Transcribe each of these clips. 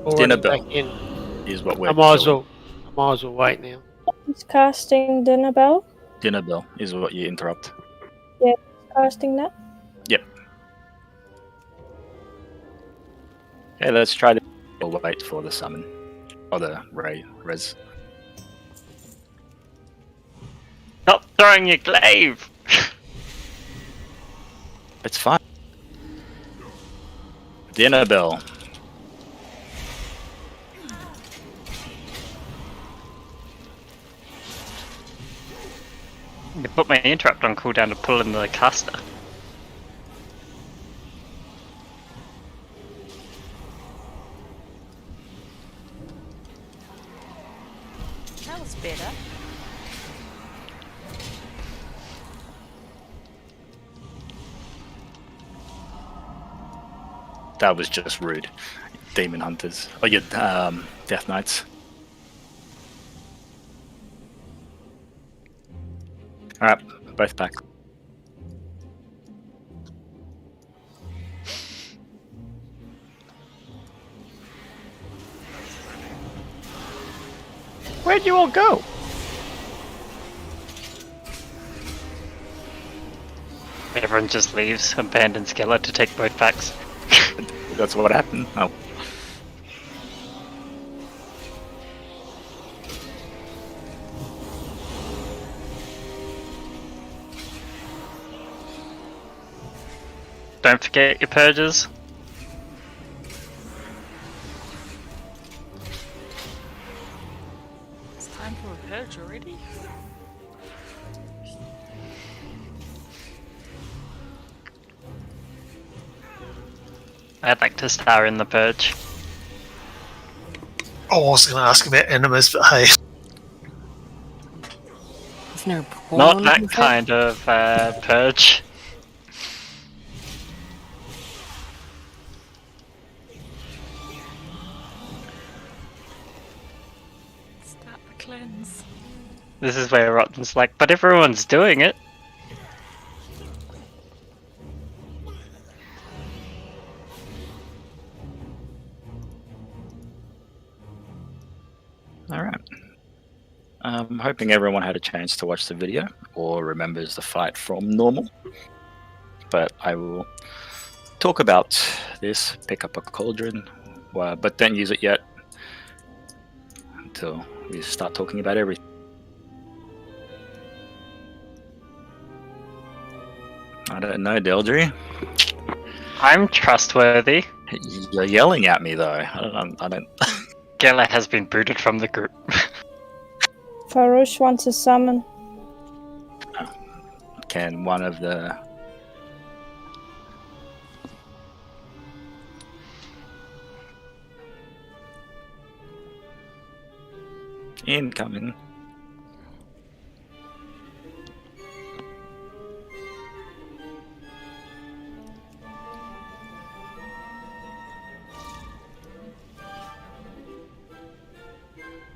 Or Dinner running back bell in. is what we're I might as doing. well wait now. He's casting Dinner Bell. Dinner bell is what you interrupt. Yeah, casting that. Yep. Okay, let's try this. We'll wait for the summon. Or the res. Stop throwing your glaive! It's fine. Dinner bell. You put my interrupt on cooldown to pull in the caster. That was better. That was just rude. Demon hunters. Oh, your death knights. Alright, both back. Where'd you all go? Everyone just leaves, abandons Skeleton to take both packs. That's what happened. Oh. Don't forget your purges. It's time for a purge already. I'd like to star in the purge. Oh, I was going to ask about enemies, but hey. Isn't there a porn Not that in kind of purge. Start the cleanse. This is where Rotten's like, but everyone's doing it. Alright. I'm hoping everyone had a chance to watch the video or remembers the fight from normal. But I will talk about this, pick up a cauldron, but don't use it yet until we start talking about everything. I don't know, Deldry. I'm trustworthy. You're yelling at me though. I don't. Gela has been booted from the group. Farouche wants a summon. Can one of the incoming?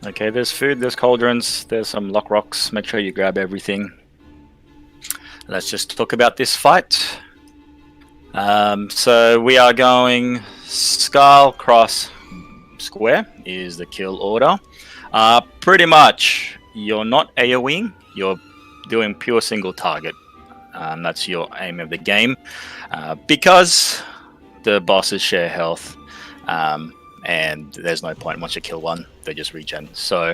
Okay, there's food, there's cauldrons, there's some lock rocks. Make sure you grab everything. Let's just talk about this fight. So we are going Skull Cross Square is the kill order. Pretty much, you're not AoEing, you're doing pure single target. That's your aim of the game. Because the bosses share health, and there's no point once you kill one, they just regen. So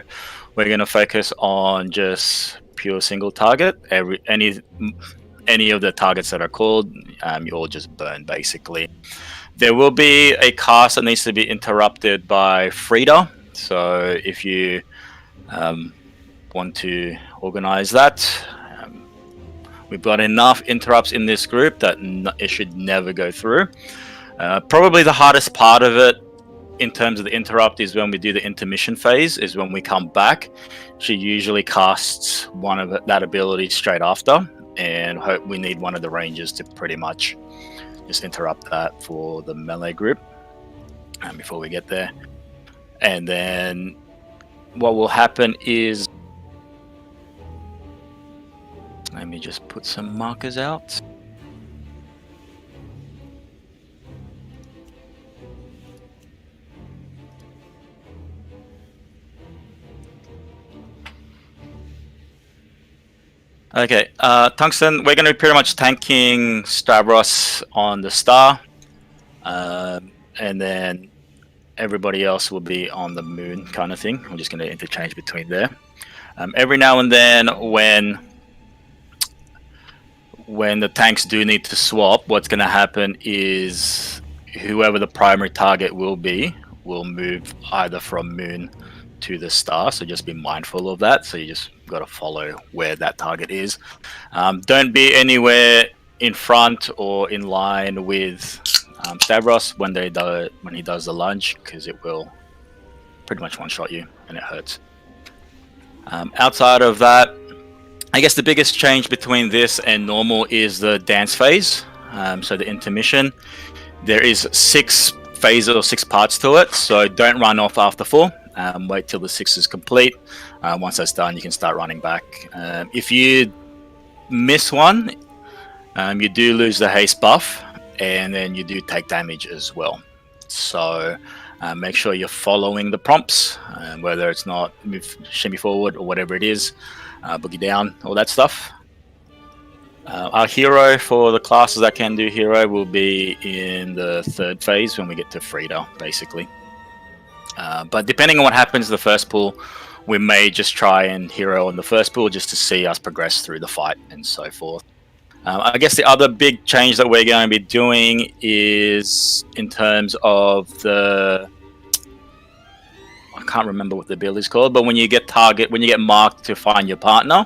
we're going to focus on just pure single target. Any of the targets that are called, you all just burn basically. There will be a cast that needs to be interrupted by Frida. So if you want to organize that, we've got enough interrupts in this group that it should never go through. Probably the hardest part of it in terms of the interrupt is when we do the intermission phase, is when we come back. She usually casts one of that ability straight after, and we need one of the rangers to pretty much just interrupt that for the melee group before we get there. And then what will happen is, let me just put some markers out. Okay, Tungsten, we're going to be pretty much tanking Stavros on the star, and then everybody else will be on the moon kind of thing. I'm just going to interchange between there. Every now and then when the tanks do need to swap, what's going to happen is whoever the primary target will be will move either from moon to the star, so just be mindful of that. So you just got to follow where that target is. Don't be anywhere in front or in line with Stavros when he does the lunge, because it will pretty much one-shot you and it hurts. Outside of that, I guess the biggest change between this and normal is the dance phase. So the intermission, there is 6 phases or 6 parts to it, so don't run off after 4. Wait till the 6 is complete. Once that's done, you can start running back. If you miss one, you do lose the haste buff, and then you do take damage as well. So make sure you're following the prompts, whether it's not move, shimmy forward or whatever it is, boogie down, all that stuff. Our hero for the classes that can do hero will be in the 3rd phase when we get to Frida, basically. But depending on what happens in the first pool, we may just try and hero on the first pool just to see us progress through the fight and so forth. I guess the other big change that we're going to be doing is in terms of the... I can't remember what the build is called, but when you get marked to find your partner,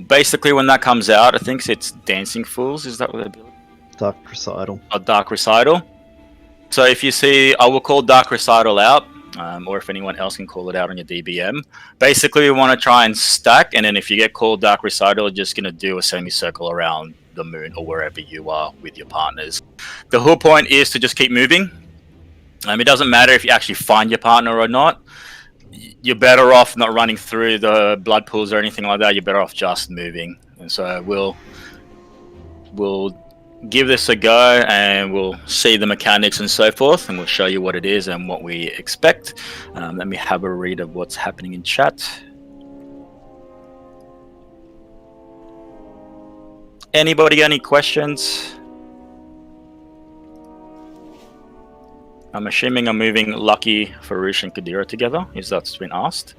basically when that comes out, I think it's Dancing Fools, is that what the build? Dark Recital. A Dark Recital. So if you see, I will call Dark Recital out, or if anyone else can call it out on your DBM. Basically, we want to try and stack, and then if you get called Dark Recital, you're just going to do a semicircle around the moon or wherever you are with your partners. The whole point is to just keep moving. It doesn't matter if you actually find your partner or not. You're better off not running through the blood pools or anything like that. You're better off just moving. And so we'll give this a go, and we'll see the mechanics and so forth, and we'll show you what it is and what we expect. Let me have a read of what's happening in chat. Anybody got any questions? I'm assuming I'm moving Lucky, Farouche, and Kadira together. Is that's been asked?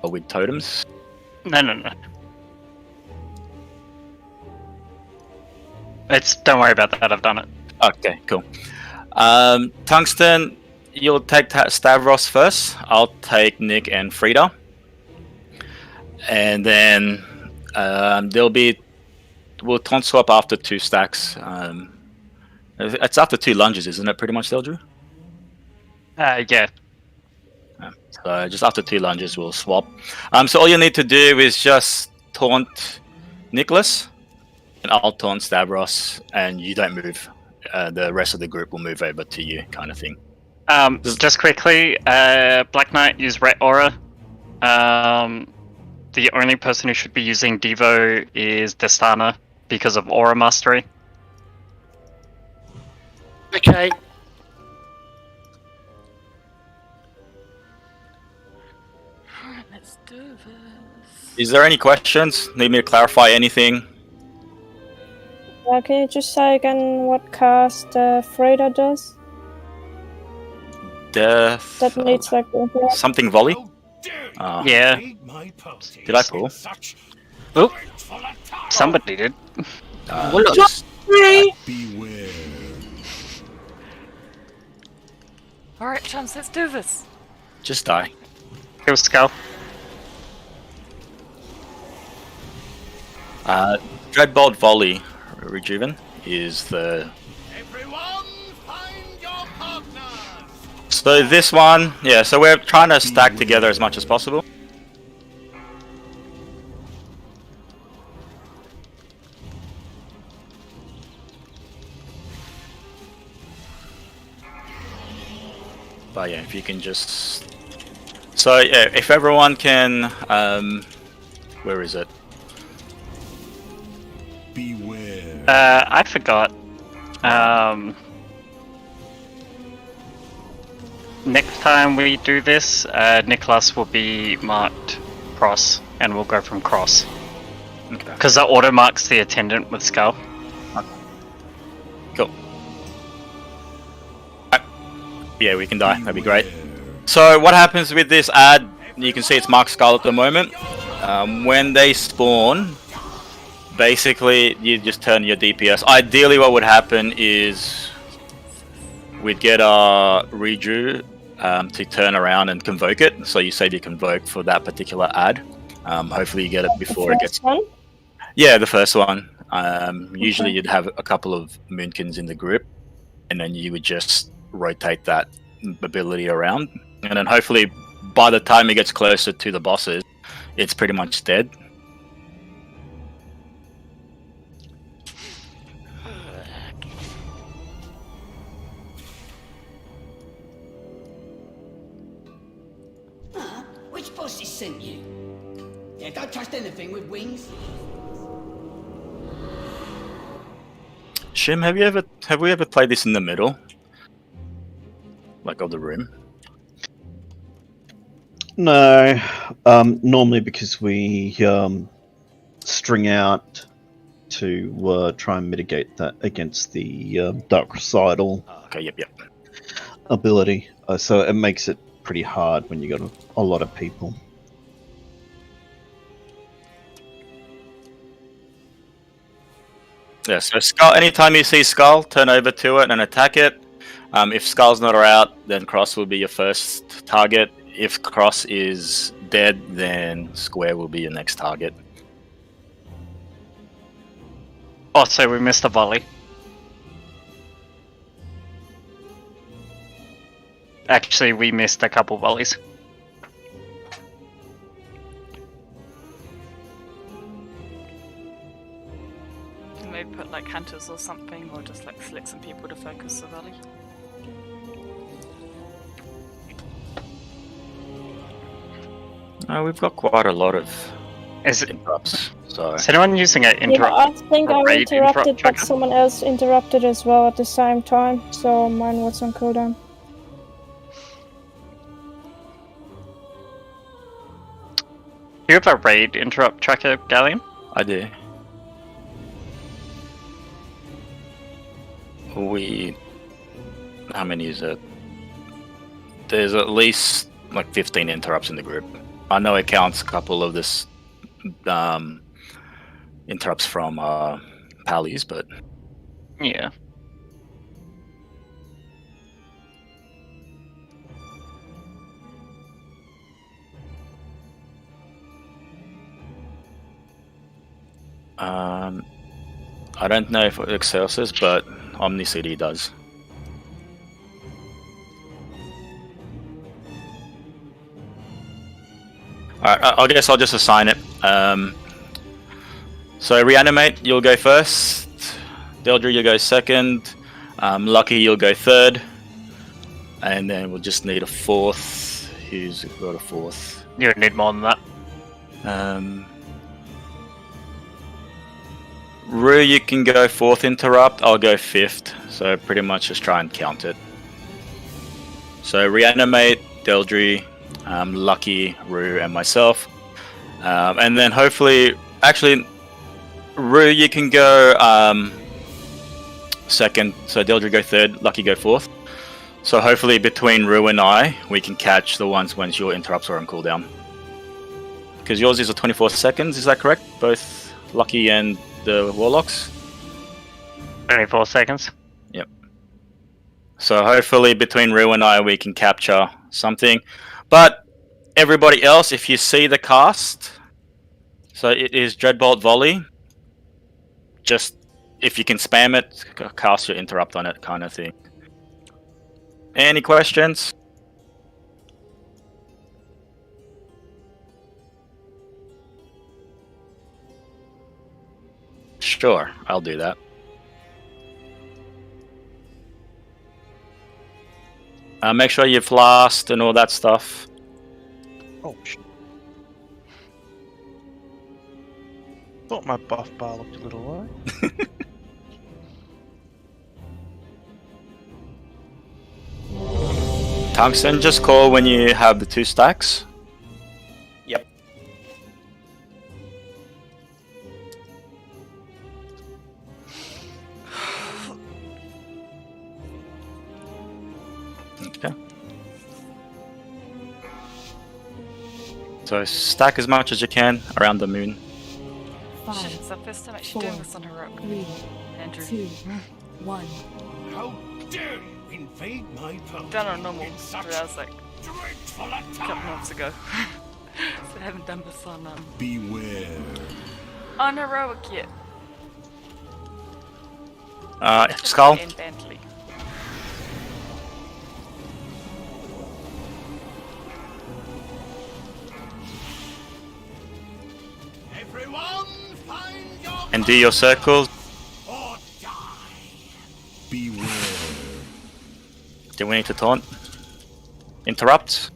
Or with totems? No. Don't worry about that. I've done it. Okay, cool. Tungsten, you'll take Stavros first. I'll take Nick and Frida, and then we'll taunt swap after 2 stacks. It's after 2 lunges, isn't it? Pretty much, Deldrew. Yeah. So just after 2 lunges, we'll swap. So all you need to do is just taunt Nicholas, and I'll taunt Stavros, and you don't move. The rest of the group will move over to you, kind of thing. Just quickly, Black Knight use Ret Aura. The only person who should be using Devo is Destana because of Aura Mastery. Okay. Alright, let's do this. Is there any questions? Need me to clarify anything? Can you just say again what cast Freda does? Death. That needs like Something volley? Yeah. Did I pull? Oh, somebody did. Just, Beware. Alright, chums, let's do this. just die. Kill Skull. Dreadbolt volley rejuven is the... Everyone, find your partners. So this one, yeah, so we're trying to stack together as much as possible. But yeah, if you can just... So yeah, if everyone can... where is it? Beware. I forgot. Next time we do this, Nicholas will be marked cross, and we'll go from cross. Okay. Because that auto marks the attendant with skull. Cool. Yeah, we can die. That'd be great. So what happens with this ad? You can see it's marked skull at the moment. When they spawn, basically you just turn your DPS. Ideally, what would happen is we'd get our Reju to turn around and convoke it. So you save your convoke for that particular ad. Hopefully you get it before it gets. One? Yeah, the first one. Usually you'd have a couple of Moonkins in the group, and then you would just rotate that ability around, and then hopefully by the time it gets closer to the bosses, it's pretty much dead. Which bosses sent you? Yeah, don't trust anything with wings. Shim, have we ever played this in the middle, like of the room? No, normally because we string out to try and mitigate that against the dark recital Okay, yep. ability. So it makes it pretty hard when you got a lot of people. Yeah, so Skull, anytime you see Skull, turn over to it and attack it. If Skull's not out, then Cross will be your first target. If Cross is dead, then Square will be your next target. Oh, so we missed a volley. Actually, we missed a couple volleys. Maybe put like hunters or something, or just like select some people to focus the valley. We've got quite a lot of Is it? interrupts. So Is anyone using an Yeah, interrupt? I think I raid interrupted, interrupt but tracker? someone else interrupted as well at the same time, so mine was on cooldown. Do you have a raid interrupt tracker, Galleon? I do. How many is it? There's at least like 15 interrupts in the group. I know it counts a couple of this interrupts from Pallies, but Yeah. I don't know if Excelsis, but Omnicity does. Alright, I guess I'll just assign it. So Reanimate, you'll go first. Deldry, you'll go second. Lucky, you'll go third. And then we'll just need a fourth. Who's got a fourth? You would need more than that. Rue, you can go fourth interrupt. I'll go fifth. So pretty much just try and count it. So Reanimate, Deldry, Lucky, Rue, and myself. And then hopefully, actually, Rue, you can go second. So Deldry go third, Lucky go fourth. So hopefully between Rue and I, we can catch the ones once your interrupts are on cooldown. Because yours is a 24 seconds, is that correct? Both Lucky and the Warlocks? 24 seconds. Yep. So hopefully between Rue and I, we can capture something. But everybody else, if you see the cast, so it is Dreadbolt Volley. Just, if you can spam it, cast your interrupt on it kind of thing. Any questions? Sure, I'll do that. Make sure you've last and all that stuff. Oh shit. Thought my buff bar looked a little low. Tungsten, just call when you have the 2 stacks. Yep. Okay. So stack as much as you can around the moon. Shit, it's the first time actually doing this on heroic. 3, Andrew. 2, 1. How dare you invade my post Done on normal, in such but I was like dreadful a couple attack? months ago. So I haven't done this Beware. on heroic yet. Skull. And Bentley. Everyone, find your And do your circles. or die. Beware. Do we need to taunt? Interrupt.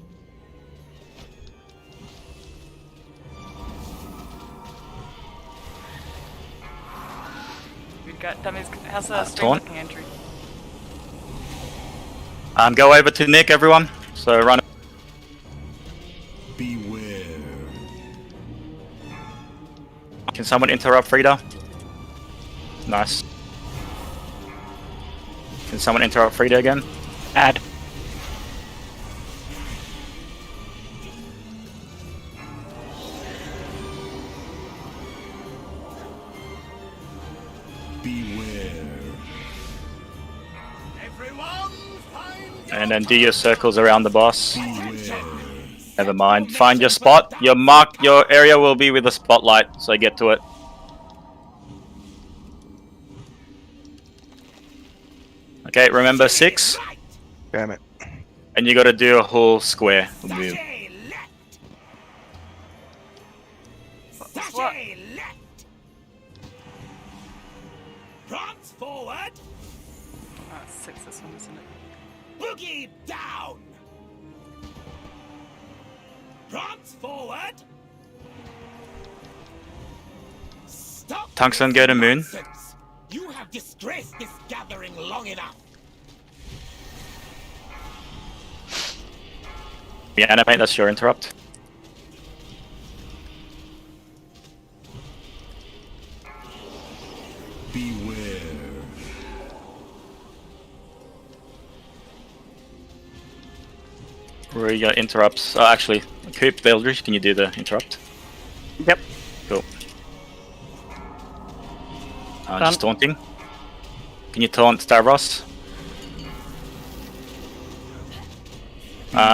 We've got dummies. How's the stream taunt. looking, Andrew? Go over to Nick, everyone. So run. Beware. Can someone interrupt Frida? Nice. Can someone interrupt Frida again? Add. Beware. Everyone, find your And then do your circles around the boss. Beware. Never mind. Find your spot. Your area will be with the spotlight, so get to it. Okay, remember 6, Damn it. and you got to do a whole square move. Sachet left. What? Sachet left. Prance forward. Oh, it's 6 this one, isn't it? Boogie down. Prance forward. Stop. Tungsten, go to moon. Nonsense. You have disgraced this gathering long enough. Yeah, animate, that's your interrupt. Beware. Where you got interrupts? Oh, actually, Coop, Eldridge, can you do the interrupt? Yep. Cool. Done. Just taunting. Can you taunt Stavros?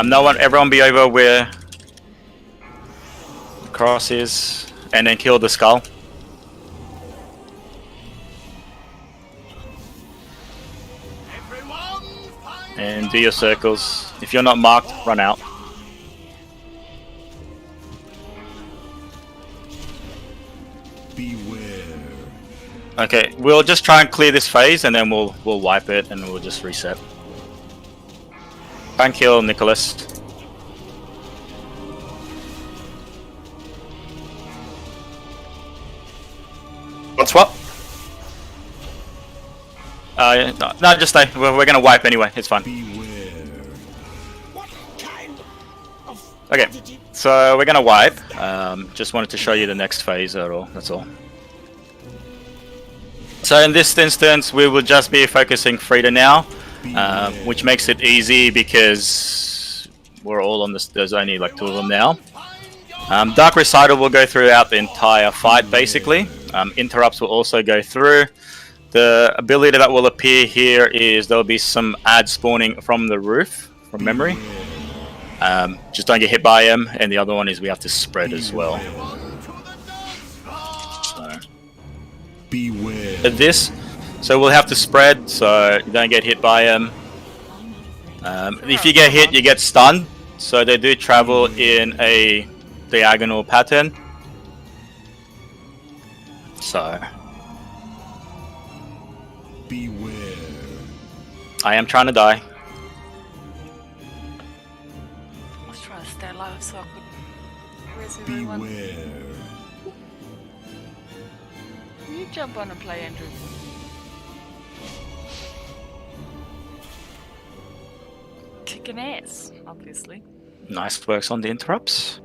No one, everyone be over where the cross is, and then kill the skull. Everyone, find And do your circles. If you're not marked, run out. Beware. Okay, we'll just try and clear this phase, and then we'll wipe it, and we'll just reset. Try and kill Nicholas. What's what? No, just stay. We're gonna wipe anyway. It's fine. Beware. what kind of Okay, strategy? so we're gonna wipe. Just wanted to show you the next phase at all. That's all. So in this instance, we will just be focusing Frida now, which makes it easy because we're all on this. There's only like 2 of them now. Dark Recital will go throughout the entire fight, basically. Interrupts will also go through. The ability that will appear here is there'll be some ad spawning from the roof, from memory. Just don't get hit by him, and the other one is we have to spread as well. So, Beware. this, so we'll have to spread so you don't get hit by him. If you get hit, you get stunned. So they do travel in a diagonal pattern. So Beware. I am trying to die. I was trying to stay alive so I could. Where's everyone? Beware. You jump on and play, Andrew. Kicking ass, obviously. Nice works on the interrupts.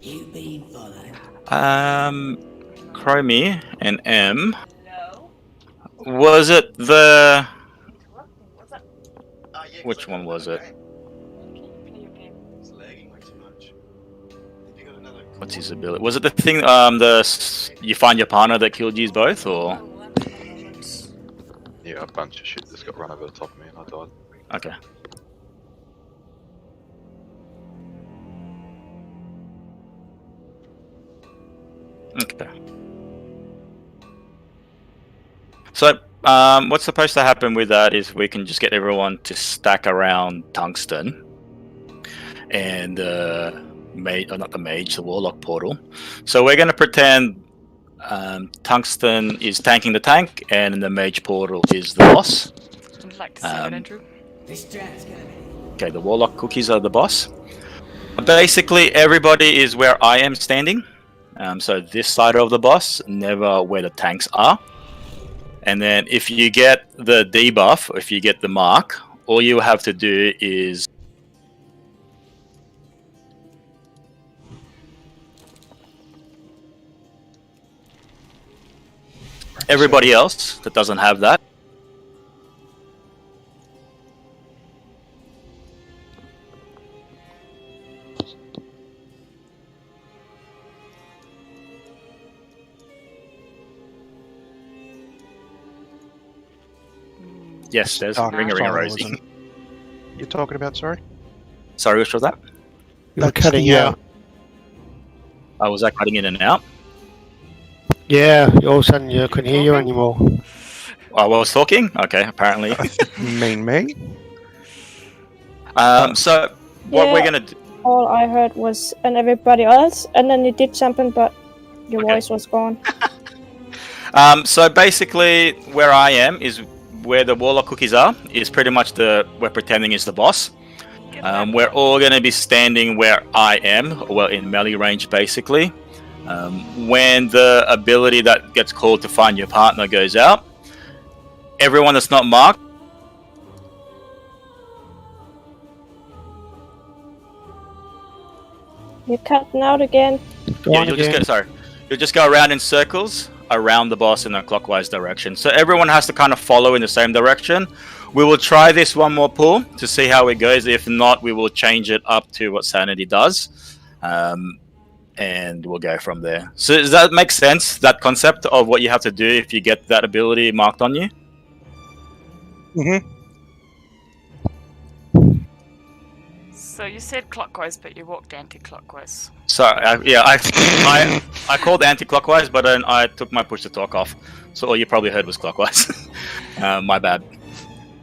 You've been followed. Chromie and M. No. Was it the was that? Which one was it? Okay, play your game. What's his ability? Was it the thing? You find your partner that killed you both, or? Oh, one moment. Yeah, a bunch of shit just got run over the top of me and I died. Okay. Okay. So, what's supposed to happen with that is we can just get everyone to stack around tungsten and the warlock portal. So we're going to pretend tungsten is tanking the tank, and the mage portal is the boss. I'd like to see that, Andrew. This strat's gonna be. Okay, the warlock cookies are the boss. Basically, everybody is where I am standing. So this side of the boss, never where the tanks are. And then if you get the debuff, if you get the mark, all you have to do is everybody else that doesn't have that. Yes, there's ring a Rosie. wasn't it? You're talking about, sorry? Sorry, which was that? You're cutting out. Was that cutting in and out? Yeah, all of a sudden you couldn't hear you anymore. Oh, I was talking? Okay, apparently. Mean me? So, what we're Yeah. gonna do... All I heard was, and everybody else, and then you did something, but your voice was gone. So basically, where I am is where the warlock cookies are. Is pretty much we're pretending is the boss. We're all gonna be standing where I am, well, in melee range, basically. When the ability that gets called to find your partner goes out, everyone that's not marked. You're cutting out again. You'll just go around in circles around the boss in a clockwise direction. So everyone has to kind of follow in the same direction. We will try this one more pull to see how it goes. If not, we will change it up to what Sanity does. And we'll go from there. So does that make sense, that concept of what you have to do if you get that ability marked on you? Mm-hmm. So you said clockwise, but you walked anti-clockwise. So I called anti-clockwise, but then I took my push to talk off. So all you probably heard was clockwise. My bad.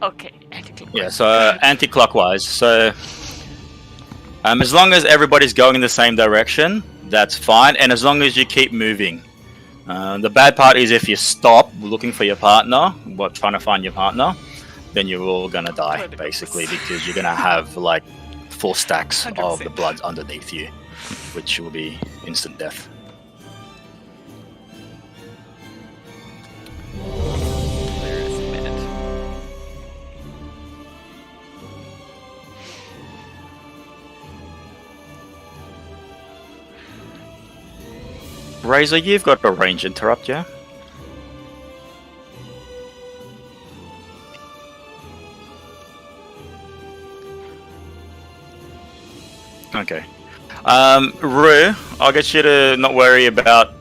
Okay, anti-clockwise. Yeah, so anti-clockwise. So as long as everybody's going in the same direction, that's fine. And as long as you keep moving. The bad part is if you stop looking for your partner, trying to find your partner, then you're all gonna die, basically, because you're gonna have like 4 stacks 100%. of the blood underneath you, which will be instant death. There is a minute. Razor, you've got a range interrupt, yeah? Okay. Rue, I'll get you to not worry about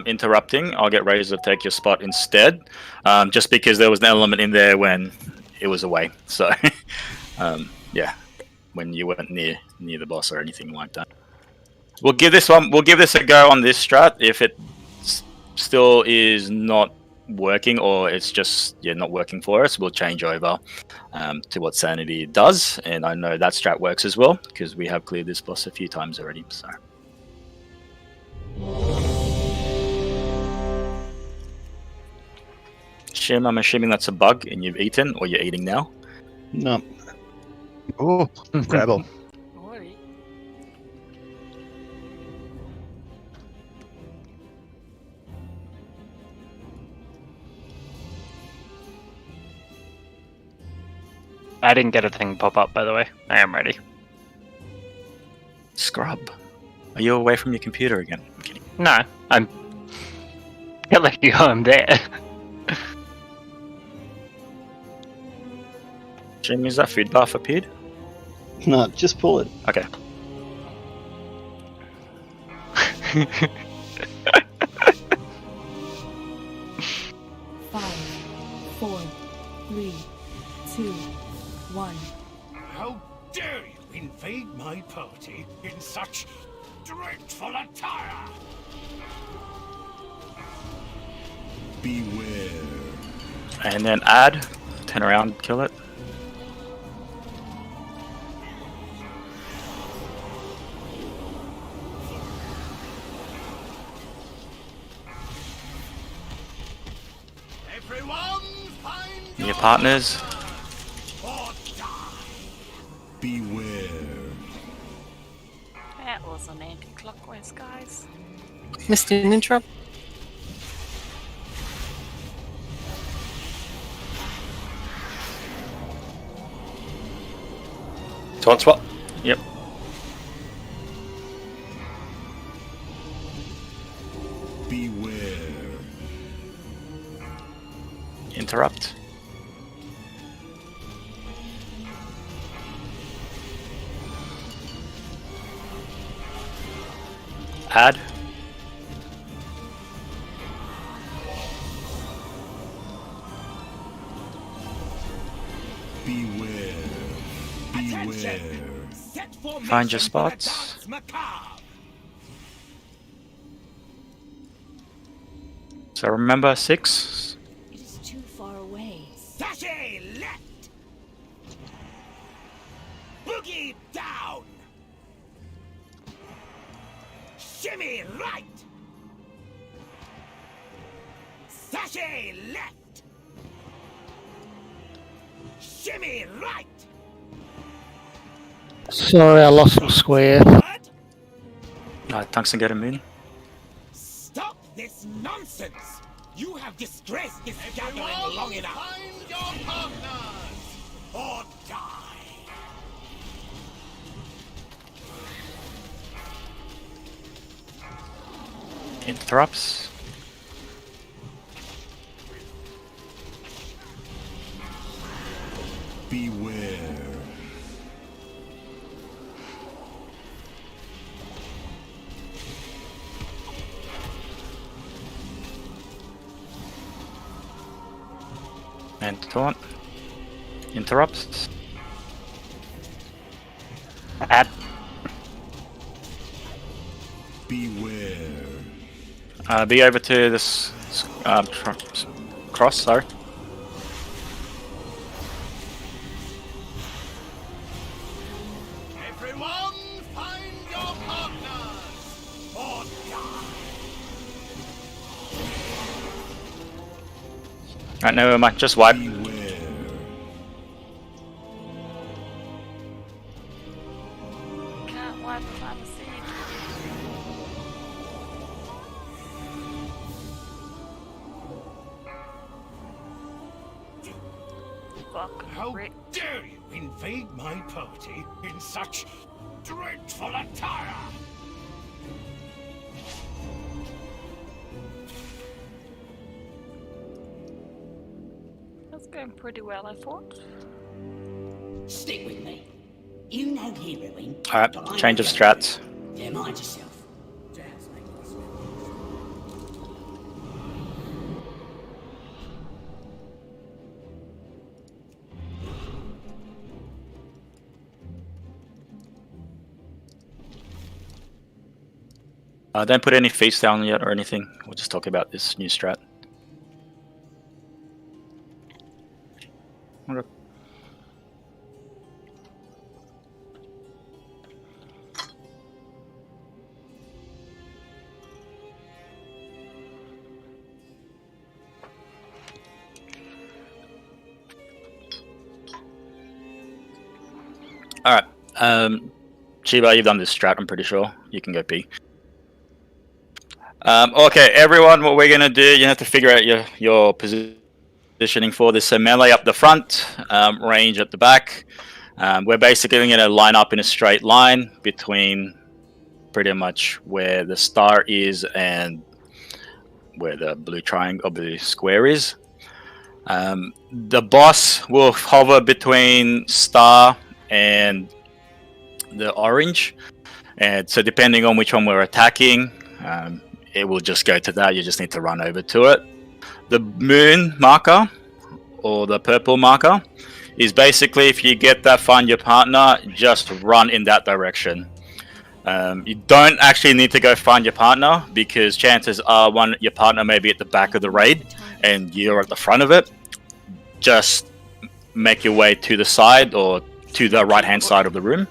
interrupting. I'll get Razor to take your spot instead. Just because there was an element in there when it was away. So, yeah. When you weren't near the boss or anything like that. We'll give this a go on this strat. If it still is not working, or it's just not working for us, we'll change over to what Sanity does. And I know that strat works as well because we have cleared this boss a few times already. So Shim, I'm assuming that's a bug and you've eaten, or you're eating now. No. Oh, grab him. Oi. I didn't get a thing pop up, by the way. I am ready. Scrub, are you away from your computer again? I'm kidding. No, I'm telling you I'm there. Jimmy, is that food buff appeared? No, just pull it. Okay. Five, 4, 3, 2, 1. How dare you invade my party in such dreadful attire? Beware. And then add, turn around, kill it. Everyone find Your partners. or die. Beware. That was an anti-clockwise, guys. Mr. Nintrop? Taunt spot. Yep. Beware. Interrupt. Add. Beware. Beware. Set Find your formation for the spots. dance macabre. So remember 6. It is too far away. Sashay left. Boogie down. Shimmy right. Sashay left. Shimmy right. Sorry, I lost my square. Tungsten get a moon. Stop this nonsense! You have disgraced this gathering long enough. Find your partners or die. Interrupts. Beware. And taunt. Interrupts. Add. Beware. Be over to this cross, sorry. Everyone find your partners or die. Alright, never mind, just wipe. Beware. Can't wipe if I'm a seed. Fuck. How Rick. dare you invade my party in such dreadful attire? That's going pretty well, I thought. Stick with me. You know heroine. Alright, but I change of know strats. Yeah, mind yourself. Don't put any feast down yet or anything. We'll just talk about this new strat. Okay. Alright. Chiba, you've done this strat, I'm pretty sure. You can go B. Okay, everyone, what we're going to do, you have to figure out your positioning for this. So melee up the front, range at the back. We're basically going to line up in a straight line between pretty much where the star is and where the blue triangle or blue square is. The boss will hover between star and the orange, and so depending on which one we're attacking, it will just go to that. You just need to run over to it. The moon marker or the purple marker is basically, if you get that, find your partner, just run in that direction. You don't actually need to go find your partner, because chances are your partner may be at the back of the raid and you're at the front of it. Just make your way to the side or to the right hand side of the room.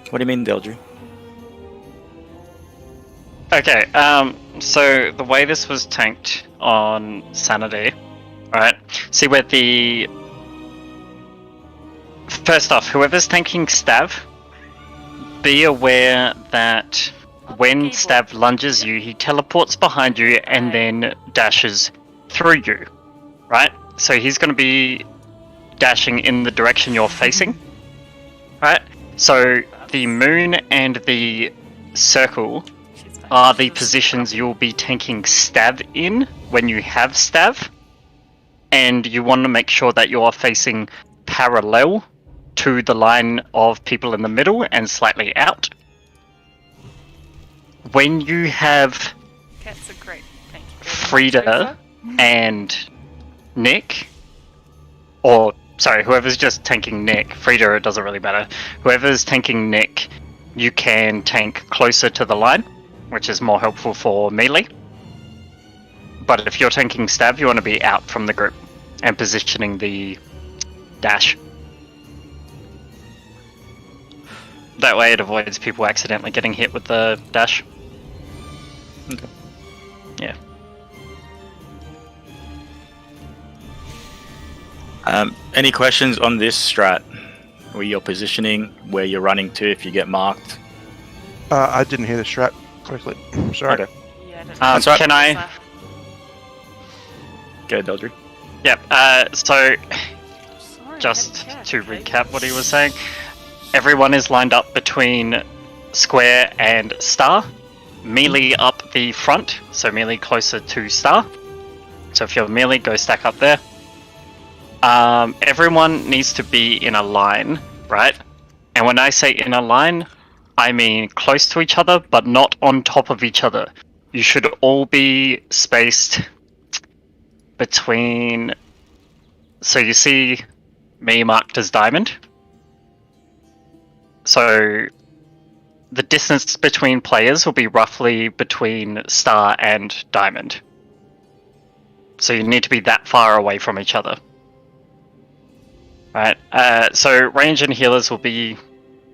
What do you mean, Deldry? Okay, so the way this was tanked on Sanity, right? See where the... First off, whoever's tanking Stav, be aware that when Stav lunges you, he teleports behind you and then dashes through you, right? So he's going to be dashing in the direction you're facing, right? So the moon and the circle are the positions you'll be tanking Stav in when you have Stav, and you want to make sure that you're facing parallel to the line of people in the middle and slightly out. When you have Cats are great. Thank you. Frida and Nick, or sorry, whoever's just tanking Nick, Frida, it doesn't really matter. Whoever's tanking Nick, you can tank closer to the line, which is more helpful for melee. But if you're tanking Stav, you want to be out from the group and positioning the dash. That way it avoids people accidentally getting hit with the dash. Okay. Yeah. Any questions on this strat? Where you're positioning, where you're running to if you get marked? I didn't hear the strat correctly. Sorry. Okay. Yeah, That's right. Can I... Go, Deldry. Yep, so... Sorry, Just to okay. recap what he was saying, everyone is lined up between square and star. Melee up the front, so melee closer to star. So if you're melee, go stack up there. Everyone needs to be in a line, right? And when I say in a line, I mean close to each other, but not on top of each other. You should all be spaced between... So you see me marked as diamond. So the distance between players will be roughly between star and diamond. So you need to be that far away from each other. Right, so range and healers will be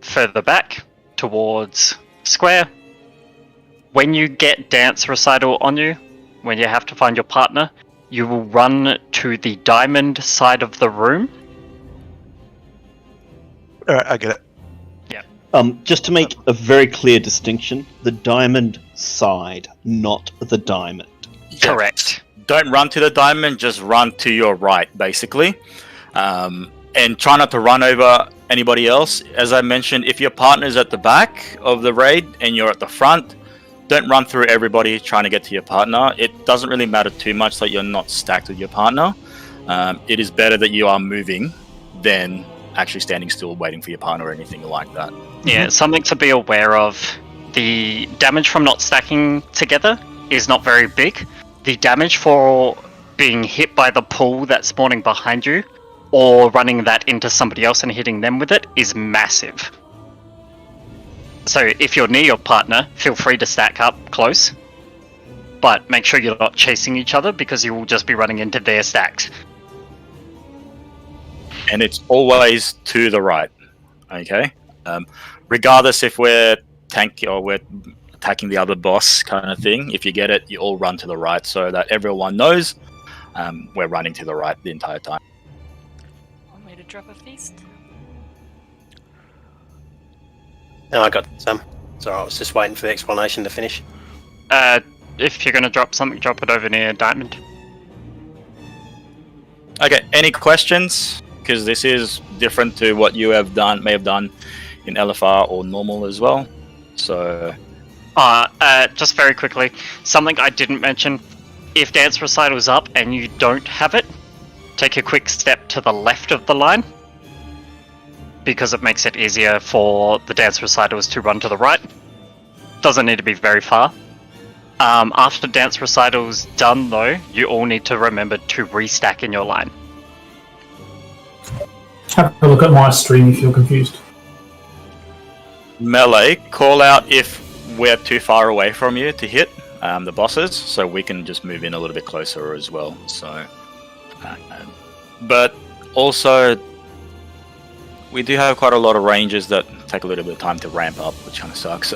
further back towards square. When you get dance recital on you, when you have to find your partner, you will run to the diamond side of the room. Alright, I get it. Just to make a very clear distinction, the diamond side, not the diamond. Correct. Don't run to the diamond, just run to your right, basically. And try not to run over anybody else. As I mentioned, if your partner's at the back of the raid and you're at the front, don't run through everybody trying to get to your partner. It doesn't really matter too much that you're not stacked with your partner. It is better that you are moving than actually standing still waiting for your partner or anything like that. Yeah, something to be aware of. The damage from not stacking together is not very big. The damage for being hit by the pool that's spawning behind you, or running that into somebody else and hitting them with it, is massive. So if you're near your partner, feel free to stack up close, but make sure you're not chasing each other, because you will just be running into their stacks. And it's always to the right, okay? Regardless if we're tanking or we're attacking the other boss kind of thing, if you get it, you all run to the right so that everyone knows we're running to the right the entire time. Want me to drop a feast? No, I got some. So I was just waiting for the explanation to finish. If you're going to drop something, drop it over near diamond. Okay, any questions? Because this is different to what you may have done in LFR or normal as well. So Just very quickly, something I didn't mention. If Dance Recital is up and you don't have it, take a quick step to the left of the line, because it makes it easier for the Dance Recitals to run to the right. Doesn't need to be very far. After Dance Recital's done though, you all need to remember to restack in your line. Have a look at my stream if you're confused. Melee, call out if we're too far away from you to hit the bosses, so we can just move in a little bit closer as well. So, but also we do have quite a lot of ranges that take a little bit of time to ramp up, which kind of sucks.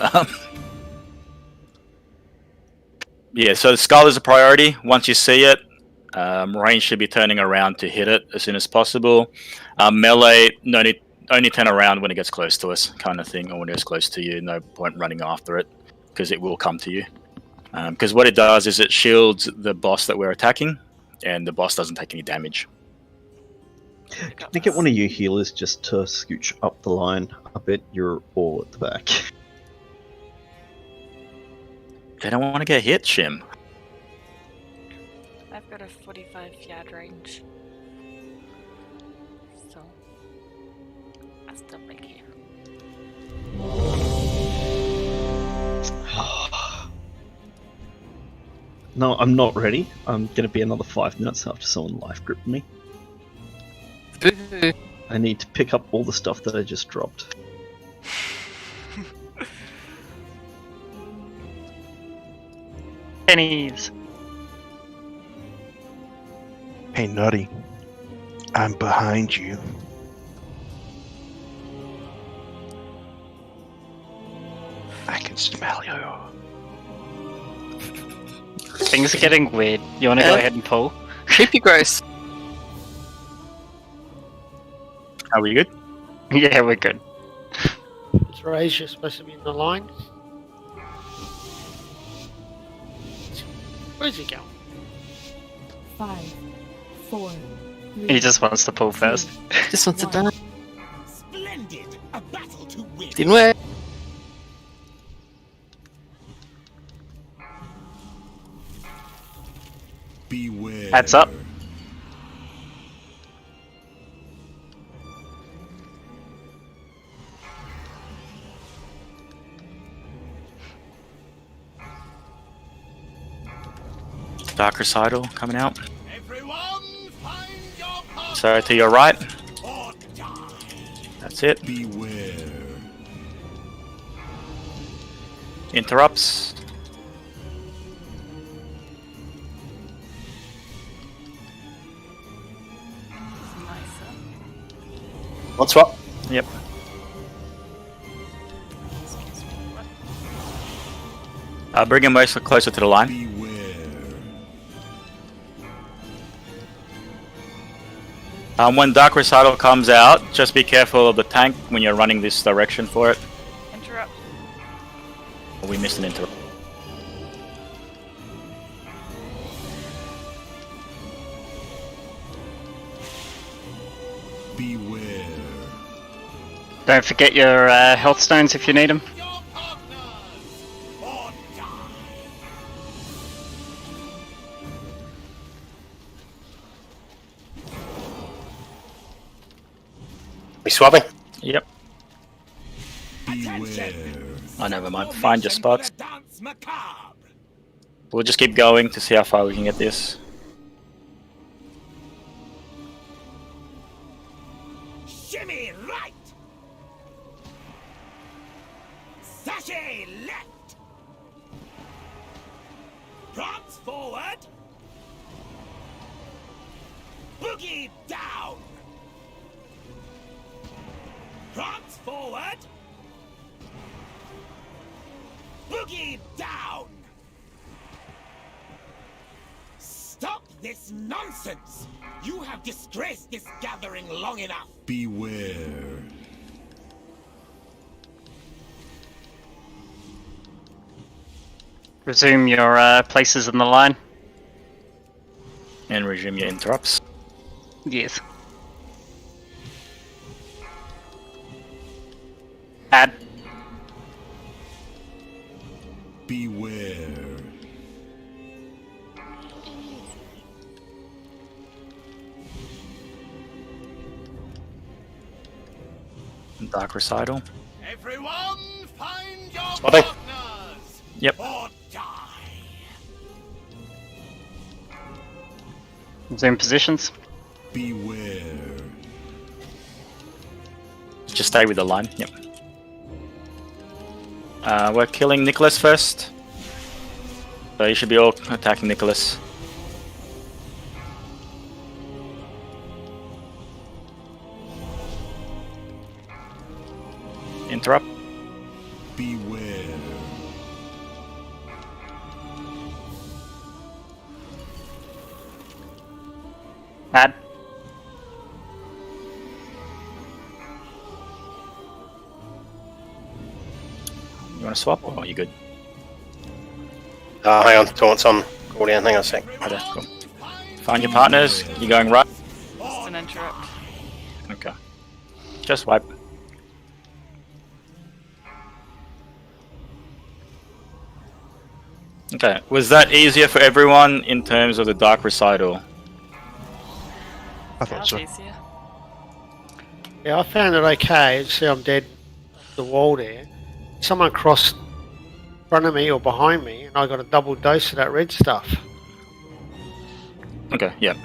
Yeah, so the skull is a priority. Once you see it, range should be turning around to hit it as soon as possible. Melee, no need, only turn around when it gets close to us, kind of thing, or when it's close to you. No point running after it, because it will come to you. Because what it does is it shields the boss that we're attacking, and the boss doesn't take any damage. Can I get one of you healers just to scooch up the line a bit? You're all at the back. They don't want to get hit, Shim. I've got a 45-yard range. So, I'll still make here. No, I'm not ready. I'm going to be another 5 minutes after someone life gripped me. I need to pick up all the stuff that I just dropped. Pennies. Hey, Nutty. I'm behind you. I can smell you. Things are getting weird. You want to go ahead and pull? Creepy gross. Are we good? Yeah, we're good. Is Razor supposed to be in the line? Where's he going? 5, 4, 3. He just wants to pull first. Just wants to die. Splendid! A battle to win! Didn't work. Beware. Heads up. Dark Recital coming out. Everyone, find your partner. So to your right. Or die. That's it. Beware. Interrupts. What's what? Yep. Bring him most closer to the line. When Dark Recital comes out, just be careful of the tank when you're running this direction for it. Interrupt. We missed an interrupt. Beware. Don't forget your health stones if you need them. We swapping? Yep. Oh, never mind. Find your spots. We'll just keep going to see how far we can get this. Shimmy right. Sashay left. Prance forward. Boogie down. Prance forward. Boogie down. Stop this nonsense! You have disgraced this gathering long enough. Beware. Resume your places in the line. And resume your interrupts. Yes. Add. Beware. Dark Recital. Everyone, find your Spotting. partners. Yep. Or die. Zoom positions. Beware. Just stay with the line. Yep. We're killing Nicholas first. So you should be all attacking Nicholas. Interrupt. Beware. Add. You want to swap? Or are you good? Hang on, Taunt's on Gordian. Hang on a sec. Okay, cool. Find your partners. You're going right. Just an interrupt. Okay. Just wipe. Okay. Was that easier for everyone in terms of the Dark Recital? I thought so. Easier. Yeah, I found it okay. See, I'm dead. The wall there. Someone crossed in front of me or behind me, and I got a double dose of that red stuff. Okay, yeah.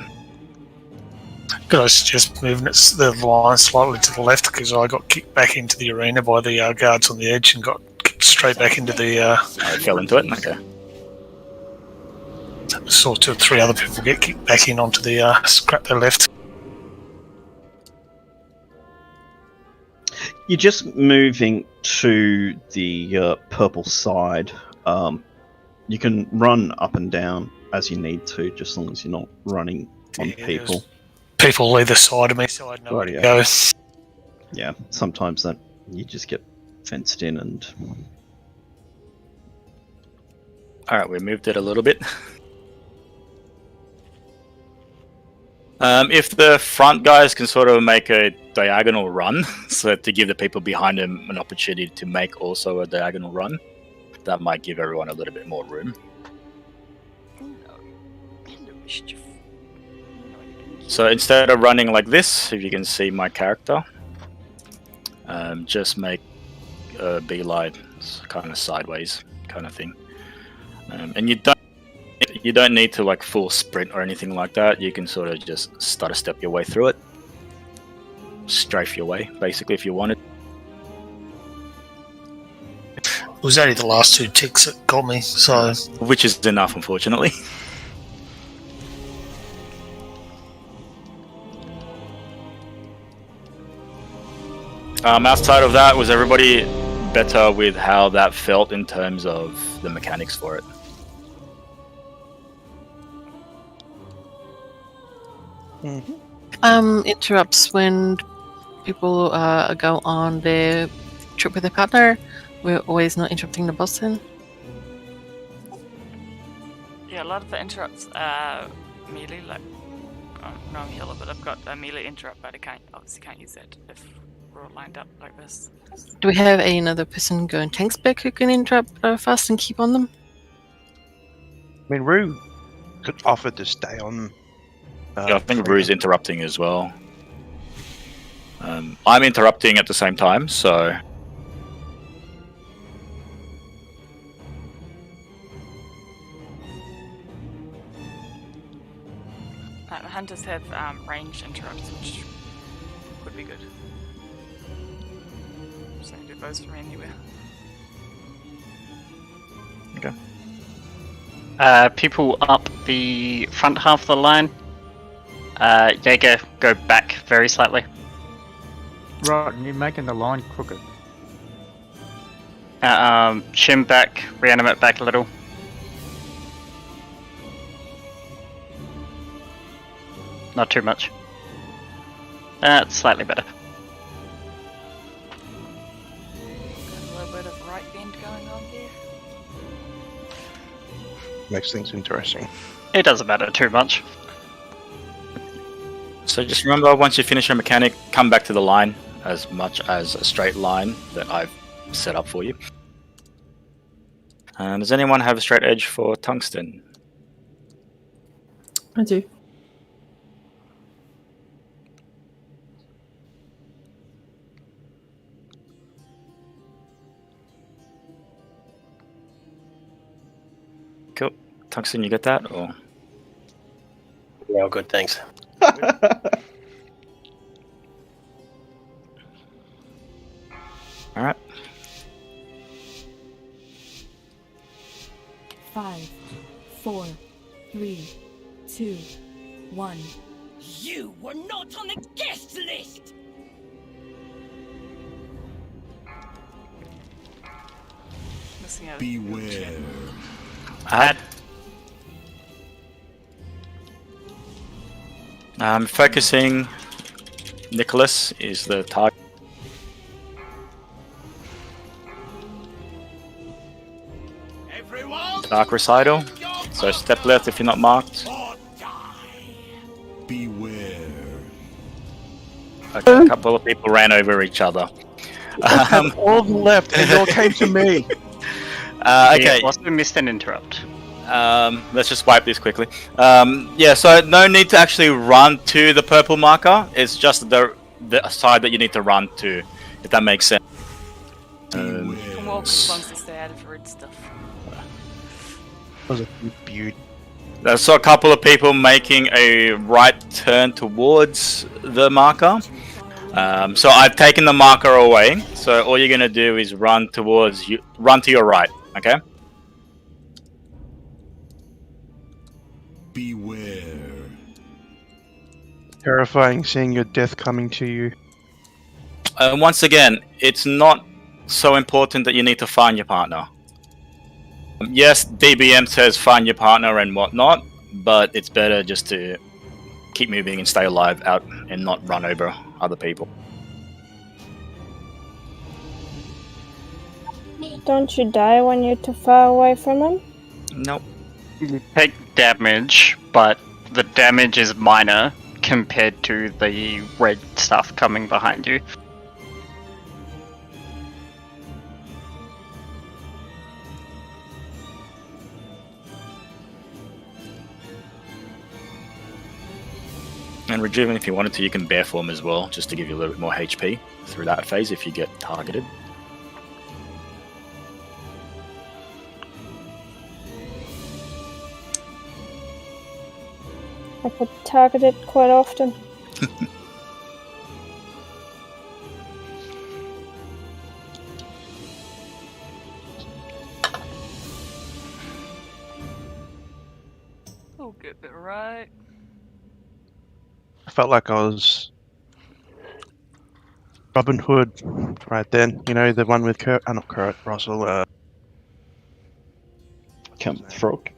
Could I suggest moving the line slightly to the left because I got kicked back into the arena by the guards on the edge and got kicked straight back into the. I fell into it. Okay. Saw 2 or 3 other people get kicked back in onto the scrap they left. You're just moving to the purple side. You can run up and down as you need to, just as long as you're not running on people. People either side of me, so I know where to go. Yeah, sometimes that you just get fenced in and. All right, we moved it a little bit. If the front guys can sort of make a diagonal run, so to give the people behind them an opportunity to make also a diagonal run, that might give everyone a little bit more room. So instead of running like this, if you can see my character, just make a beeline, kind of sideways kind of thing, and you don't need to like full sprint or anything like that. You can sort of just stutter step your way through it, strafe your way basically if you wanted. It was only the last 2 ticks that got me, so. Which is enough, unfortunately. Outside of that, was everybody better with how that felt in terms of the mechanics for it? Interrupts when people go on their trip with their partner. We're always not interrupting the boss then. Yeah, a lot of the interrupts are melee, like, no, I'm healer, but I've got a melee interrupt, but I obviously can't use it if we're all lined up like this. Do we have another person going tank spec who can interrupt fast and keep on them? I mean, Rue could offer to stay on. Yeah, I think Rue's interrupting as well. I'm interrupting at the same time, so... The hunters have range interrupts, which would be good. So I can do those from anywhere. Okay. People up the front half of the line. Jaeger, go back very slightly. Right, and you're making the line crooked. Shim back, reanimate back a little. Not too much. That's slightly better. A little bit of right bend going on there. Makes things interesting. It doesn't matter too much. So just remember, once you finish your mechanic, come back to the line as much as a straight line that I've set up for you. Does anyone have a straight edge for tungsten? I do. Cool. Tungsten, you get that? Or Yeah, all good, thanks. Alright. 5, 4, 3, 2, 1. You were not on the guest list! Missing out. Beware. Add. Focusing. Nicholas is the target. Dark recital. So step left if you're not marked. Beware. Okay, a couple of people ran over each other. All left, and they all came to me. Okay. Also missed an interrupt. Let's just wipe this quickly. Yeah, so no need to actually run to the purple marker. It's just the side that you need to run to, if that makes sense. Come on, as long as they stay out of red stuff. Was a beauty. I saw a couple of people making a right turn towards the marker. So I've taken the marker away. So all you're gonna do is run to your right. Okay. Beware. Terrifying seeing your death coming to you. Once again, it's not so important that you need to find your partner. Yes, DBM says find your partner and whatnot, but it's better just to keep moving and stay alive out and not run over other people. Don't you die when you're too far away from them? Nope. You take damage, but the damage is minor compared to the red stuff coming behind you. And Rejuven, if you wanted to, you can bear form as well, just to give you a little bit more HP through that phase if you get targeted. I get targeted quite often. Oh, get it right. I felt like I was Robin Hood right then. You know, the one with Kurt Russell. Count Frog.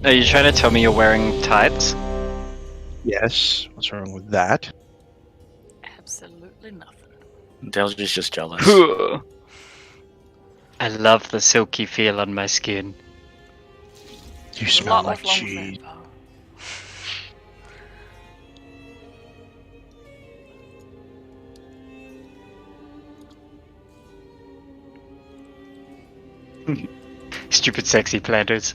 Are you trying to tell me you're wearing tights? Yes. What's wrong with that? Absolutely nothing. Delge just jealous. I love the silky feel on my skin. You smell like cheese. Stupid sexy planters.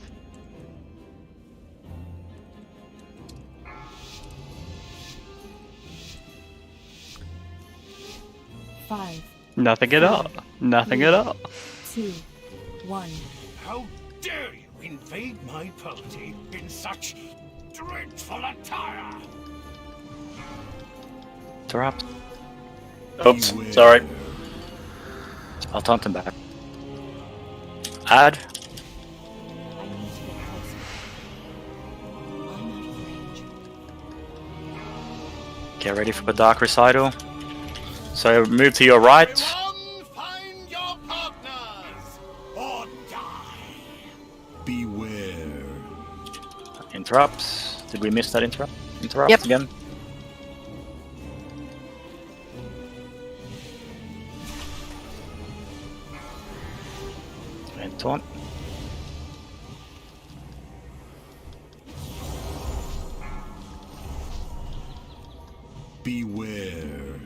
Five, Nothing at all. Nothing at all. 2, 1. How dare you invade my party in such dreadful attire? Interrupt. Oops, sorry. I'll taunt him back. Add. I need to get closer. I'm out of range. Get ready for the dark recital. So move to your right. Find your partners or die. Beware. Interrupt. Did we miss that interrupt? Interrupt Yep. again. And taunt. Beware.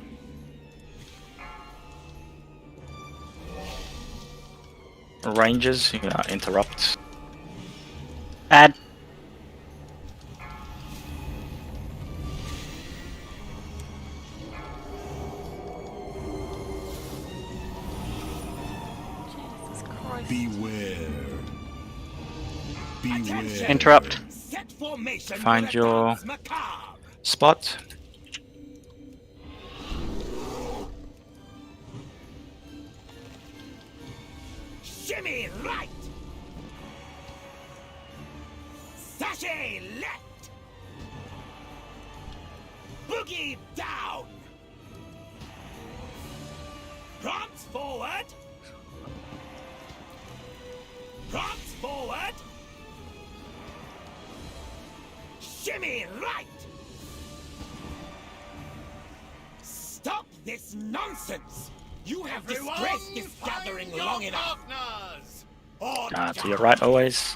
ranges, interrupt. Add. Jesus Christ. Beware. Beware. Interrupt. Set formation Find for your attacks macabre. spot. Shimmy right. Sashay left. Boogie down. Prance forward. Prance forward. Shimmy right. Stop this nonsense. You have disgraced this gathering long enough. Or To your right always.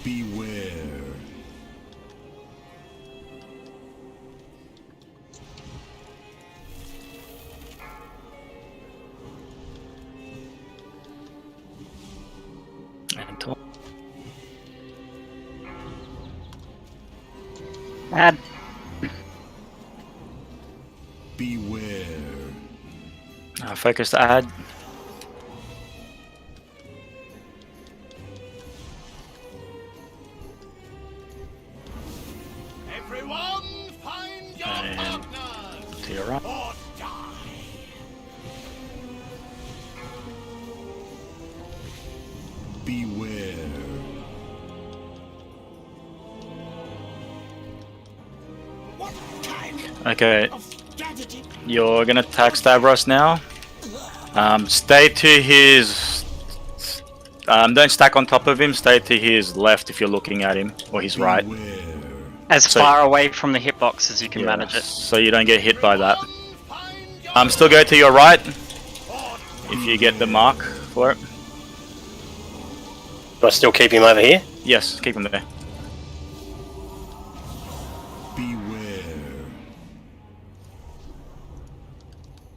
beware. Aman'Thul. Add. Beware. Focus to add. Everyone, find your And partners. to your right. Or die. Beware. What kind Okay, of strategy? you're gonna attack Stavros now. Stay to his. Don't stack on top of him. Stay to his left if you're looking at him, or his right. As So- far away from the hitbox as you can Yeah, manage it. so you don't get hit by that. Still go to your right if you get the mark for it. Do I still keep him over here? Yes, keep him there. Beware.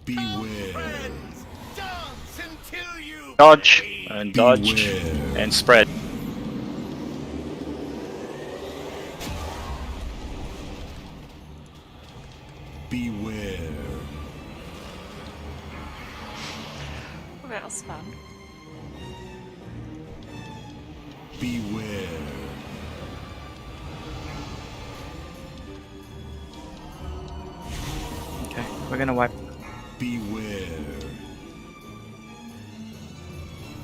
Beware. Dodge. And dodge Beware. and spread. Beware. Oh, that was fun. Beware. Okay, we're gonna wipe. Beware.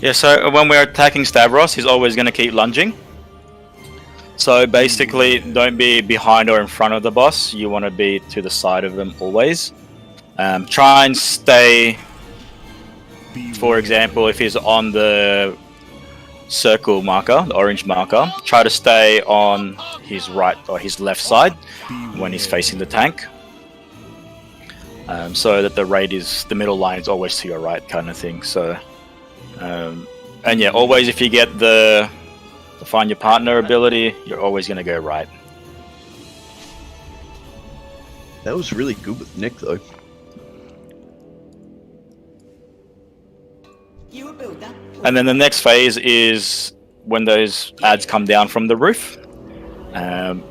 Yeah, so when we're attacking Stavros, he's always gonna keep lunging. So basically, don't be behind or in front of the boss. You want to be to the side of them always. Try and stay. For example, if he's on the circle marker, the orange marker, try to stay on his right or his left side when he's facing the tank. So that the middle line is always to your right, kind of thing. So, and yeah, always if you get the find your partner ability, you're always going to go right. That was really good with Nick, though. You a builder? And then the next phase is when those ads come down from the roof.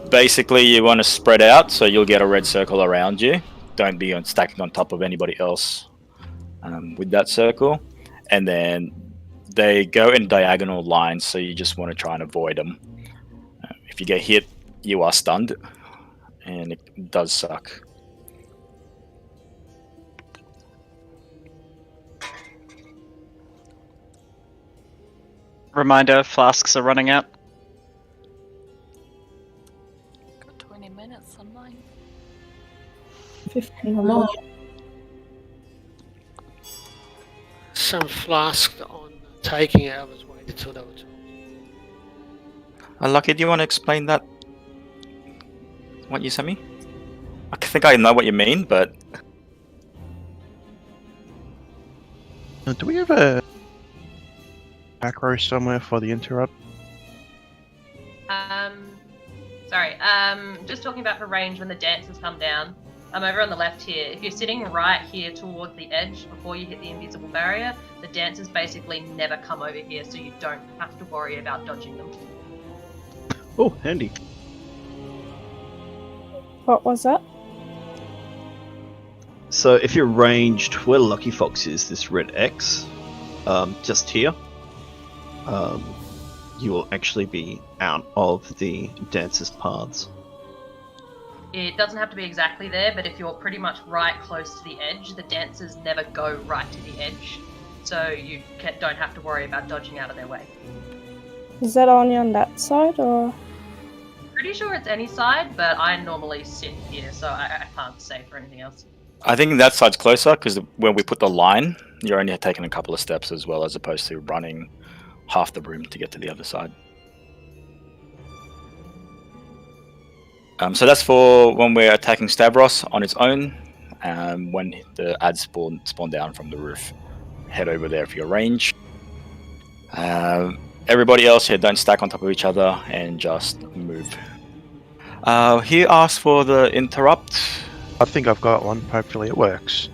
Basically, you want to spread out so you'll get a red circle around you. Don't be stacking on top of anybody else with that circle. And then they go in diagonal lines, so you just want to try and avoid them. If you get hit, you are stunned, and it does suck. Reminder, flasks are running out. Got 20 minutes on mine. 15 or more. Some flask on taking it, I was waiting until they were told. Lucky, do you want to explain that? What you sent me? I think I know what you mean, but Do we have a macro somewhere for the interrupt? Sorry. Just talking about for range when the dancers come down. I'm over on the left here. If you're sitting right here towards the edge before you hit the invisible barrier, the dancers basically never come over here, so you don't have to worry about dodging them. Oh, handy. What was that? So if you're ranged where Lucky Fox is, this red X, just here, you will actually be out of the dancers' paths. It doesn't have to be exactly there, but if you're pretty much right close to the edge, the dancers never go right to the edge, so you don't have to worry about dodging out of their way. Is that only on that side, or? Pretty sure it's any side, but I normally sit here, so I can't say for anything else. I think that side's closer because when we put the line, you're only taking a couple of steps as well, as opposed to running half the room to get to the other side. So that's for when we're attacking Stavros on its own. When the ads spawn down from the roof, head over there if you're range. Everybody else here, don't stack on top of each other and just move. He asked for the interrupt. I think I've got one. Hopefully it works.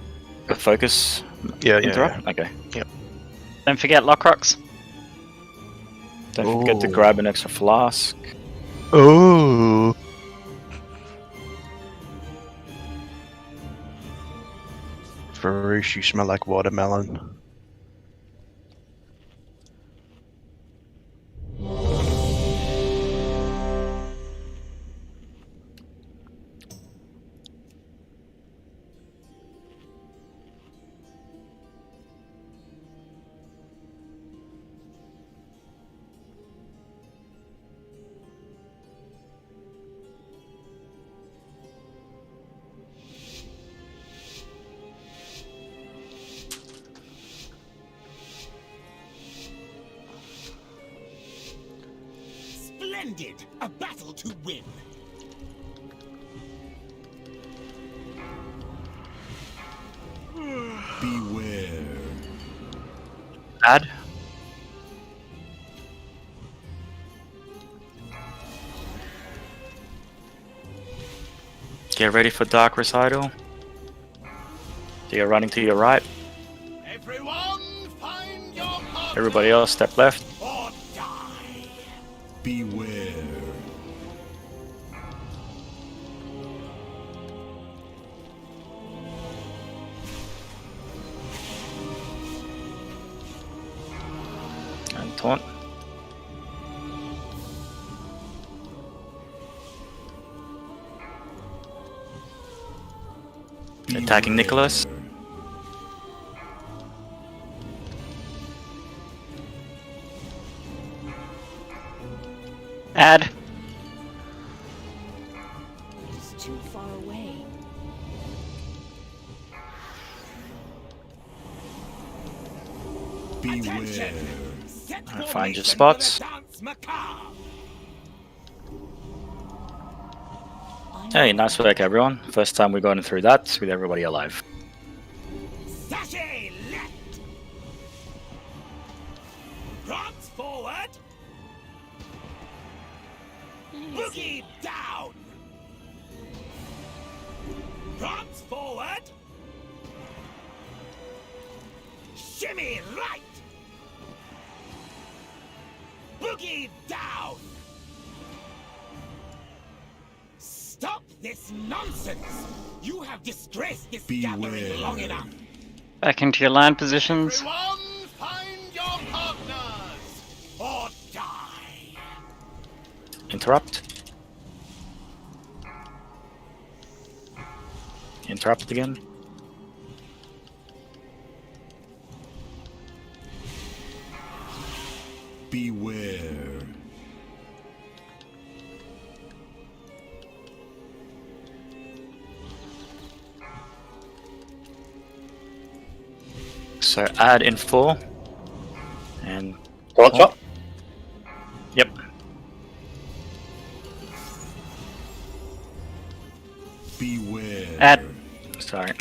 The focus interrupt? Okay. Yep. Don't forget Lockrocks. Don't forget to grab an extra flask. Oh. Farouche, you smell like watermelon. Splendid! A battle to win! Beware. Ad? Get ready for Dark Recital. You're running to your right. Everyone, find your partner. Everybody else, step left. Or die. Beware. And taunt. Attacking Nicholas. Ad. It's too far away. Beware. Find your spots. Hey, nice work everyone. First time we've gone through that with everybody alive. Sashay left. Prance forward. Boogie down. Prance forward. Shimmy right. Boogie down. Stop this nonsense! You have disgraced this gathering long enough. Back into your line positions. Everyone, find your partners or die. Interrupt. Interrupt again. Beware. So add in 4 and One shot. Yep. Beware. Add. Sorry.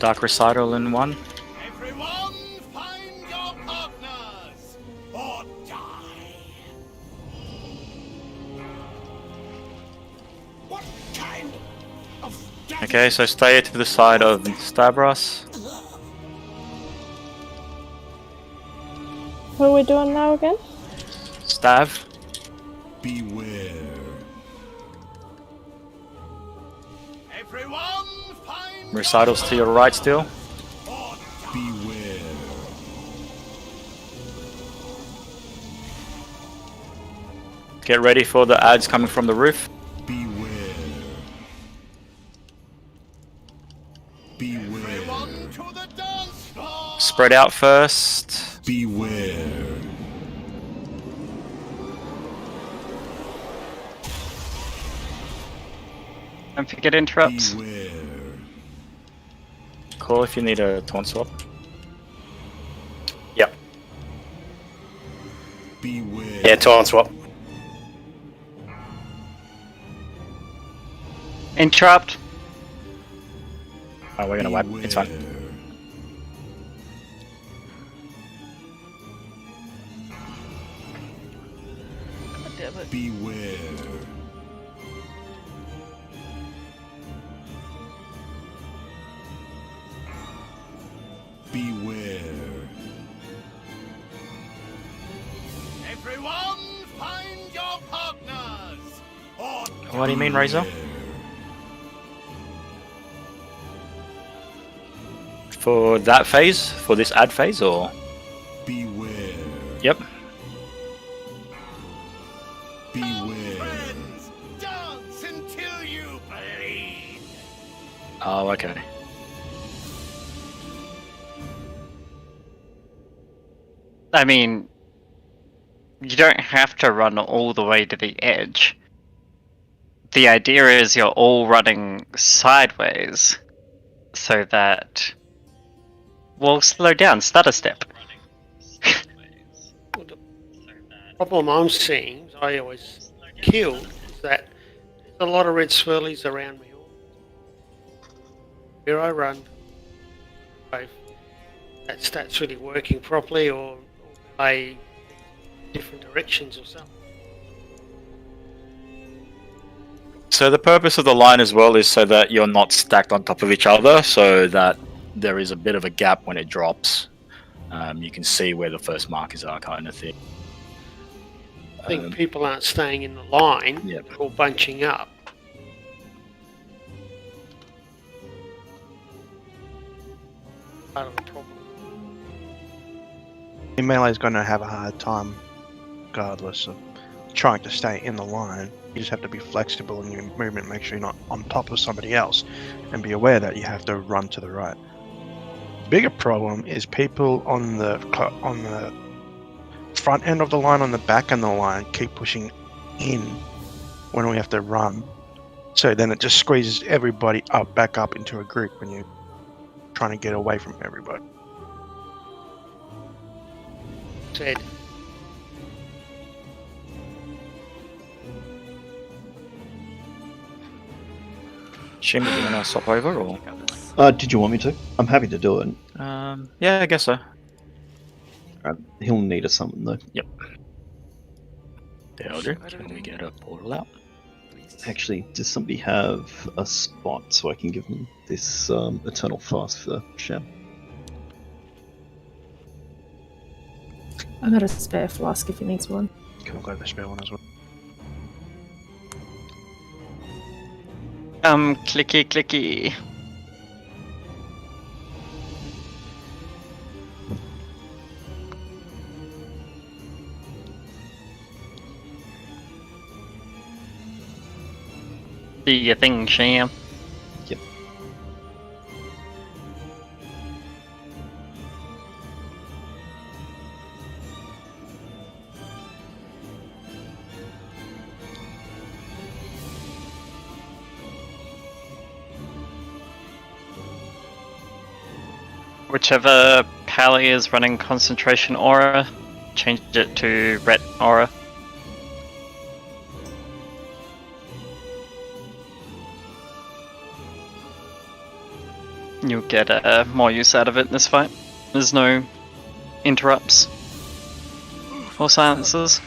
Dark Recital in 1. Everyone, find your partners or die. What kind of Okay, so stay to the side of Stavros. What are we doing now again? Stav. Beware. Everyone, find Recitals to your right still. beware. Get ready for the ads coming from the roof. Beware. Everyone to the dance floor. Spread out first. Beware. Don't forget interrupts. Call if you need a taunt swap. Yep. Beware. Yeah, taunt swap. Interrupt. Oh, we're gonna wipe. It's fine. Beware. Beware. Everyone, find your partners. Or What do you mean, Razor? For that phase? For this ad phase, or? beware. Yep. Beware. Friends, dance until you bleed. Oh, okay. I mean, you don't have to run all the way to the edge. The idea is you're all running sideways so that we'll slow down, stutter step. Problem I'm seeing, I always kill, is that there's a lot of red swirlies around me. Where I run, if that stat's really working properly, or play different directions or something. So the purpose of the line as well is so that you're not stacked on top of each other, so that there is a bit of a gap when it drops. You can see where the first markers are, kind of thing. I think people aren't staying in the line, Yep. they're all bunching up. Part of the problem. Melee is going to have a hard time, regardless of trying to stay in the line. You just have to be flexible in your movement, make sure you're not on top of somebody else, and be aware that you have to run to the right. Bigger problem is people on the front end of the line, on the back end of the line, keep pushing in when we have to run. So then it just squeezes everybody back up into a group when you're trying to get away from everybody. Said. Shim, do you want to swap over, or? Did you want me to? I'm happy to do it. Yeah, I guess so. He'll need a summon though. Yep. That'll do. Can we get a portal out? Actually, does somebody have a spot so I can give them this Eternal Fast for Shem? I got a spare flask if he needs one. Cool, got the spare one as well. Clicky clicky. Do your thing, Sham. Yep. Whichever pally is running concentration aura, change it to ret aura. You'll get more use out of it in this fight. There's no interrupts or silences.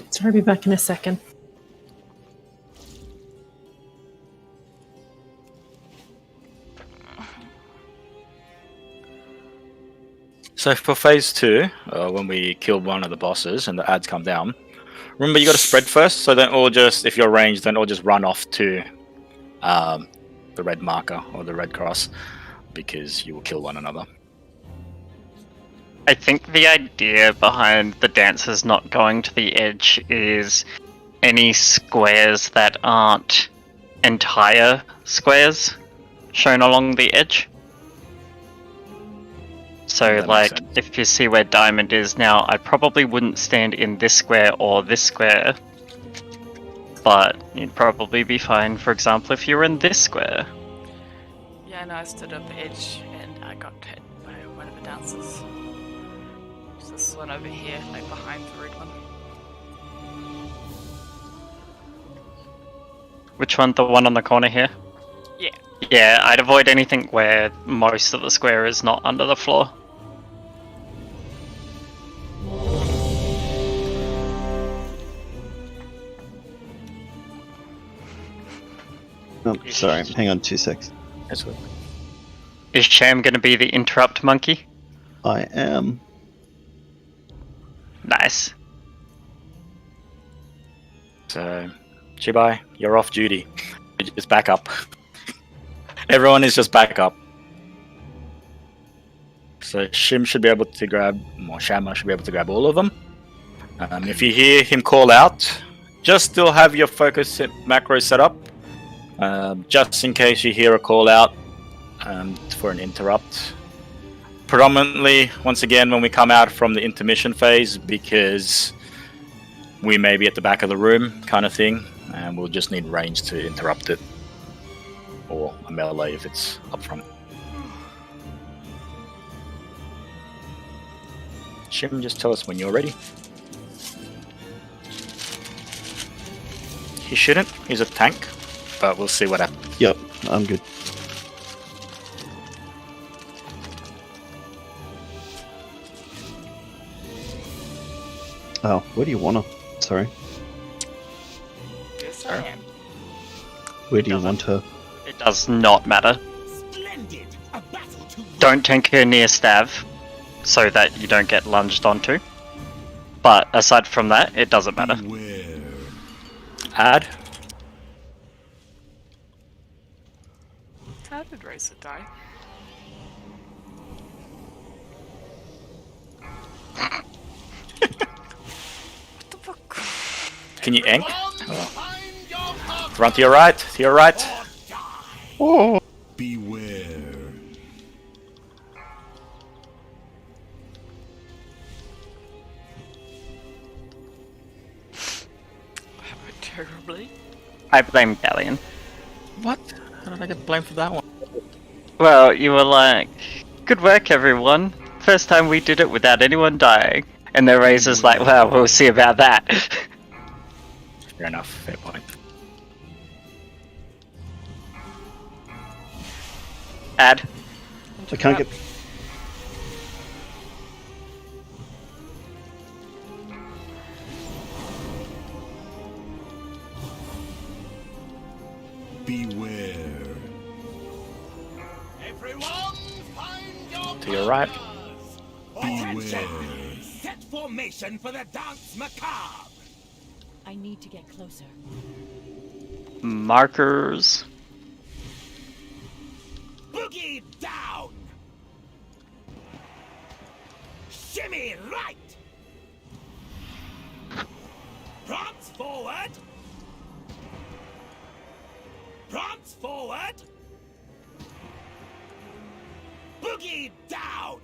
Sorry, I'll be back in a second. So for phase 2, when we kill one of the bosses and the ads come down, remember you got to spread first. So don't all just, if you're ranged, don't all just run off to the red marker or the red cross, because you will kill one another. I think the idea behind the dancers not going to the edge is any squares that aren't entire squares shown along the edge. So, like, if you see where diamond is now, I probably wouldn't stand in this square or this square, but you'd probably be fine, for example, if you were in this square. Yeah, no, I stood at the edge and I got hit by one of the dancers. So this one over here, like behind the red one. Which one? The one on the corner here? Yeah. Yeah, I'd avoid anything where most of the square is not under the floor. Oh, sorry, hang on 2 secs. That's good. Is Sham going to be the interrupt monkey? I am. Nice. So, Chibai, you're off duty. Just back up. Everyone is just back up. So Shim should be able to grab, or Shamma should be able to grab all of them. If you hear him call out, just still have your focus macro set up. Just in case you hear a call out for an interrupt. Predominantly, once again, when we come out from the intermission phase, because we may be at the back of the room kind of thing, and we'll just need range to interrupt it. Or a melee if it's up front. Shim, just tell us when you're ready. He shouldn't, he's a tank, but we'll see what happens. Yep, I'm good. Oh, where do you wanna? Sorry. Yes, I am. Where do you want her? It does not matter. Splendid! A battle to Don't tank her near Stav, so that you don't get lunged onto. But aside from that, it doesn't matter. Add. How did Racer die? What the fuck? Can you ink? Oh. Run to your right, to your right. Oh. beware. Terribly. I blame Galleon. What? How did I get blamed for that one? Well, you were like, good work everyone. First time we did it without anyone dying. And the Razor's like, well, we'll see about that. Fair enough, fair point. Add. I can't get... Beware. Everyone, find your To your right. Beware. Set formation for the dance macabre. I need to get closer. Markers. Boogie down. Shimmy right. Prance forward. Prance forward. Boogie down.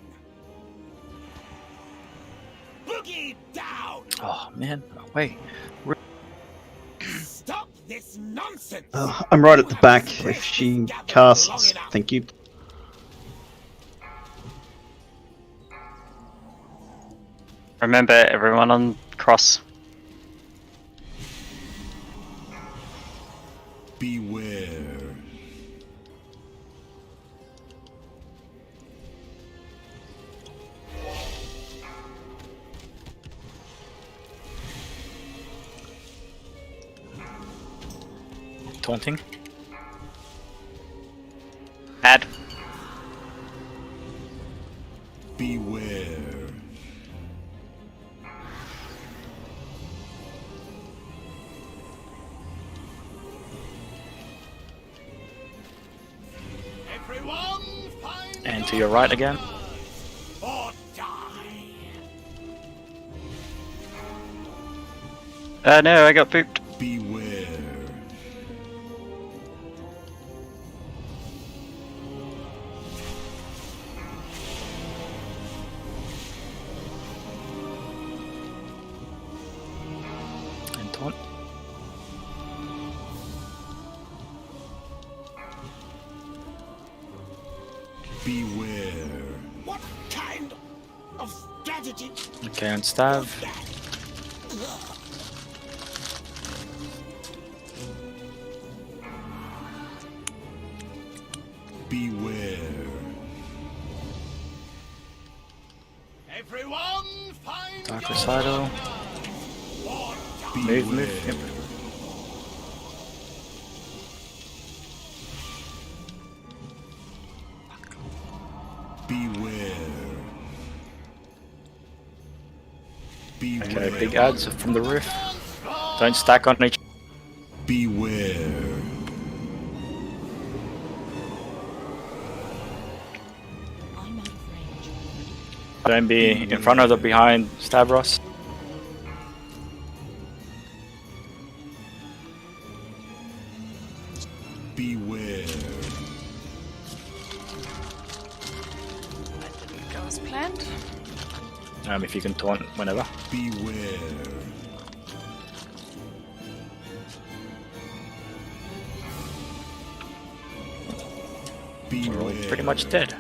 Boogie down. Oh man, wait. Stop this nonsense. I'm right at the back. If she casts, thank you. Remember, everyone on cross. Beware. Taunting. Add. Beware. Everyone find And to your right again. or die. No, I got pooped. Beware. And taunt. Beware. What kind of strategy? Okay, and stab. Beware. Everyone find Dark your Recital. Move. Yep. Beware. Okay, big adds from the roof. Don't stack on each. Beware. Don't be in front of or behind Stavros. Beware. That didn't go as planned. If you can taunt whenever. Beware. We're all pretty much dead.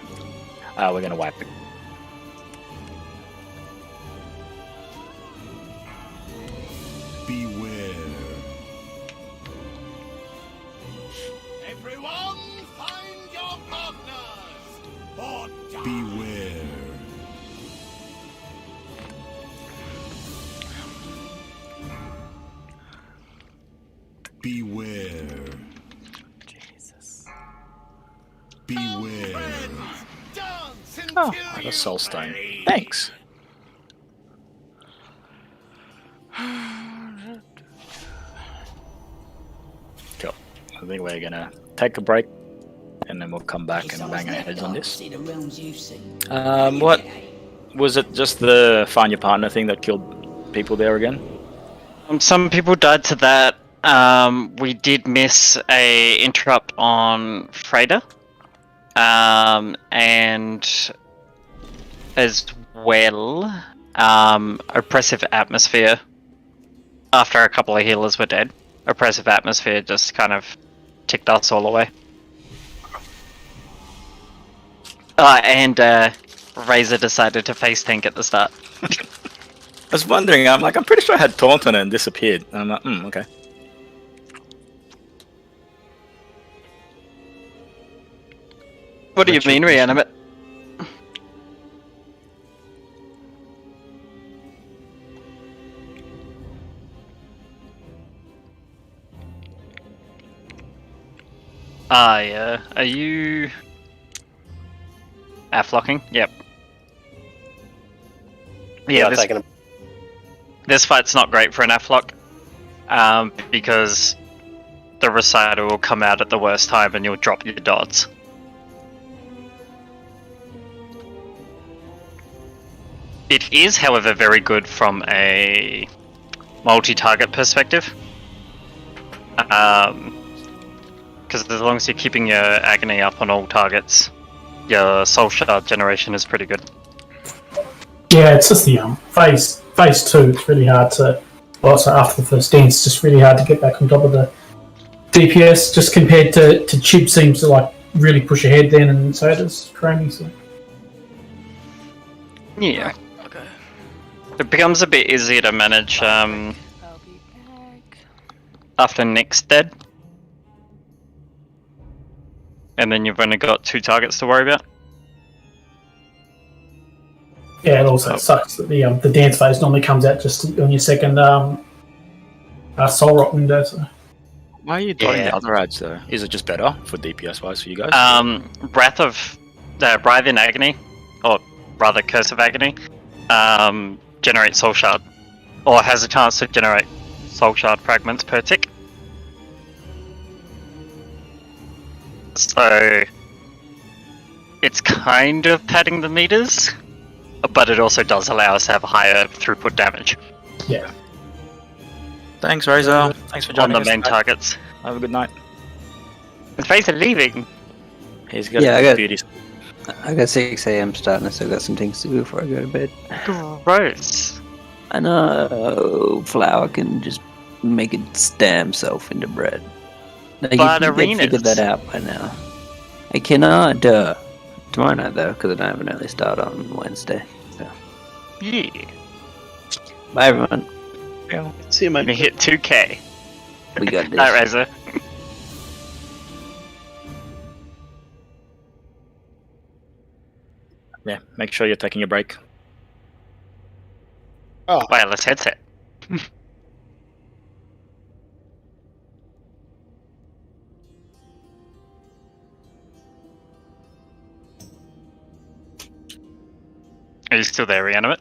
We're gonna wipe it. Beware. Everyone find your partners or die. Beware. Beware. Jesus. Beware. Oh, I got Soul Stone. Thanks. Cool. I think we're gonna take a break, and then we'll come back and bang our heads on this. See the realms you've seen. What was it? Just the find your partner thing that killed people there again? Some people died to that. We did miss a interrupt on Freighter. And as well, oppressive atmosphere. After a couple of healers were dead, oppressive atmosphere just kind of ticked us all away. And Razor decided to face tank at the start. I was wondering. I'm pretty sure I had taunt on it and disappeared. And I'm like, okay. What do you mean, reanimate? Yeah. Are you... Afflocking? Yep. Yeah, this fight's not great for an Afflock. Because the Reciter will come out at the worst time and you'll drop your dots. It is, however, very good from a multi-target perspective. Because as long as you're keeping your agony up on all targets, your soul shard generation is pretty good. Yeah, it's just the phase 2. It's really hard to. Well, so after the first dance, it's just really hard to get back on top of the DPS just compared to Chib seems to like really push ahead then, and so does Chromie. So. Yeah. It becomes a bit easier to manage after Nick's dead. And then you've only got 2 targets to worry about. Yeah, it also sucks that the dance phase normally comes out just on your second soul rot window. So. Why are you doing the other ads though? Is it just better for DPS wise for you guys? Wrath of Writhe in Agony, or rather Curse of Agony, generates Soul Shard, or has a chance to generate Soul Shard fragments per tick. So it's kind of padding the meters, but it also does allow us to have higher throughput damage. Yeah. Thanks, Razor. Thanks for joining on us. the main targets. Have a good night. Is Razor leaving? He's got beauties. I got 6 a.m. starting, so I got some things to do before I go to bed. Gross. I know flour can just make its damn self into bread. Now, But you arenas. figured that out by now. I cannot. Tomorrow night though, because I don't have an early start on Wednesday. So. Yeah. Bye everyone. Yeah. See you, mate. We hit 2k. We got this. Night, Razor. Yeah, make sure you're taking a break. Oh. Wireless headset. Are you still there, Reanimate?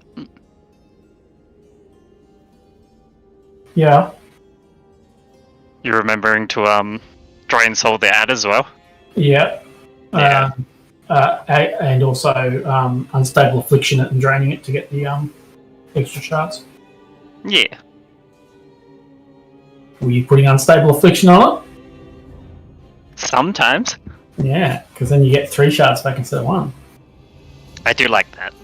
Yeah. You remembering to drain soul the ad as well? Yeah. Yeah. And also unstable affliction it and draining it to get the extra shards. Yeah. Were you putting unstable affliction on Sometimes. it? Yeah, because then you get 3 shards back instead of 1. I do like that.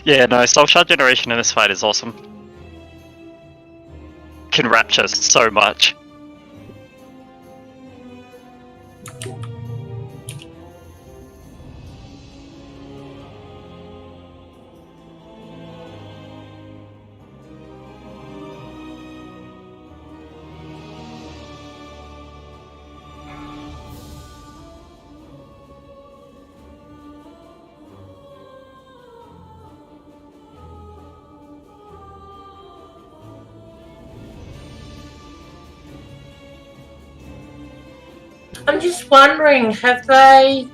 Yeah, no, soul shard generation in this fight is awesome. Can rapture so much. I'm just wondering, have they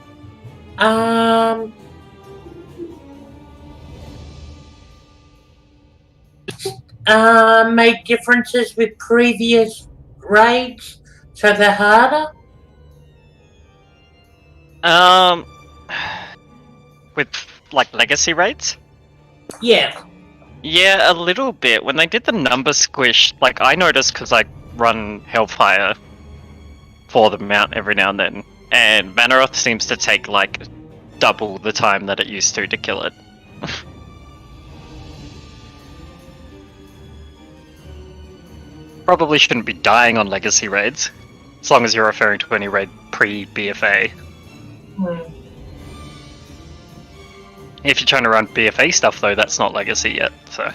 made differences with previous raids so they're harder? With like legacy rates? Yeah. Yeah, a little bit. When they did the number squish, like I noticed because I run Hellfire for the mount every now and then, and Manaroth seems to take like double the time that it used to kill it. Probably shouldn't be dying on legacy raids, as long as you're referring to any raid pre-BFA. If you're trying to run BFA stuff though, that's not legacy yet, so...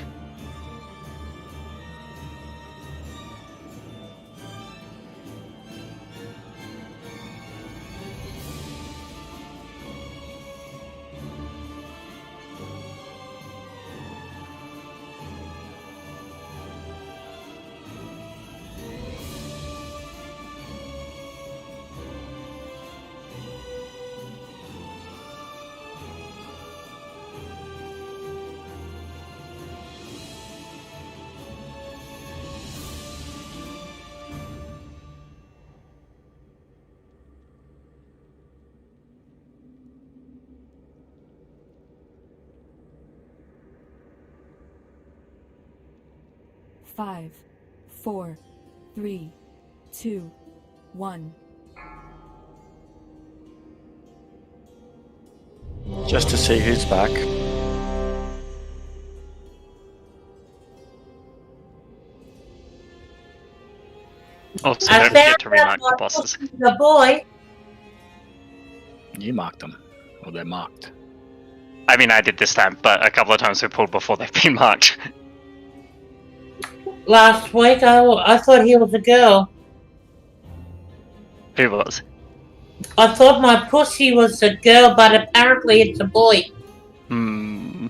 Five, 4, 3, 2, 1. Just to see who's back. Also, I don't forget found to out remark my the bosses. pussy's a boy. You marked them, or they're marked. I mean, I did this time, but a couple of times we pulled before they've been marked. Last week, I thought he was a girl. Who was? I thought my pussy was a girl, but apparently it's a boy. Hmm.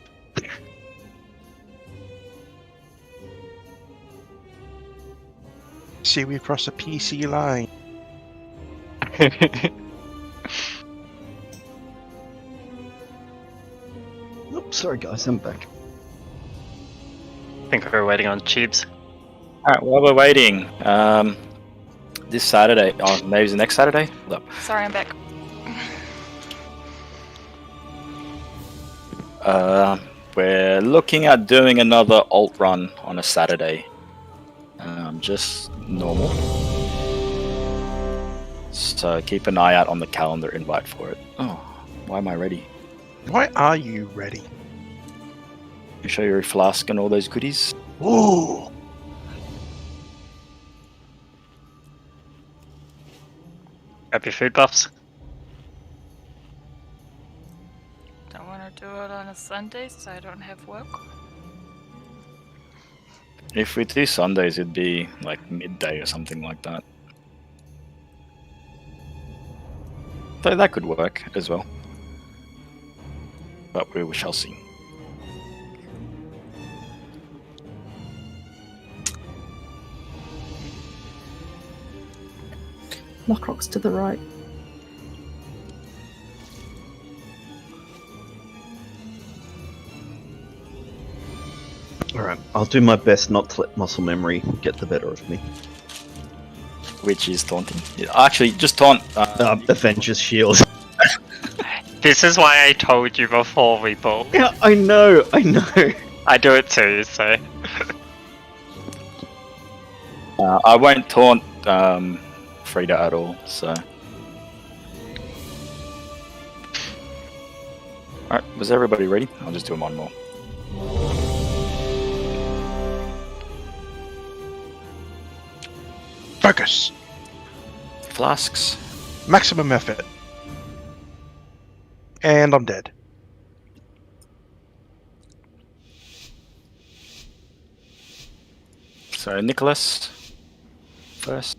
See, we crossed a PC line. Oops, sorry guys, I'm back. I think we're waiting on tubes. Alright, while we're waiting, this Saturday, oh, maybe it's the next Saturday? Look. Sorry, I'm back. We're looking at doing another alt run on a Saturday. Just normal. So keep an eye out on the calendar invite for it. Oh, why am I ready? Why are you ready? You show your flask and all those goodies? Ooh! Grab your food buffs. Don't want to do it on a Sunday, so I don't have work. If we do Sundays, it'd be like midday or something like that. So that could work as well. But we shall see. Lockrock's to the right. Alright, I'll do my best not to let muscle memory get the better of me. Which is taunting. Actually, just taunt. Avengers Shield. This is why I told you before we pulled. Yeah, I know. I do it too, so. I won't taunt Frida at all, so. Alright, was everybody ready? I'll just do one more. Focus. Flasks. Maximum effort. And I'm dead. So Nicholas first.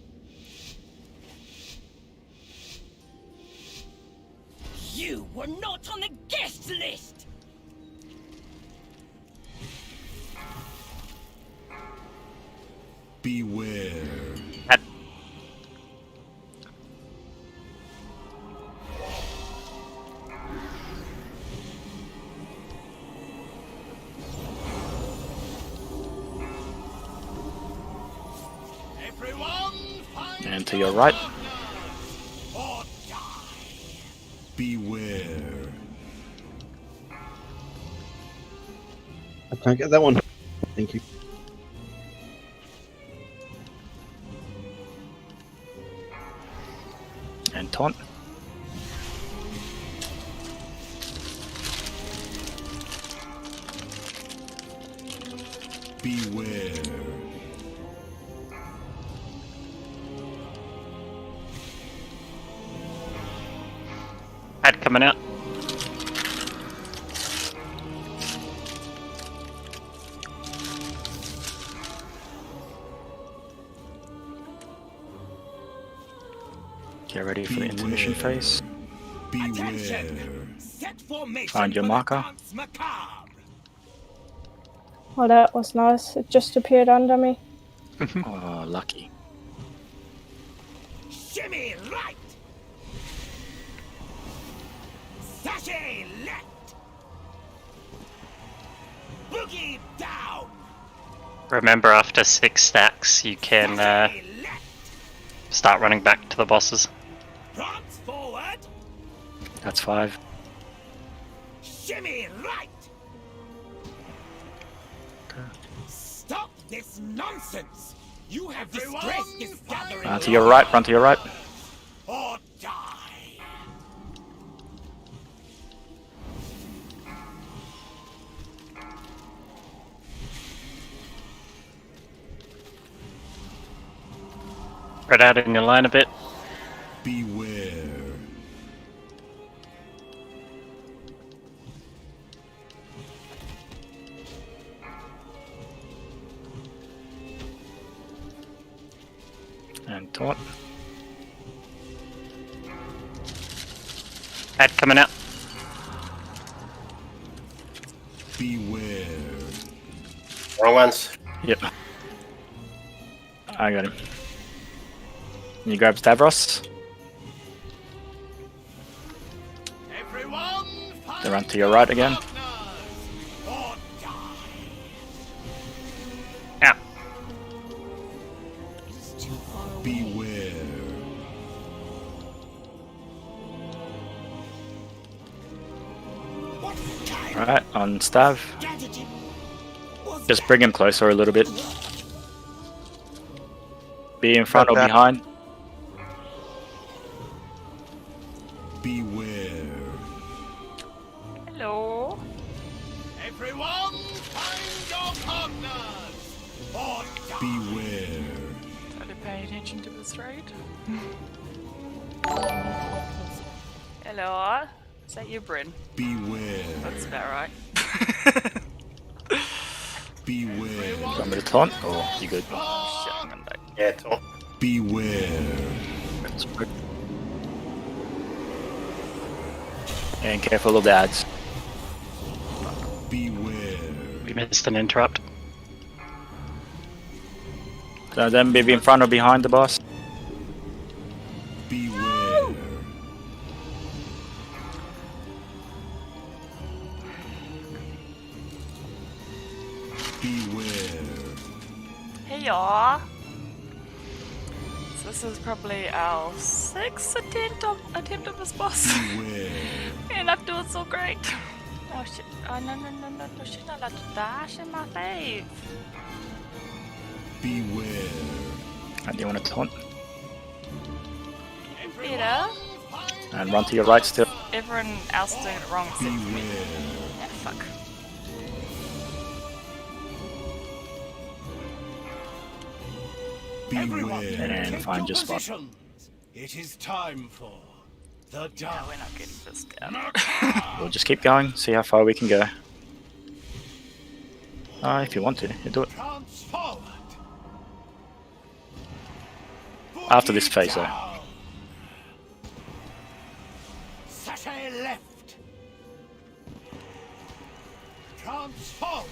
You were not on the guest list! Beware. And to your right. Beware. I can't get that one. Thank you. And taunt. Beware. Head coming out. Get ready for the intermission phase. Attention. Set formation Find your for the marker. dance macabre. Oh, that was nice. It just appeared under me. Oh, lucky. Shimmy right. Sashay left. Boogie down. Remember, after 6 stacks, you can start running back to the bosses. Prance forward. That's 5. Shimmy right. Stop this nonsense. You have disgraced this gathering. To your right, run to your right. Or die. Spread out in your line a bit. Beware. And taunt. Ad coming out. Beware. Wrong ones. Yep. I got him. Can you grab Stavros? They run to your right again. Out. Beware. Alright, on Stav. Just bring him closer a little bit. Be in front or Got that. behind. Beware. Hello. Everyone, find your partners. Or die. Beware. Totally pay attention to this raid. Hello. Is that you, Bryn? Beware. That's about right. Beware. You want me to taunt? Or you good? Oh, shit, I'm gonna die. Yeah, taunt. Beware. And careful of the ads. Beware. We missed an interrupt. So then be in front or behind the boss. Beware. Beware. Hey y'all. So this is probably our 6th attempt on this boss. Beware. And I'm doing so great. Oh shit. Oh no, she's not allowed to dash in my face. Beware. And do you want to taunt? Better. And run to your right still. Everyone else doing it wrong except for me. Yeah, fuck. Beware. And find your spot. It is time for the No, dark. we're not getting this down. We'll just keep going, see how far we can go. If you want to, you do it. Transformed. After this phase though. Sashay left. Transformed.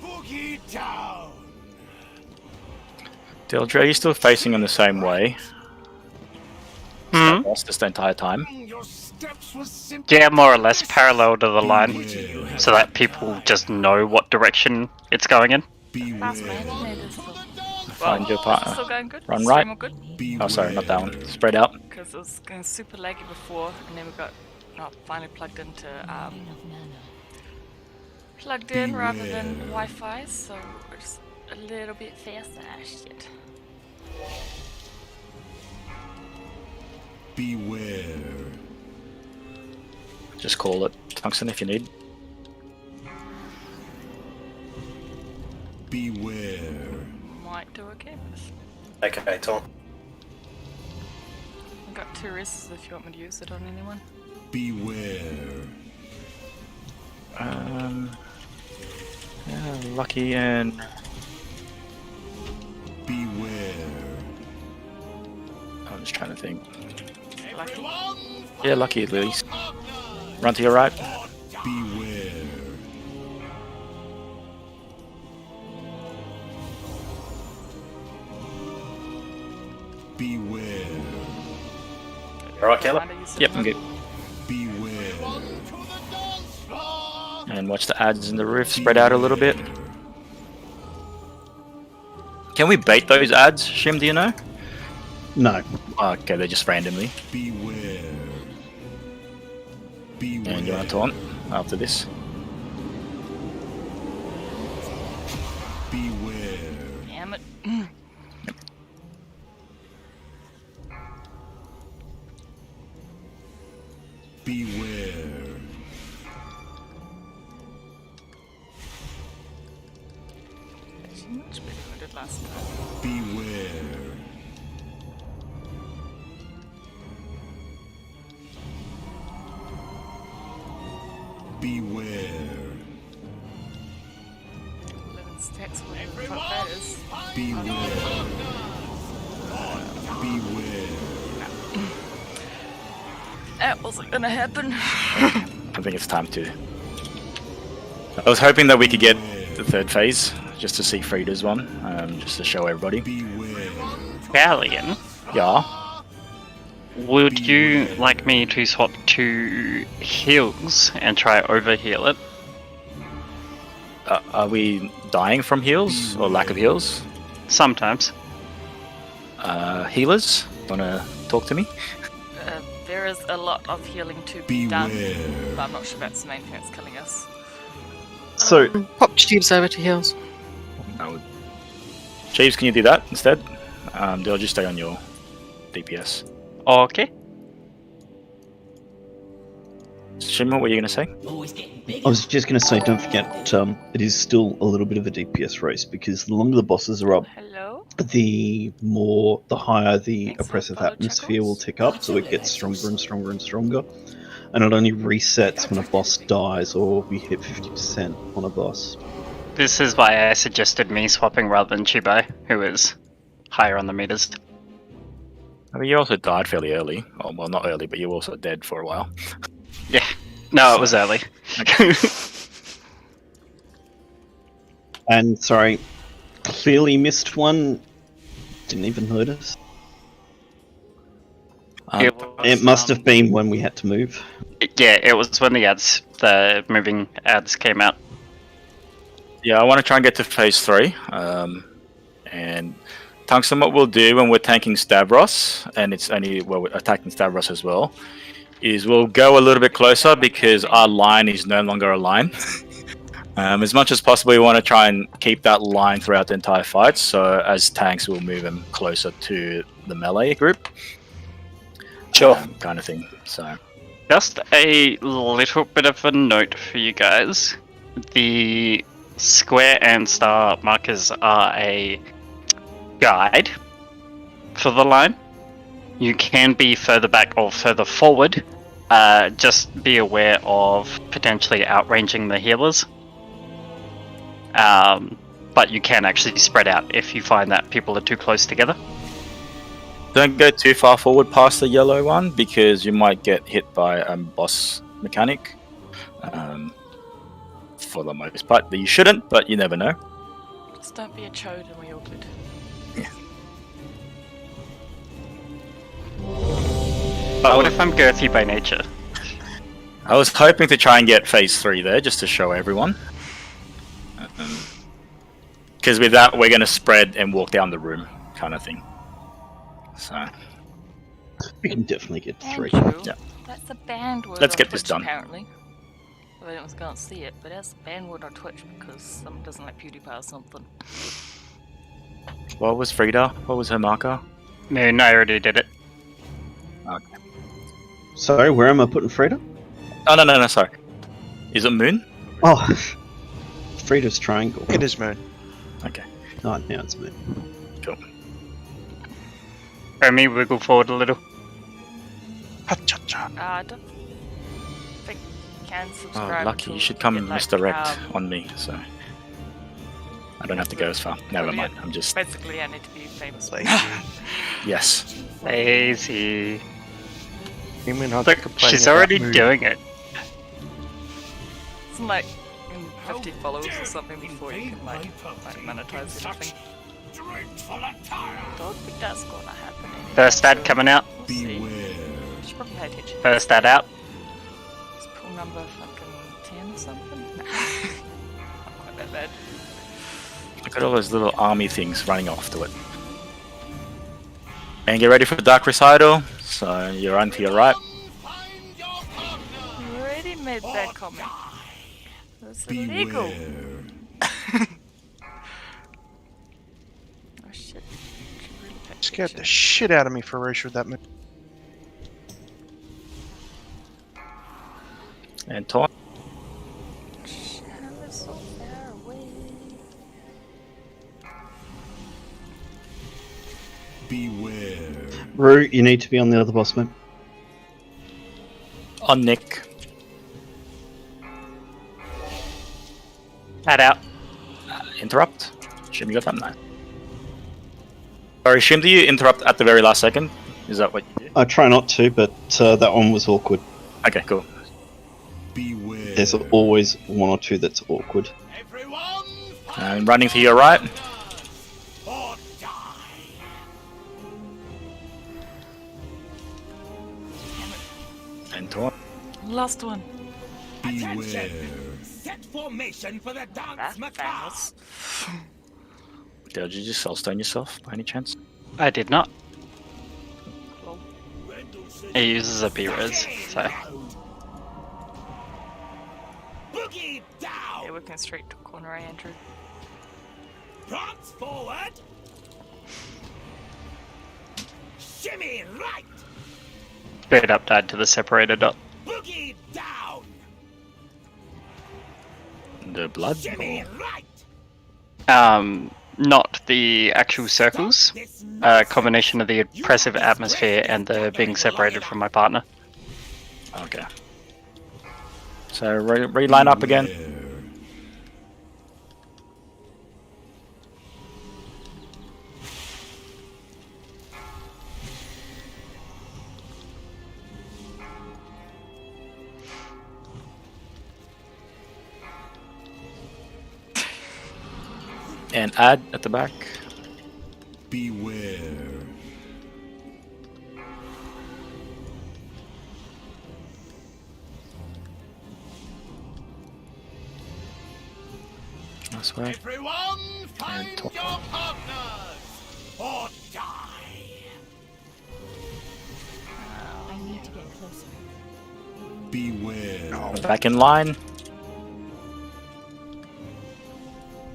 Boogie down. Dildra, are you still facing in the same way? Hmm? Lost this the entire time. Your steps were simple. Yeah, more or less parallel to the line, so that people just know what direction it's going in. Last man, Find your partner. Still going good. Run Stream right. all good. Oh, sorry, not that one. Spread out. Because it was going super laggy before, and then we got finally plugged into plugged in rather than Wi-Fi, so we're just a little bit faster. Ah, shit. Beware. Just call it tungsten if you need. Beware. Might do a canvas. Okay, taunt. I've got 2 rests if you want me to use it on anyone. Beware. Yeah, Lucky and Beware. I'm just trying to think. Lucky. Yeah, Lucky at least. Run to your right. Beware. Beware. Alright, Keller? Yep, I'm good. Beware. And watch the ads in the roof spread out a little bit. Can we bait those ads, Shim, do you know? No. Oh, okay, they're just randomly. Beware. And you want to taunt after this? Beware. Damn it. Beware. Much better than we did last time. Beware. Beware. 11 stacks, whatever the fuck that is. Beware. Beware. That wasn't gonna happen. I think it's time to. I was hoping that we could get the third phase, just to see Frida's one, just to show everybody. Valiant. Yeah. Would you like me to swap to heals and try overheal it? Are we dying from heals or lack of heals? Sometimes. Healers, wanna talk to me? There is a lot of healing to be done, but I'm not sure that's the main thing that's killing us. So Pop tubes over to heals. Jeeves, can you do that instead? They'll just stay on your DPS. Okay. Shimmer, what were you going to say? I was just going to say, don't forget, it is still a little bit of a DPS race because the longer the bosses are up, the higher the oppressive atmosphere will tick up, so it gets stronger and stronger and stronger. And it only resets when a boss dies or we hit 50% on a boss. This is why I suggested me swapping rather than Chibo, who is higher on the meters. I mean, you also died fairly early. Oh, well, not early, but you were also dead for a while. Yeah. No, it was early. And, sorry, clearly missed one. Didn't even notice. It must have been when we had to move. Yeah, it was when the moving ads came out. Yeah, I want to try and get to phase 3. And Tungsten, what we'll do when we're tanking Stavros, and it's only, well, we're attacking Stavros as well, is we'll go a little bit closer because our line is no longer a line. As much as possible, we want to try and keep that line throughout the entire fight, so as tanks, we'll move them closer to the melee group. Sure. Kind of thing, so... Just a little bit of a note for you guys. The square and star markers are a guide for the line. You can be further back or further forward. Just be aware of potentially outranging the healers. But you can actually spread out if you find that people are too close together. Don't go too far forward past the yellow one because you might get hit by a boss mechanic. For the most part, you shouldn't, but you never know. Just don't be a chode and we all good. But what if I'm girthy by nature? I was hoping to try and get phase 3 there, just to show everyone. Because with that, we're going to spread and walk down the room, kind of thing. So we can definitely get 3. Yeah. That's a banned word. Let's on get this Twitch, done. Apparently, well, I can't see it, but that's a banned word on Twitch because someone doesn't like PewDiePie or something. What was Frida? What was her marker? No, I already did it. Okay. Sorry, where am I putting Frida? Oh, no, sorry. Is it Moon? Oh, Frida's triangle. It is Moon. Okay. Oh, now it's Moon. Cool. Remy, wiggle forward a little. I don't think you can Oh, subscribe. lucky. You should come get, like, misdirect on me, so... I don't have to go as far. Never mind, I'm just... Basically, I need to be famous. Yes. Lazy. Human Hunter Look, complaining she's about already Moon. doing it. It's like 50 followers or something before you can like monetize anything. Don't think that's gonna happen. First ad coming out. Beware. Should probably pay attention. First ad out. Is pool number fucking 10 or something? Not quite that bad. Look at all those little army things running off to it. And get ready for the Dark Recital. So you're on to your right. You already made that comment. That's illegal. Oh shit. Scared the shit out of me, Farosh, with that move. And Torn. Rue, you need to be on the other boss, man. On Nick. Add out. Interrupt. Shim, you got that? No. Sorry, Shim, do you interrupt at the very last second? Is that what you do? I try not to, but that one was awkward. Okay, cool. There's always one or two that's awkward. And running to your right. And taunt. Last one. Attention! Set formation for the dance macabre. Did you just soulstone yourself by any chance? I did not. He uses a B-res, so... Boogie down! Yeah, working straight to corner, Andrew. Prance forward! Shimmy right! Speed up died to the separator dot. Boogie down! The blood? Shimmy right! Not the actual circles. A combination of the oppressive atmosphere and the being separated from my partner. Okay. So reline up again. And add at the back. Beware. Nice work. Everyone, find And your partners or die. I need to get closer. Beware. Back in line.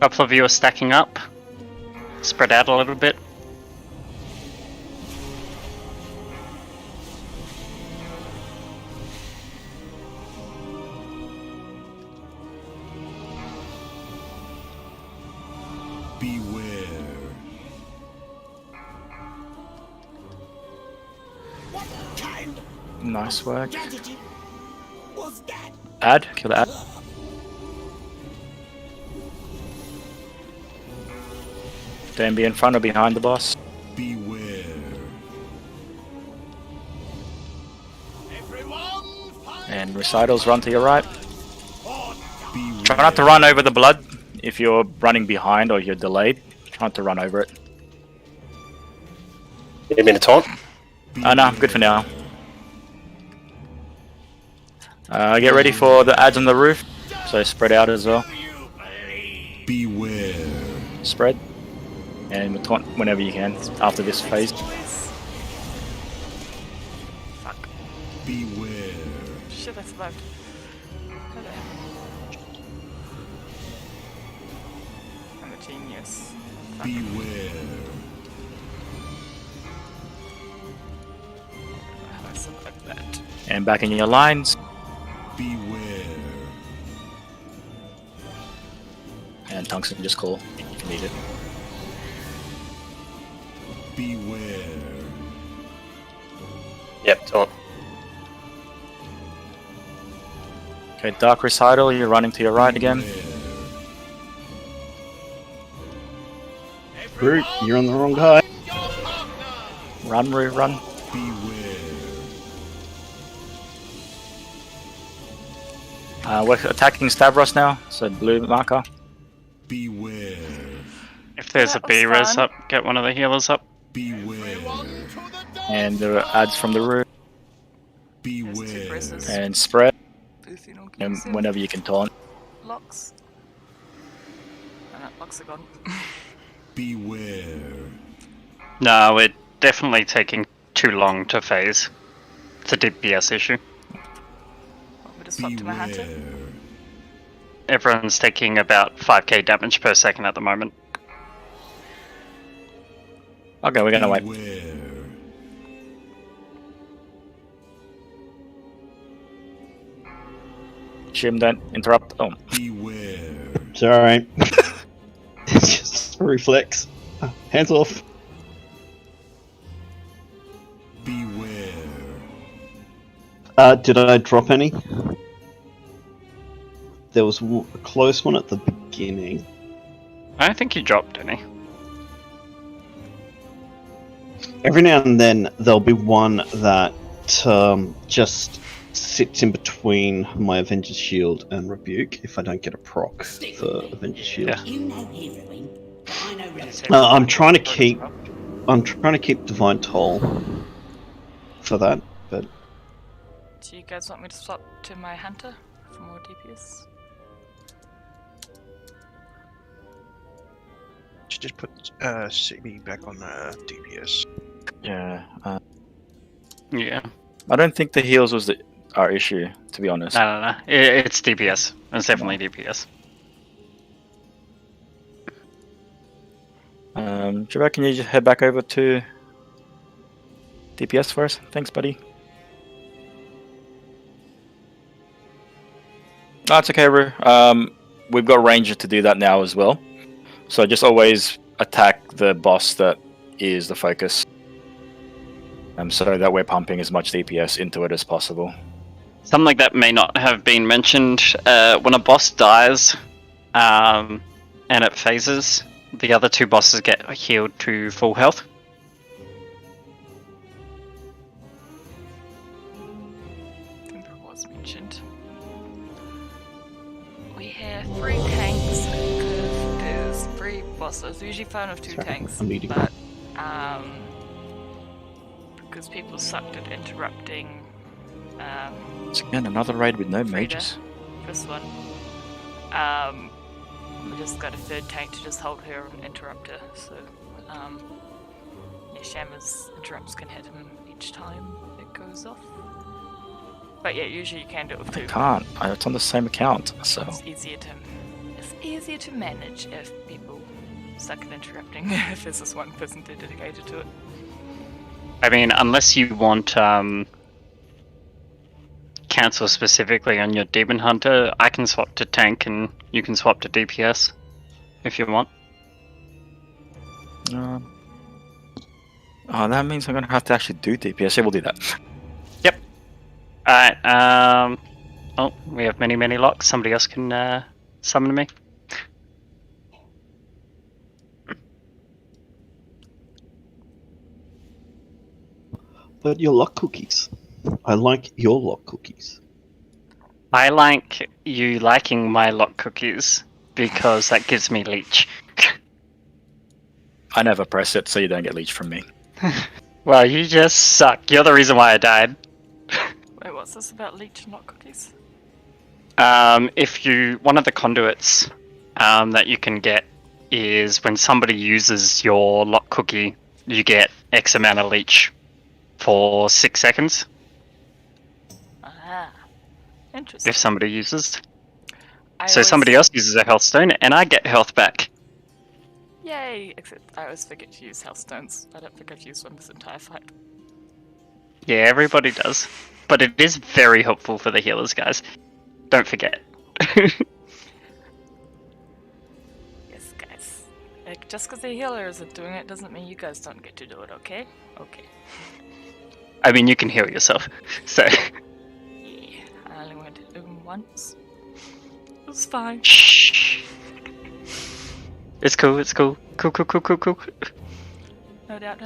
Couple of you are stacking up. Spread out a little bit. Beware. What kind Nice work. tragedy was that? Add. Kill the add. Don't be in front or behind the boss. Beware. And recitals run to your right. Try not to run over the blood if you're running behind or you're delayed. Try not to run over it. You need me to taunt? Oh no, I'm good for now. Get ready for the ads on the roof. So spread out as well. Beware. Spread. And taunt whenever you can after this phase. Fuck. Beware. Shit, I survived. Hello. I'm a genius. Fuck. Beware. How I survived that. And back in your lines. Beware. And Tungsten just call if you need it. Beware. Yep, taunt. Okay, Dark Recital, you're running to your right again. Root, you're on the wrong guy. Run, Roo, run. We're attacking Stavros now, so blue marker. Beware. If there's a B-res up, get one of the healers up. Beware. And there are ads from the roof. Beware. And spread. And whenever you can taunt. Locks. Oh, no, locks are gone. Beware. No, we're definitely taking too long to phase. It's a DPS issue. Want me to swap to my hunter? Everyone's taking about 5k damage per second at the moment. Okay, we're gonna wait. Shim, don't interrupt. Oh. It's alright. It's just a reflex. Hands off. Did I drop any? There was a close one at the beginning. I don't think you dropped any. Every now and then there'll be one that just sits in between my Avenger's Shield and Rebuke if I don't get a proc for Avenger's Shield. You know heroing, but I know Rebuke. I'm trying to keep Divine Toll for that, but Do you guys want me to swap to my hunter for more DPS? Just put CB back on DPS. Yeah. Yeah. I don't think the heals was our issue, to be honest. No. It's DPS. It's definitely DPS. Javak, can you just head back over to DPS for us? Thanks, buddy. No, it's okay, Ru. We've got Ranger to do that now as well. So just always attack the boss that is the focus. So that we're pumping as much DPS into it as possible. Something like that may not have been mentioned. When a boss dies, and it phases, the other two bosses get healed to full health. I think that was mentioned. We have 3 tanks because there's 3 bosses. We usually find with 2 tanks, but because people sucked at interrupting. It's again another raid with no mages. This one. We just got a 3rd tank to just hold her and interrupt her. So, yeah, Shammer's interrupts can hit him each time it goes off. But yeah, usually you can do it with 2. I can't. It's on the same account, so. It's easier to manage if people suck at interrupting. If there's just one person dedicated to it. I mean, unless you want cancel specifically on your Demon Hunter, I can swap to tank and you can swap to DPS if you want. Oh, that means I'm gonna have to actually do DPS. Yeah, we'll do that. Yep. Alright, oh, we have many locks. Somebody else can summon me. But your lock cookies. I like your lock cookies. I like you liking my lock cookies because that gives me leech. I never press it, so you don't get leech from me. Well, you just suck. You're the reason why I died. Wait, what's this about leech and lock cookies? If you one of the conduits that you can get is when somebody uses your lock cookie, you get X amount of leech for 6 seconds. Ah, interesting. If somebody uses. So somebody else uses a health stone and I get health back. Yay! Except I always forget to use health stones. I don't think I've used one this entire fight. Yeah, everybody does. But it is very helpful for the healers, guys. Don't forget. Yes, guys. Like, just because the healers are doing it doesn't mean you guys don't get to do it, okay? Okay. I mean, you can heal yourself, so... Yeah, I only went to do them once. It was fine. Shh. It's cool, it's cool. Cool. No doubt.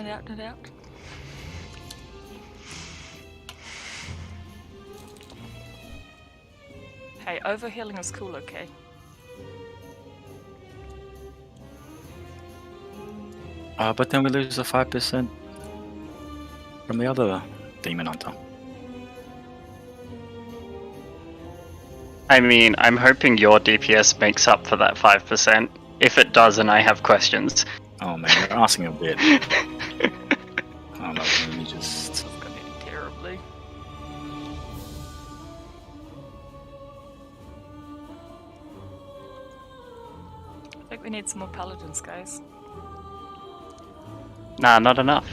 Hey, overhealing is cool, okay? But then we lose the 5% from the other Demon Hunter. I mean, I'm hoping your DPS makes up for that 5%. If it doesn't, I have questions. Oh man, you're asking a bit. I don't know, let me just... Terribly. I think we need some more paladins, guys. Nah, not enough.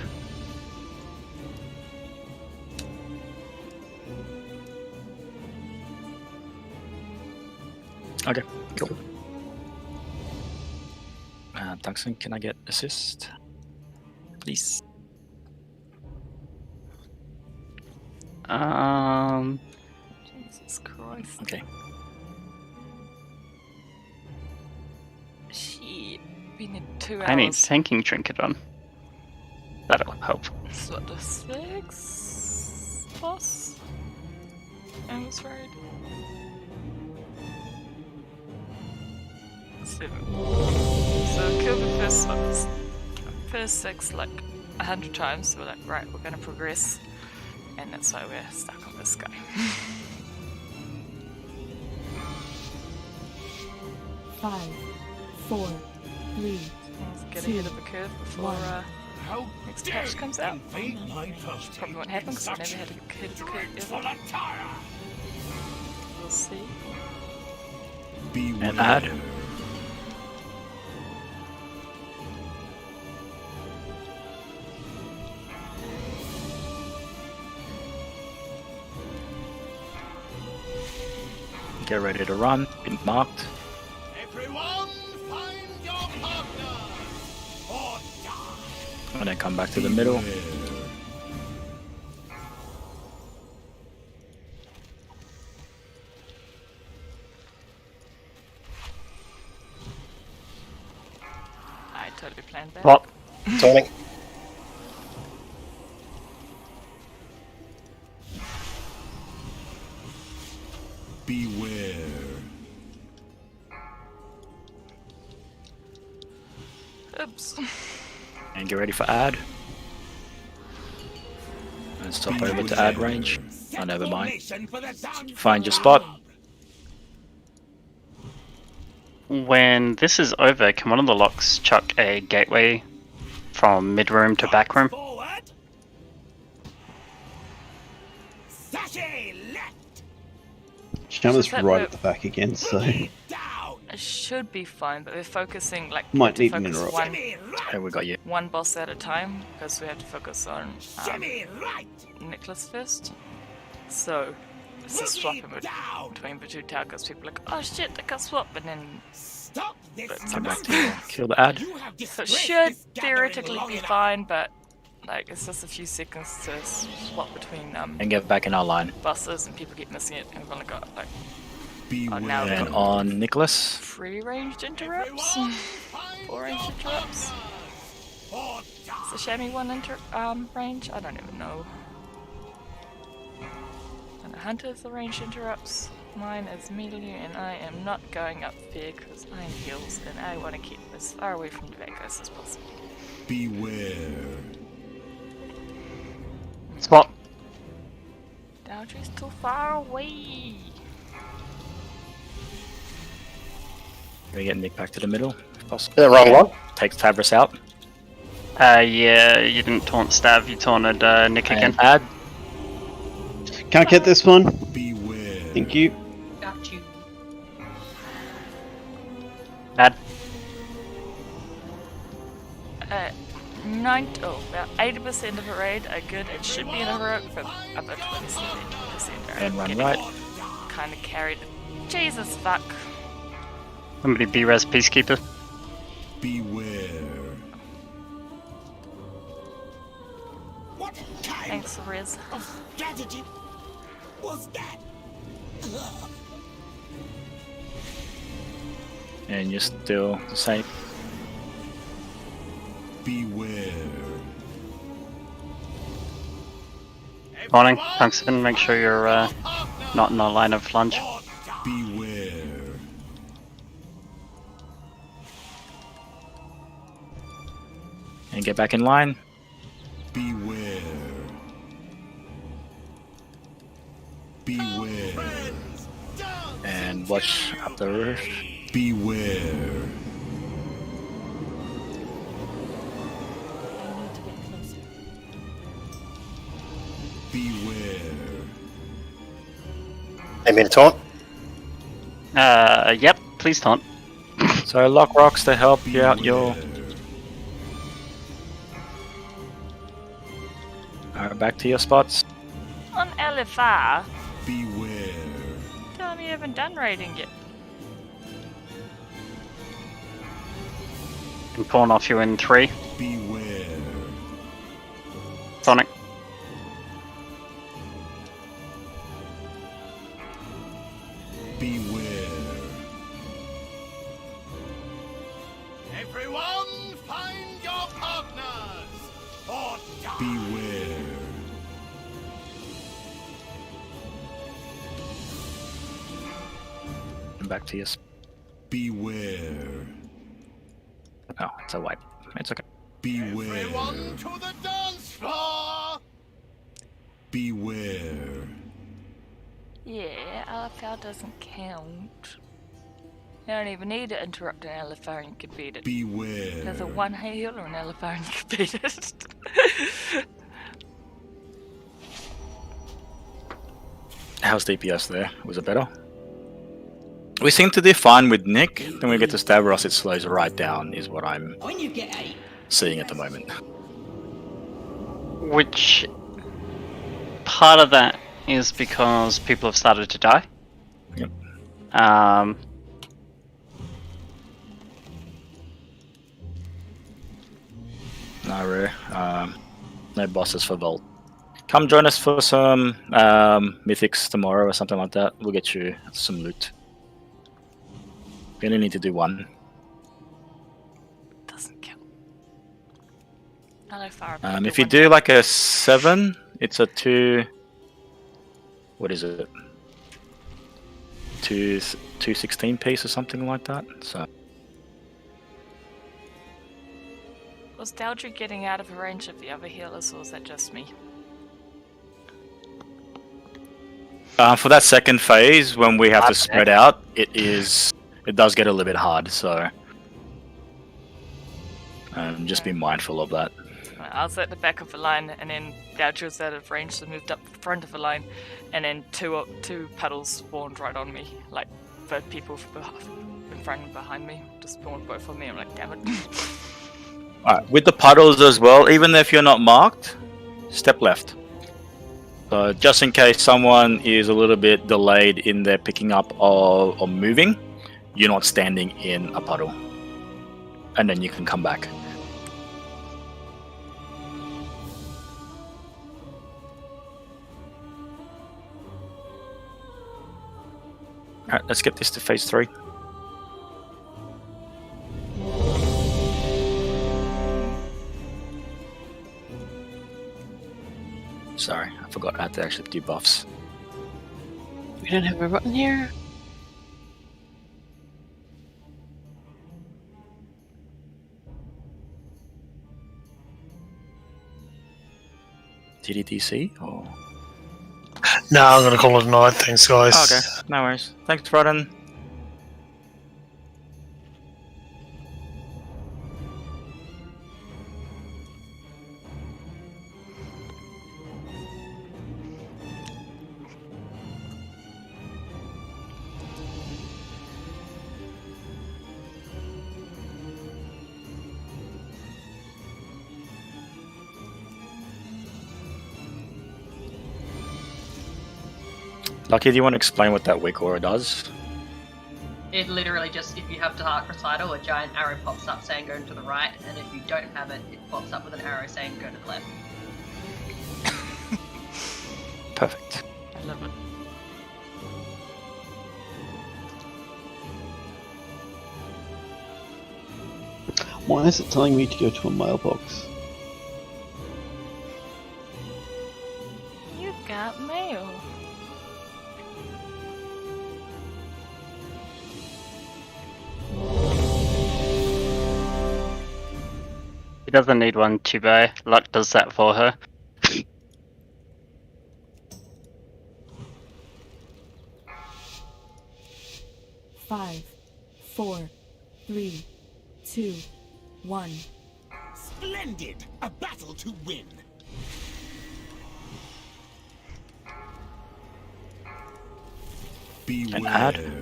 Okay, cool. Tungsten, can I get assist? Please. Jesus Christ. Okay. Shit. We need 2 hours. I need tanking trinket on. That'll help. So the 6 boss? I was right. 7. So kill the first 6 like 100 times. So we're like, right, we're gonna progress, and that's why we're stuck on this guy. 5, 4, 3, Let's get 2, ahead of the curve before next patch comes out. Probably won't happen because I've never had a hit of the curve ever. We'll see. And add. Get ready to run. Been marked. Everyone, find your partner or die. And then come back to the middle. I totally planned that. What? Timing. Beware. Oops. And get ready for add. And stop over to add range. Oh, never mind. Find your spot. When this is over, can one of the locks chuck a gateway from mid room to back room? Shama's right at the back again, so It should be fine, but we're focusing like Might we have need to an focus interrupt. Hey, we got you. one boss at a time because we have to focus on Nicholas first. So it's a swap between the 2 towers. People are like, oh shit, they got swap, and then Come back to kill the ad. so it should theoretically be fine, but like it's just a few seconds to swap between And get back in our line. bosses, and people get missing it, and we've only got like now we've And got on Nicholas. 3 ranged interrupts, 4 ranged interrupts. Is the Shammy one range? I don't even know. And the Hunter's the ranged interrupts. Mine is melee, and I am not going up there because I am heals, and I want to keep as far away from the bad guys as possible. Beware. Spot. Dowdry's too far away. Gonna get Nick back to the middle, if possible. The wrong one? Takes Tavris out. Yeah, you didn't taunt Stav, you taunted Nick again. And add. can't get this one. Thank you. Got you. Add. About 80% of a raid are good. It should be in a heroic, but about 27% are And run getting right. kind of carried. Jesus fuck. Somebody B-res Peacekeeper. Beware. Thanks, Riz. Strategy was that? And you're still the same. Beware. Morning, Tungsten, make sure you're not in the line of lunge. Beware. And get back in line. Beware. Beware. And watch up the roof. Beware. Beware. Need me to taunt? Yep, please taunt. So lock rocks to help you out your... Alright, back to your spots. On LFR, Beware. tell me you haven't done raiding yet. And pawn off you in 3. Beware. Sonic. Beware. And back to us. Beware. Oh, it's a wipe. It's okay. Beware. Everyone to the dance floor. Beware. Yeah, LFR doesn't count. You don't even need to interrupt an LFR and you can beat it. Beware. There's a one heal or an LFR and you can beat it. How's DPS there? Was it better? We seem to do fine with Nick. Then we get to Stavros, it slows right down, is what I'm When you get 8, seeing at the moment. Which part of that is because people have started to die. Yep. No rare. No bosses for Vault. Come join us for some mythics tomorrow or something like that. We'll get you some loot. We only need to do one. Doesn't count. LFR. If you do like a 7, it's a 2. What is it? 216 piece or something like that. So. Was Daldry getting out of range of the other healers, or was that just me? For that second phase, when we have to spread out, it does get a little bit hard. So, just be mindful of that. I was at the back of the line, and then Daldry was out of range, so moved up the front of the line, and then two puddles spawned right on me, like the people in front and behind me just spawned both on me. I'm like, damn it. Alright, with the puddles as well, even if you're not marked, step left. So just in case someone is a little bit delayed in their picking up or moving, you're not standing in a puddle. And then you can come back. Alright, let's get this to phase 3. Sorry, I forgot I had to actually do buffs. We don't have a button here. TDDC or? No, I'm going to call it a night. Thanks, guys. Oh, okay, no worries. Thanks, Rodden. Lucky, do you want to explain what that weak aura does? It literally just, if you have Dark Recital, a giant arrow pops up saying go to the right, and if you don't have it, it pops up with an arrow saying go to the left. Perfect. I love it. Why is it telling me to go to a mailbox? You got mail. She doesn't need one to buy. Luck does that for her. Five, 4, 3, 2, 1. Splendid! A battle to win. Beware. An ad?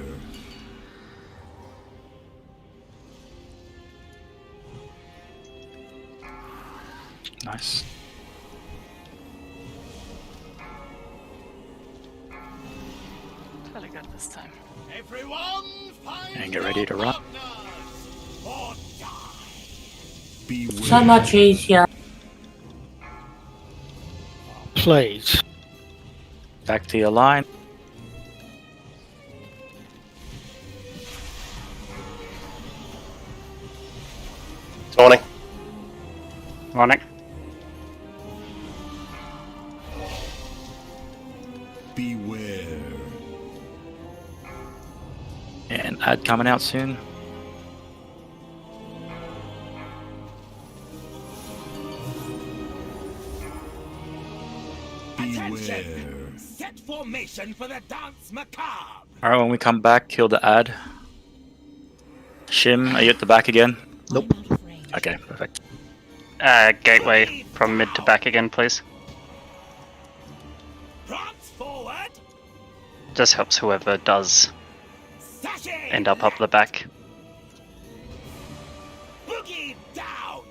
Nice. Really good this time. Everyone find And get ready to run. or die. Beware. So much easier. Please. Back to your line. Morning. Morning. Beware. And ad coming out soon. Attention! Set formation for the dance macabre. Alright, when we come back, kill the ad. Shim, are you at the back again? Nope. Okay, perfect. Gateway from mid to back again, please. Prance forward. Just helps whoever does end up the back. Boogie down.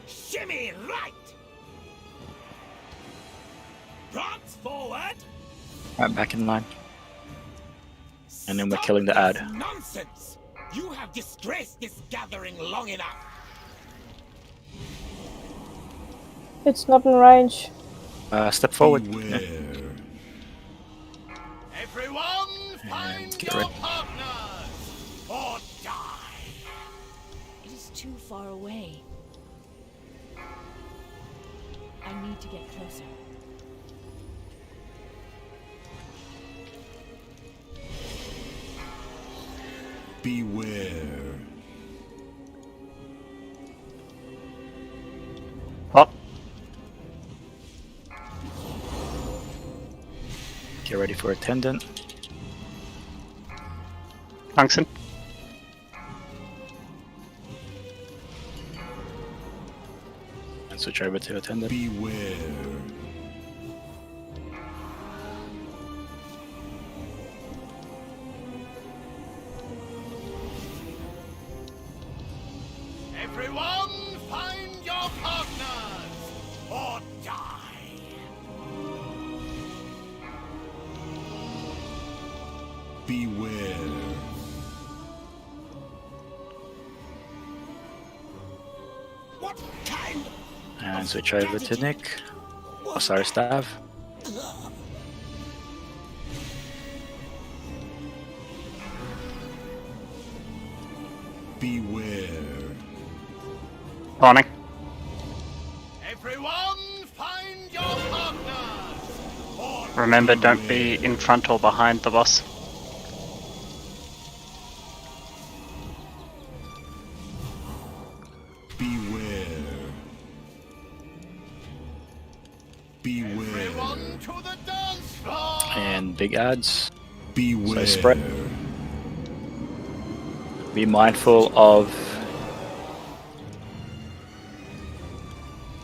Shimmy right. Prance forward. Right, back in line. And then we're killing the ad. Nonsense. You have disgraced this gathering long enough. It's not in range. Step forward. Beware. Yeah. Everyone, find get your ready. partners or die. It is too far away. I need to get closer. Beware. Up. Get ready for attendant. Tungsten. And switch over to attendant. Beware. Everyone, find your partners or die. Beware. What kind? And switch over to Nick. Oh, sorry, Stav. Beware. Warning. Everyone, find your partners or Remember, don't be in front or behind the boss. beware. Beware. Everyone to the dance floor. And big ads. Beware. So spread. Be mindful of.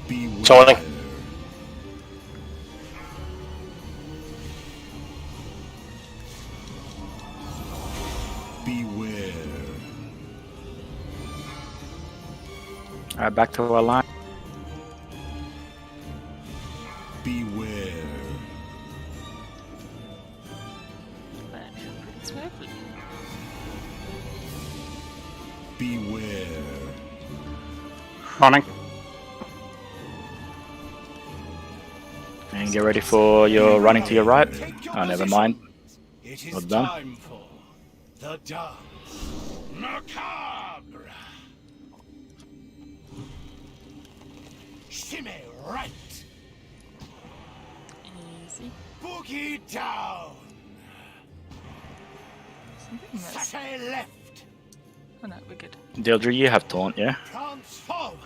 Beware. Joining. Beware. Alright, back to our line. Beware. Beware. Warning. And get ready for your running to your right. Oh, never mind. It is Well done. time for the dance macabre. Shimmy right. Easy. Boogie down. Sashay left. Oh no, we're good. Deirdre, you have taunt, yeah? Prance forward.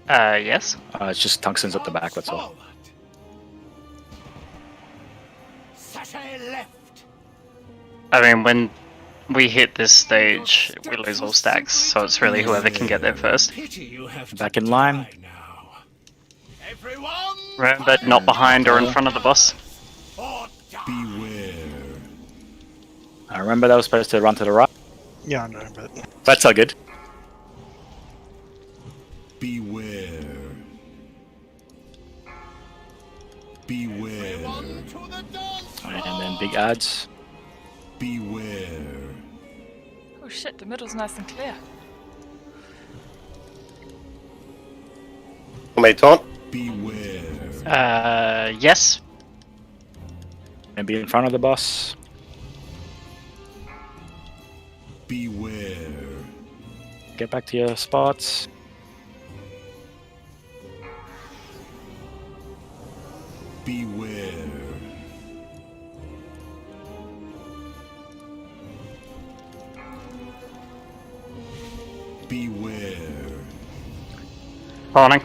Yes. It's just tungsten's at the back, that's all. Sashay left. I mean, when we hit this stage, we lose all stacks, so it's really whoever can get there first. Pity you have Back in line. everyone. Remember, not behind or in front of the boss. Beware. I remember that was supposed to run to the right. Yeah, I know, but That's all good. Beware. Beware. And then big ads. Beware. Oh shit, the middle's nice and clear. Want me to taunt? Beware. Yes. And be in front of the boss. Beware. Get back to your spots. Beware. Beware. Morning.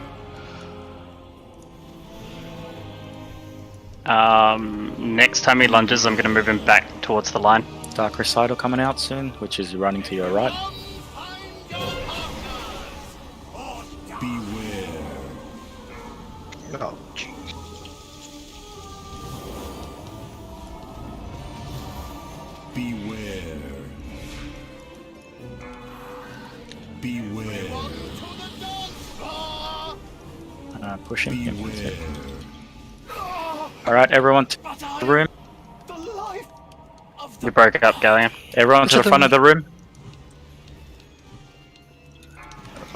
Next time he lunges, I'm going to move him back towards the line. Dark Recital coming out soon, which is running to your right. Beware. Oh, jeez. Beware. Beware. Pushing him. Alright, everyone to the room. You broke it up, Galleon. Everyone to the front of the room.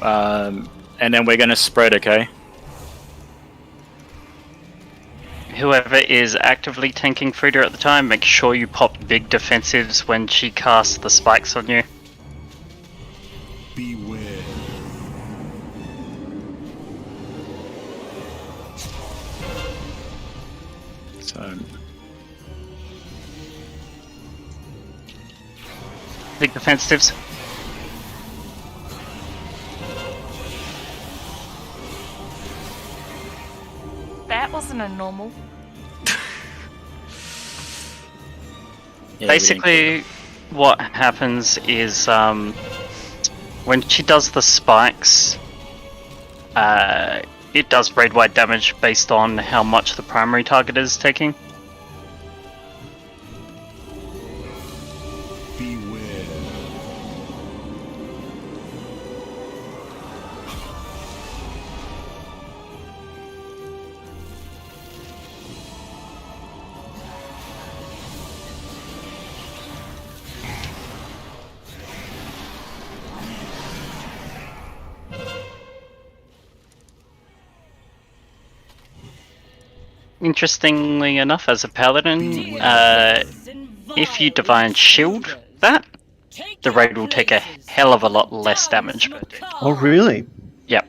And then we're going to spread, okay? Whoever is actively tanking Frida at the time, make sure you pop big defensives when she casts the spikes on you. Beware. So, big defensives. That wasn't a normal. yeah, Basically, what happens is when she does the spikes, it does raid-wide damage based on how much the primary target is taking. Beware. Interestingly enough, as a paladin, if you divine shield that, the raid will take a hell of a lot less damage. Oh, really? Yep.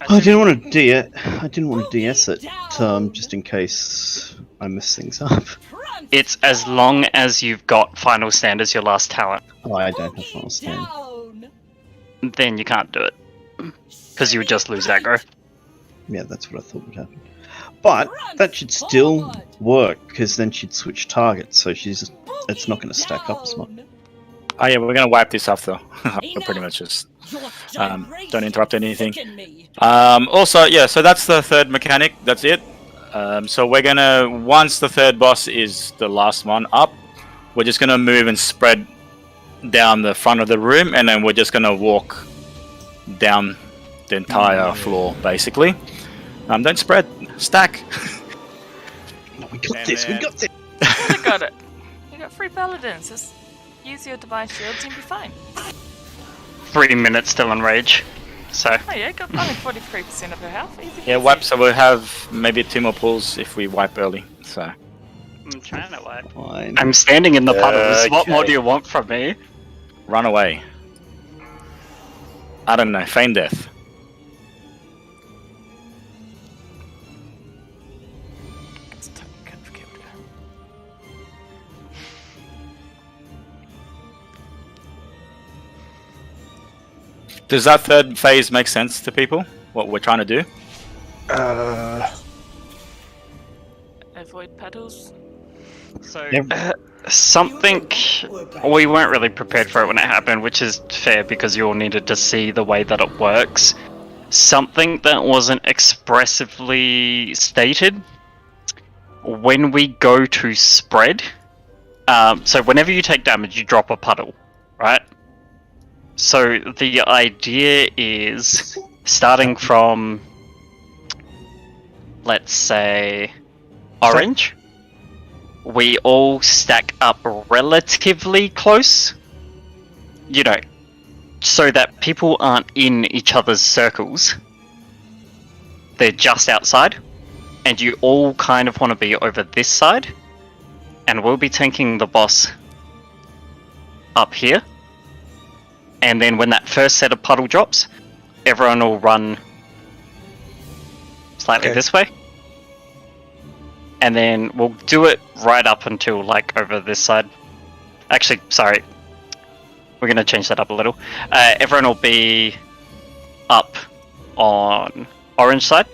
I didn't want to DS it, just in case I mess things up. It's as long as you've got Final Stand as your last talent. Oh, I don't have Final Stand. Then you can't do it. Because you would just lose aggro. Yeah, that's what I thought would happen. But that should still work, because then she'd switch targets, so it's not going to stack up as much. Oh yeah, we're going to wipe this after. We'll pretty much just don't interrupt anything. Also, yeah, so that's the third mechanic. That's it. So we're going to, once the third boss is the last one up, we're just going to move and spread down the front of the room, and then we're just going to walk down the entire floor, basically. Don't spread. Stack. No, we got this. We got this. I got it. You got 3 paladins. Just use your divine shields and be fine. 3 minutes still on rage. So. Oh yeah, got only 43% of her health. Easy. Yeah, wipe. So we'll have maybe 2 more pulls if we wipe early. So. I'm trying to wipe. Fine. I'm standing in the puddles. What more do you want from me? Run away. I don't know. Feign death. Does that third phase make sense to people? What we're trying to do? Avoid puddles. So, something we weren't really prepared for it when it happened, which is fair because you all needed to see the way that it works. Something that wasn't expressively stated. When we go to spread, so whenever you take damage, you drop a puddle, right? So the idea is starting from, let's say, orange. We all stack up relatively close, you know, so that people aren't in each other's circles. They're just outside, and you all kind of want to be over this side, and we'll be tanking the boss up here. And then when that first set of puddle drops, everyone will run slightly this way. and then we'll do it right up until like over this side. Actually, sorry, we're gonna change that up a little. Everyone will be up on orange side,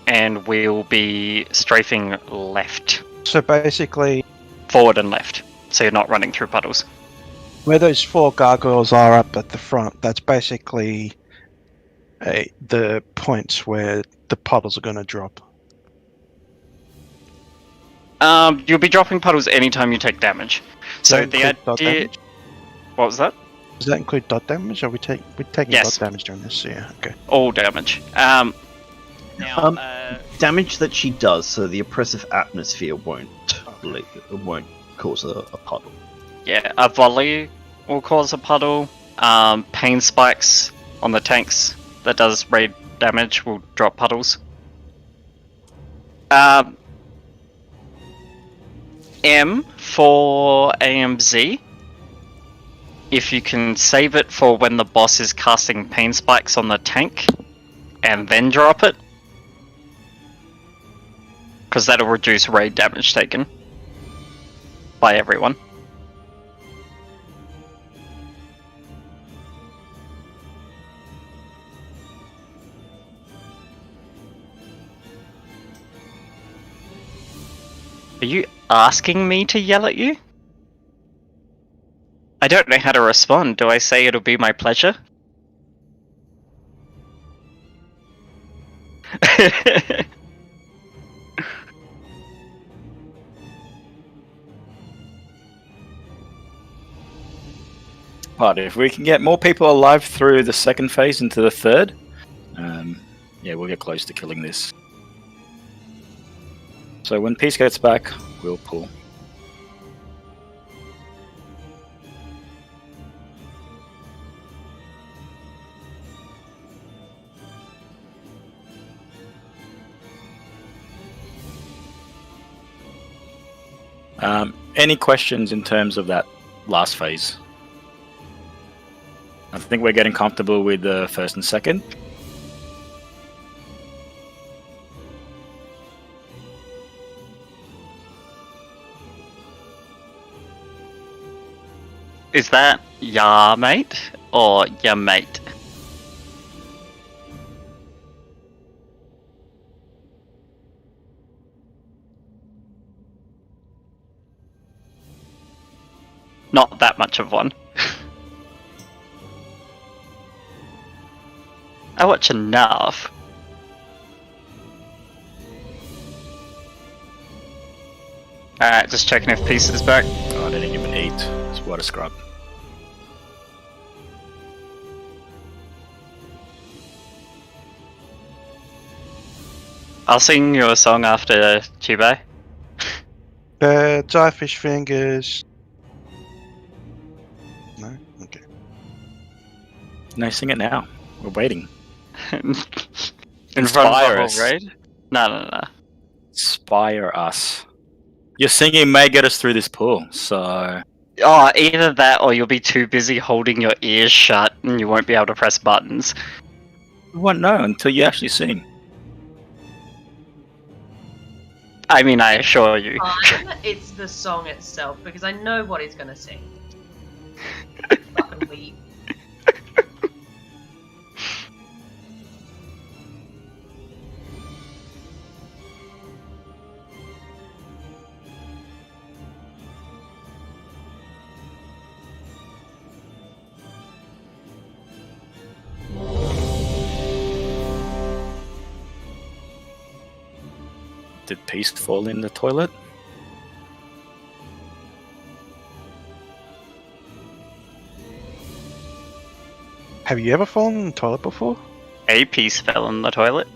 and we'll be strafing left. So basically, forward and left, so you're not running through puddles. Where those 4 gargoyles are up at the front, that's basically the points where the puddles are going to drop. You'll be dropping puddles anytime you take damage. So the idea. Damage? What was that? Does that include dot damage? Or we're taking Yes. dot damage during this? So yeah, okay. All damage. Damage that she does, so the oppressive atmosphere won't cause a puddle. Yeah, a volley will cause a puddle. Pain spikes on the tanks that does raid damage will drop puddles. M for AMZ. If you can save it for when the boss is casting pain spikes on the tank, and then drop it, because that'll reduce raid damage taken by everyone. Are you asking me to yell at you? I don't know how to respond. Do I say it'll be my pleasure? But if we can get more people alive through the second phase into the third, yeah, we'll get close to killing this. So when peace gets back, we'll pull. Any questions in terms of that last phase? I think we're getting comfortable with the first and second. Is that ya mate or ya mate? Not that much of one. I watch enough. Alright, just checking if Peace is back. Oh, I didn't even eat. It's water scrub. I'll sing you a song after Chibai. Diefish fingers. No? Okay. No, sing it now. We're waiting. In front of Inspire the us. whole raid? No. Inspire us. Your singing may get us through this pool, so... Oh, either that or you'll be too busy holding your ears shut and you won't be able to press buttons. We won't know until you actually sing. I mean, I assure you. It's the song itself, because I know what he's gonna sing. Fucking weep. Did Peace fall in the toilet? Have you ever fallen in the toilet before? A Peace fell in the toilet.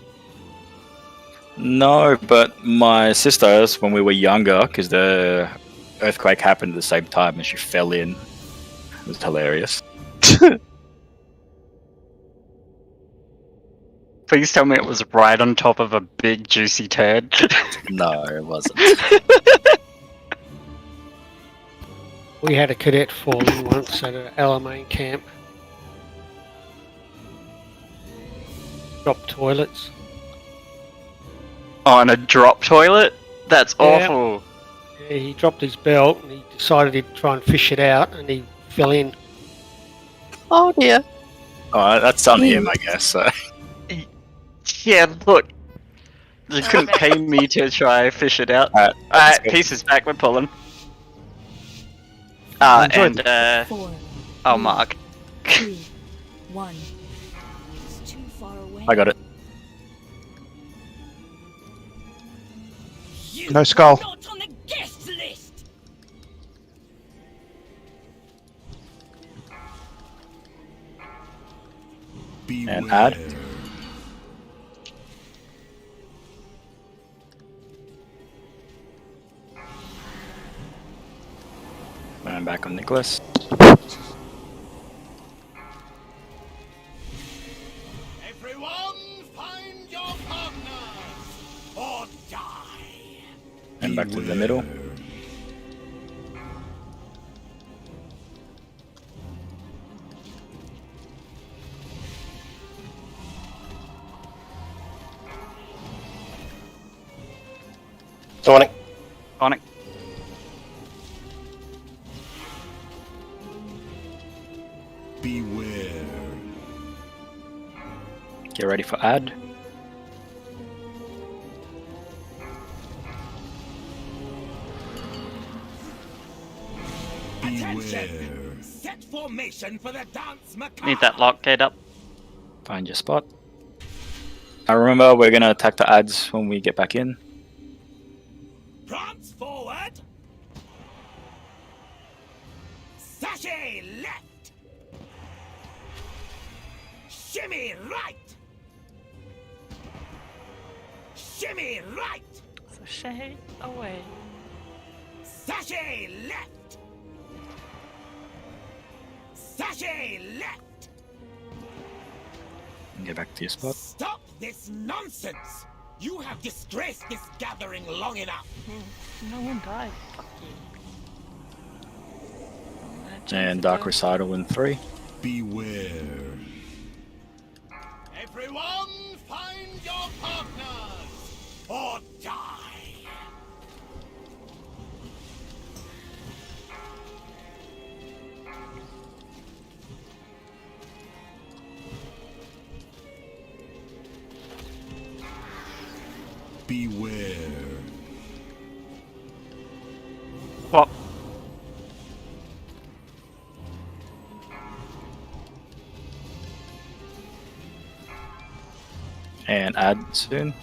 No, but my sisters, when we were younger, because the earthquake happened at the same time and she fell in. It was hilarious. Please tell me it was right on top of a big juicy turd. No, it wasn't. We had a cadet fall in once at an Alamein camp. Dropped toilets. On a drop toilet? That's awful. Yeah, he dropped his belt and he decided he'd try and fish it out, and he fell in. Oh dear. Oh, that's on him, I guess. So. Yeah, look. You couldn't pay me to try fish it out. Alright, pieces back, we're pulling. Oh, Mark. 2, 1. It's too far away. I got it. No skull. Not on the guest list. And add. And I'm back on Nicholas. Everyone, find your partners or die. And back to the middle. On it. On it. Beware. Get ready for add. Attention! Set formation for the dance macabre. Need that lock gate up. Find your spot. Now remember, we're gonna attack the adds when we get back in. Prance forward. Sashay left. Shimmy right. Shimmy right. Sashay away. Sashay left. Sashay left. And get back to your spot. Stop this nonsense. You have disgraced this gathering long enough. No one died. Fuck you. And Dark Recital in 3. Beware. Everyone, find your partners or die. Beware. What? And add soon.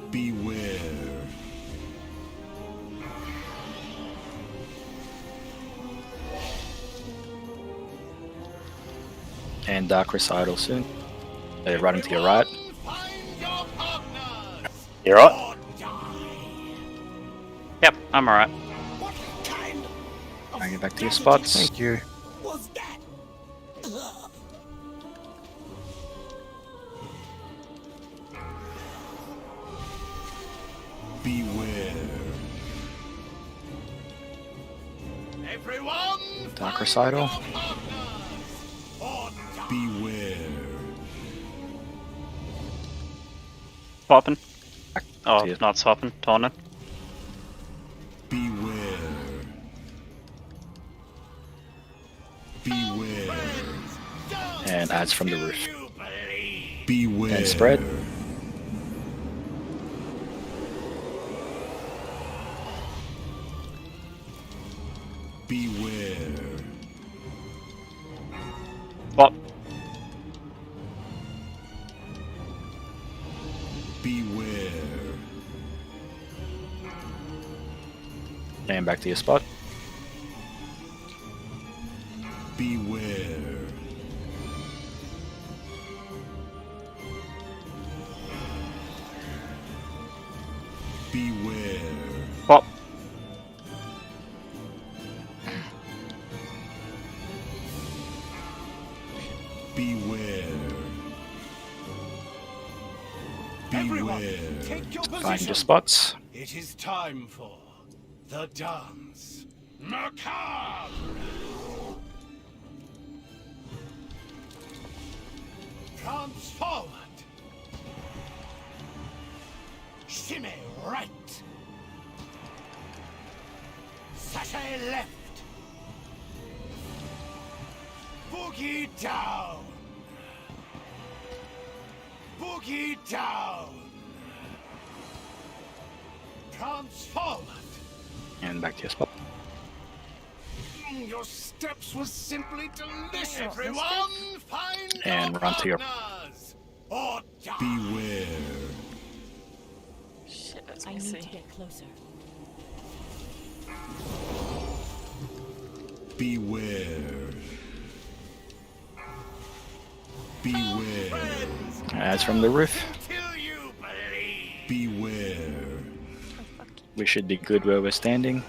Beware. And Dark Recital soon. They're running to your right. You right? Yep, I'm alright. Bring it back to your spots. Thank you. Beware. Everyone, Dark Recital. beware. Swapping. Oh, not swapping. Taunting. Beware. Beware. And adds from the roof. Beware. And spread. Beware. What? Beware. And back to your spot. Beware. Beware. What? Beware. Beware. Take your Find your spots. It is time for the dance macabre. Boogie down! Boogie down! Transform! And back to your spot. Your steps were simply delicious! Everyone, find And run to your... or die! Beware. Shit, that's I messy. need to get closer. Beware. Beware. That's from the roof. Beware. We should be good where we're standing.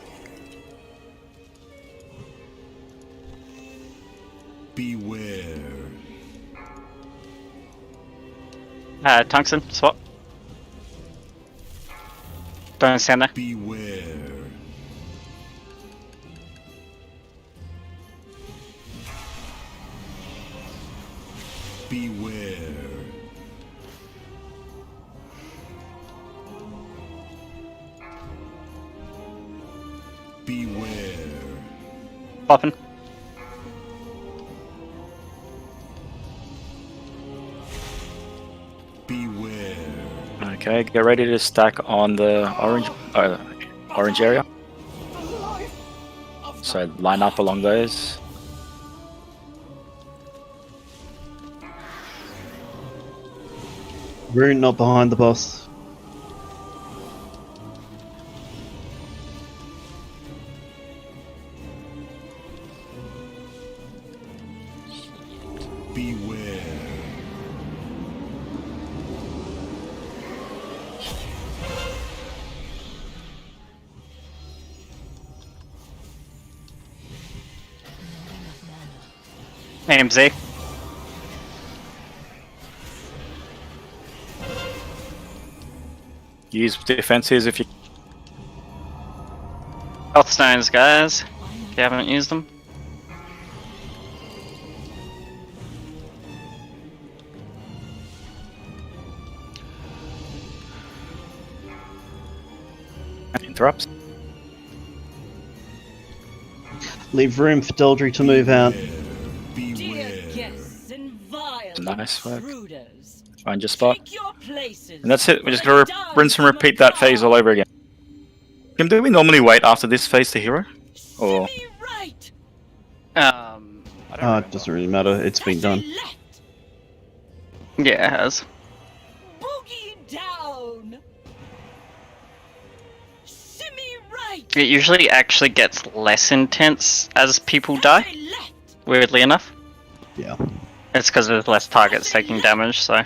Beware. Tungsten, swap. Don't stand there. Beware. Beware. Beware. Popping. Beware. Okay, get ready to stack on the orange area. So line up along those. Rune not behind the boss. Beware. AMZ. Use defenses if you... Health stones, guys. If you haven't used them. Interrupts. Leave room for Doldry to move out. Nice work. Find your spot. And that's it. We're just gonna rinse and repeat that phase all over again. Do we normally wait after this phase to hero? Or... It doesn't really matter. It's been done. Yeah, it has. It usually actually gets less intense as people die, weirdly enough. Yeah. It's because there's less targets taking damage, so...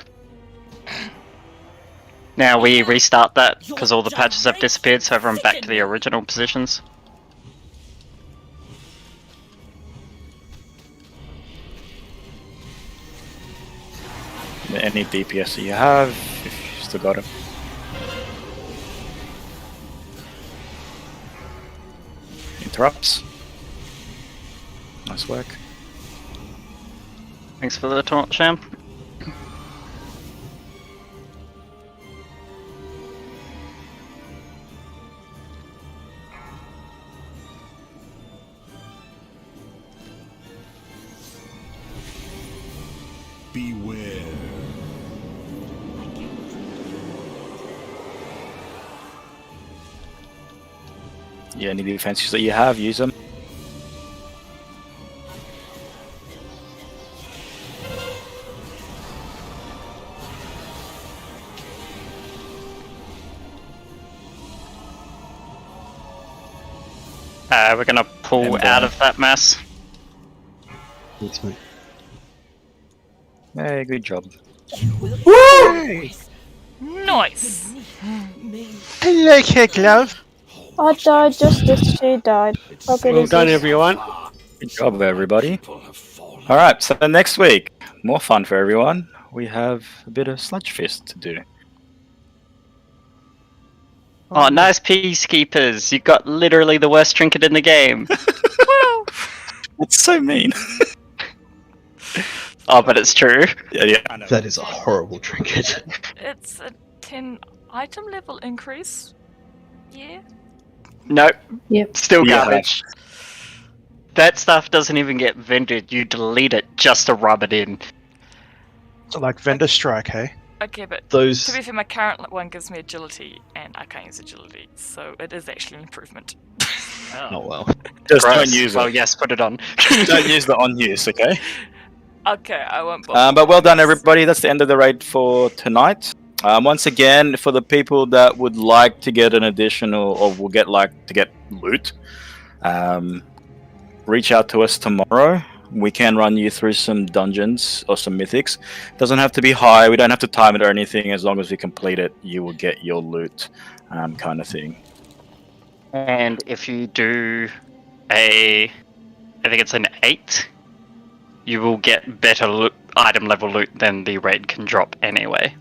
Now we restart that, because all the patches have disappeared, so everyone back to the original positions. Any DPS that you have, if you still got it. Interrupts. Nice work. Thanks for the taunt, Sham. Beware. Yeah, any defenses that you have, use them. We're gonna pull out of that mess. Thanks, mate. Hey, good job. Woo! Nice! Hello, kid love. I died just as she died. Well done, everyone. Good job, everybody. Alright, so next week, more fun for everyone. We have a bit of Sludge Fist to do. Oh, nice peacekeepers! You got literally the worst trinket in the game. That's so mean. Oh, but it's true. Yeah, I know. That is a horrible trinket. It's a 10 item level increase. Yeah. Nope. Yep. Still Yeah. garbage. That stuff doesn't even get vended. You delete it just to rub it in. So like vendor strike, hey? Okay, but Those- to be fair, my current one gives me agility, and I can't use agility, so it is actually an improvement. Oh well. Just Gross. don't use Well, it. yes, put it on. Don't use the on use, okay? Okay, I won't bother. But well done, everybody. That's the end of the raid for tonight. Once again, for the people that would like to get an additional, or will get to get loot, reach out to us tomorrow. We can run you through some dungeons or some mythics. Doesn't have to be high. We don't have to time it or anything. As long as we complete it, you will get your loot, kind of thing. And if you do I think it's an 8, you will get better loot, item level loot than the raid can drop anyway.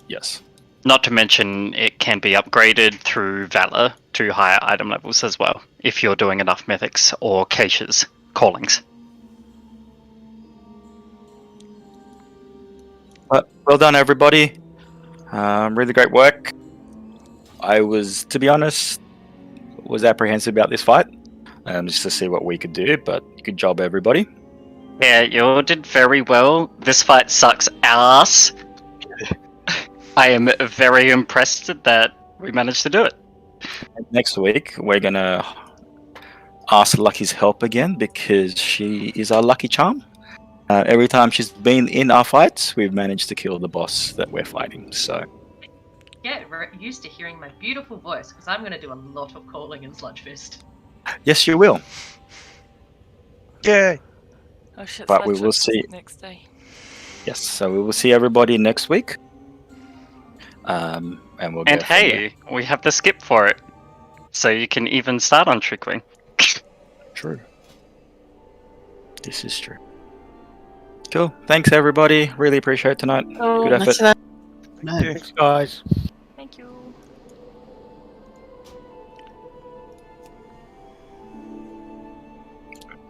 Yes. Not to mention, it can be upgraded through Valor to higher item levels as well, if you're doing enough mythics or caches, callings. But well done, everybody. Really great work. I was, to be honest, was apprehensive about this fight, just to see what we could do. But good job, everybody. Yeah, you did very well. This fight sucks ass. I am very impressed that we managed to do it. Next week, we're gonna ask Lucky's help again because she is our lucky charm. Every time she's been in our fights, we've managed to kill the boss that we're fighting. So Get used to hearing my beautiful voice, because I'm going to do a lot of calling in Sludgefist. yes, you will. Yay! Oh shit! But we Sludge will Fest see. next day. Yes, so we will see everybody next week. And we'll. And go from there. hey, we have the skip for it, so you can even start on Trickwing. True. This is true. Cool. Thanks, everybody. Really appreciate tonight. Oh, Good effort. nice of that. Thanks, guys. Thank you.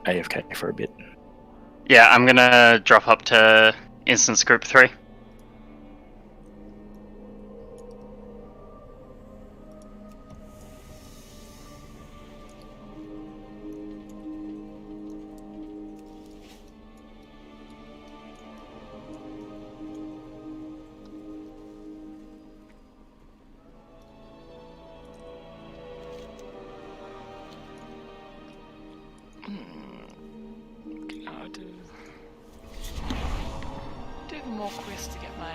AFK for a bit. Yeah, I'm gonna drop up to instance group 3. I'll do more quests to get my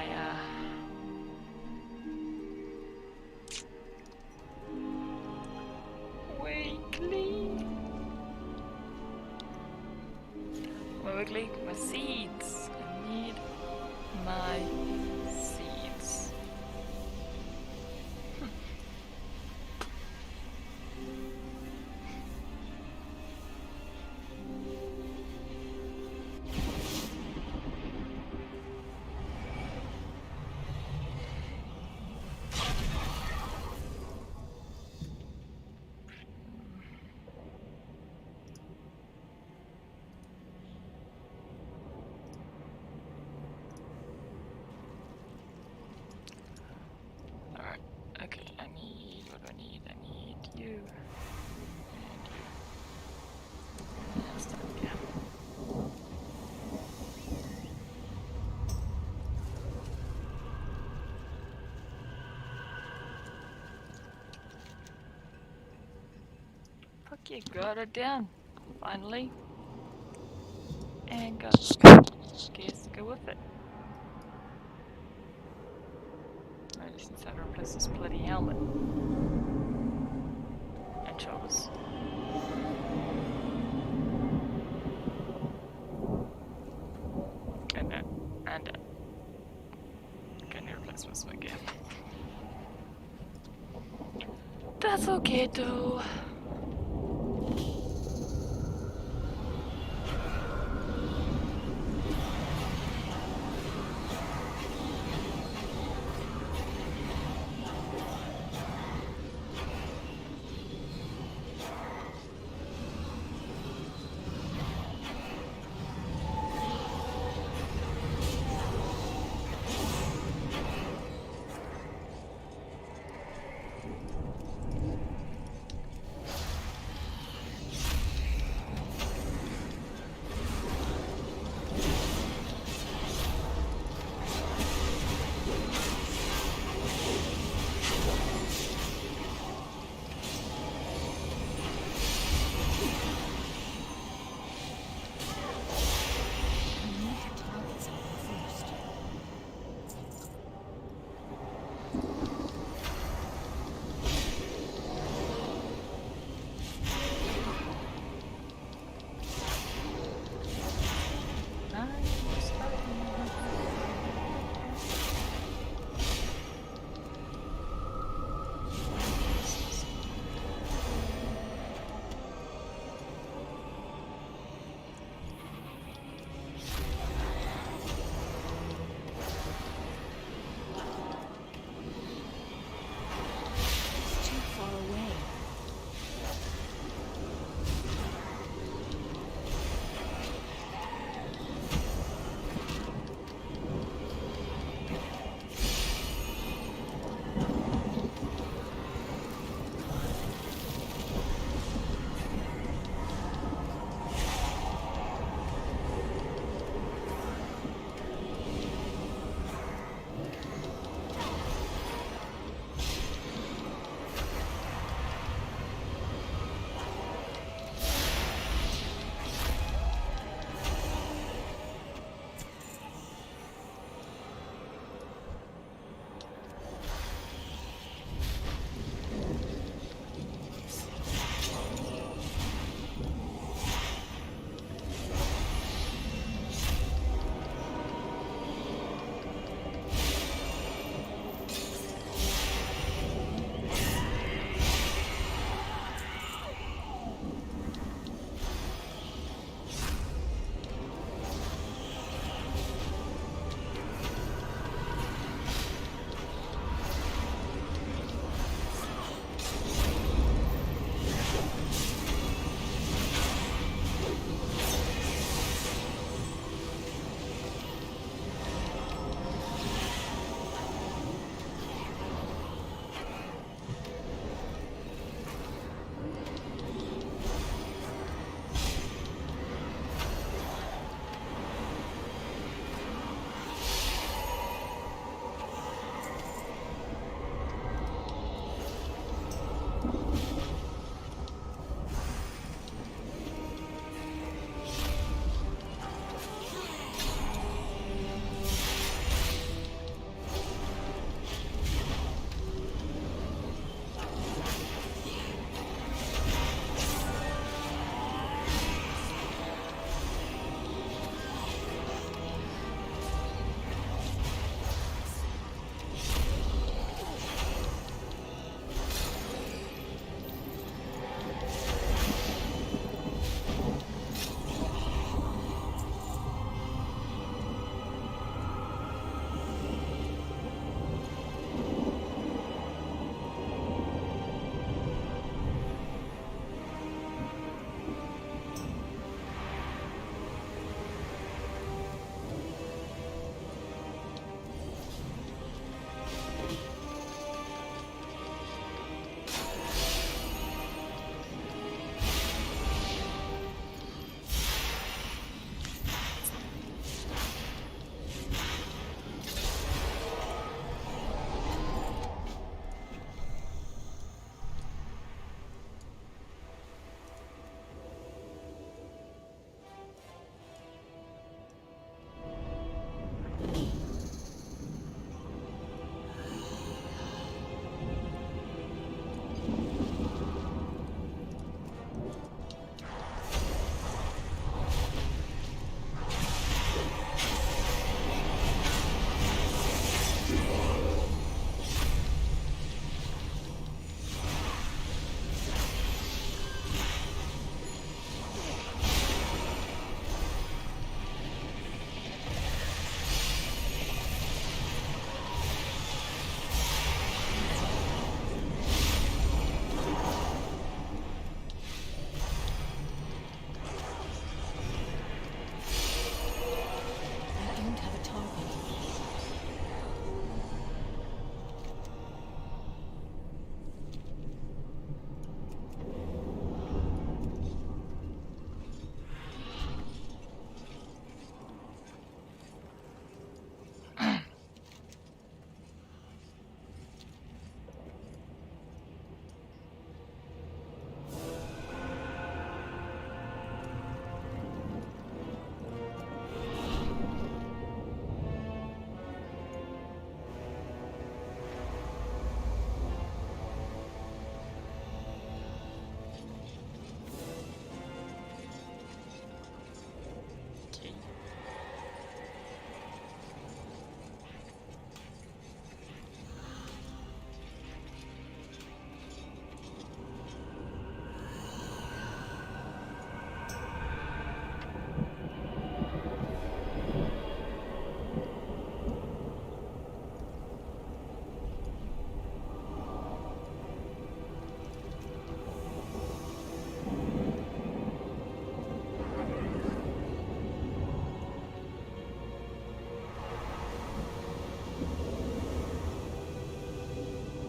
weekly, my seeds. I need my seeds. Alright, okay, what do I need? I need you. And you. That's done, yeah. Fuck yeah, got her down. Finally. And got gears to go with it. I just need to replace this bloody helmet. And shoulders. And that. And that. Okay, I need to replace my swing gear. That's okay though.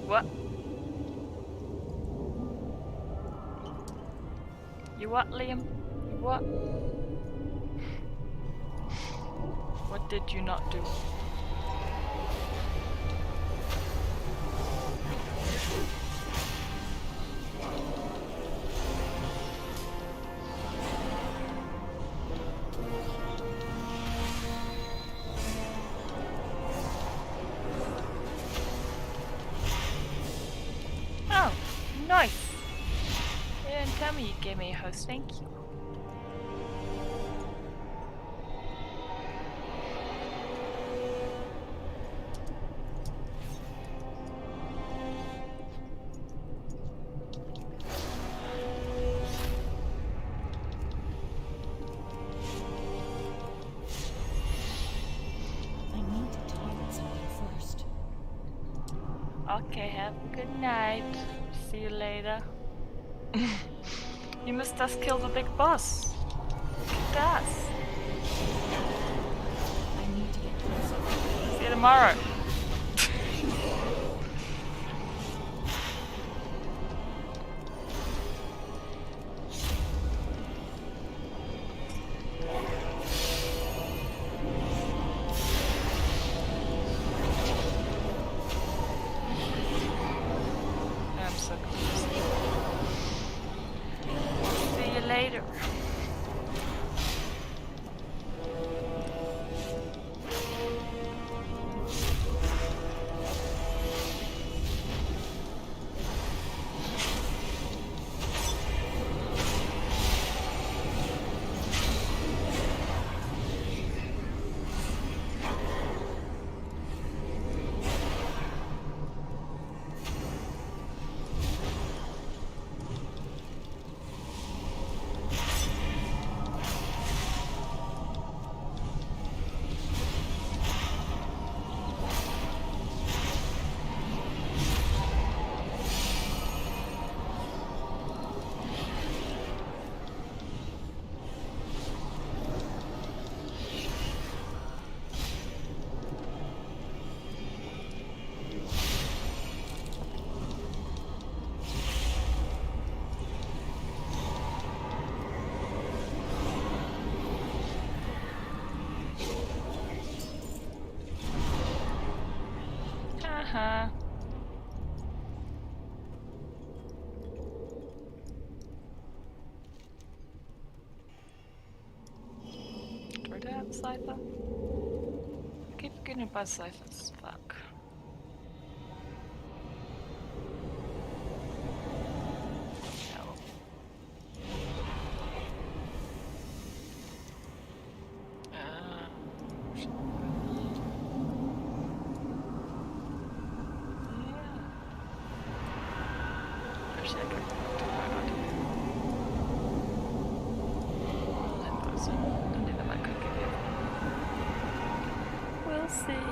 What? You what, Liam? You what? What did you not do? Oh, nice. You didn't tell me you gave me a host, thank you. Okay, have a good night. See you later. You missed us kill the big boss. Kick ass. I need to get closer. See you tomorrow. I'm so confused. later. Uh-huh. Do I have a cipher? I keep forgetting about ciphers. Fuck. Hell. Actually, I can do that on here. I think that might could give you. We'll see.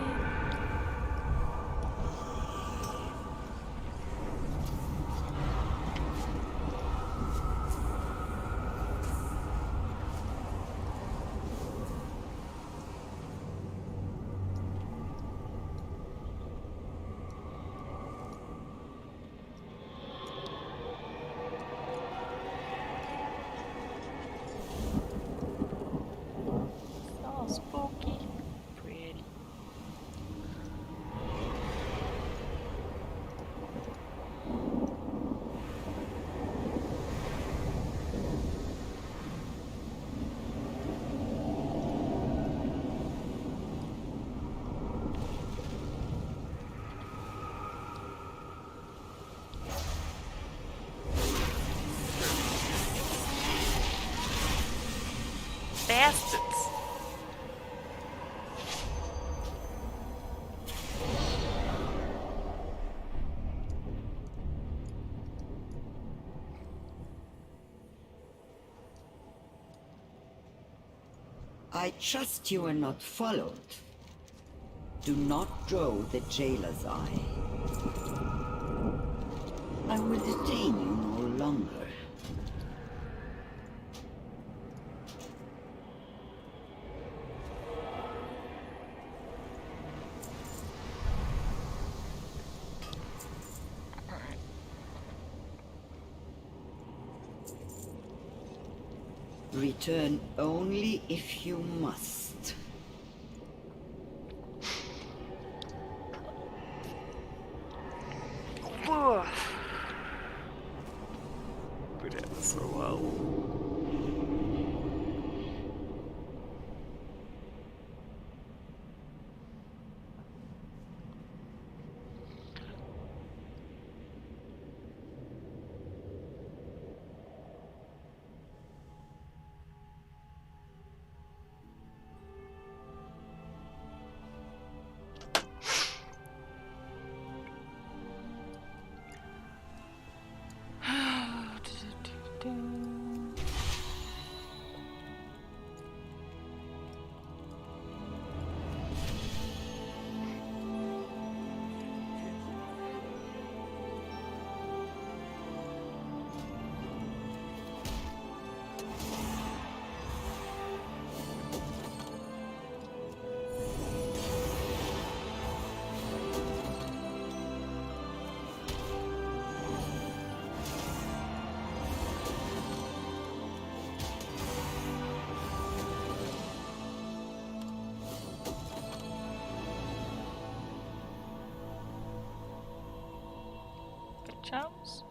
So spooky. Pretty. Bastards. I trust you are not followed. Do not draw the jailer's eye. I will detain you no longer. Return only if you must. But it's so well. Charles?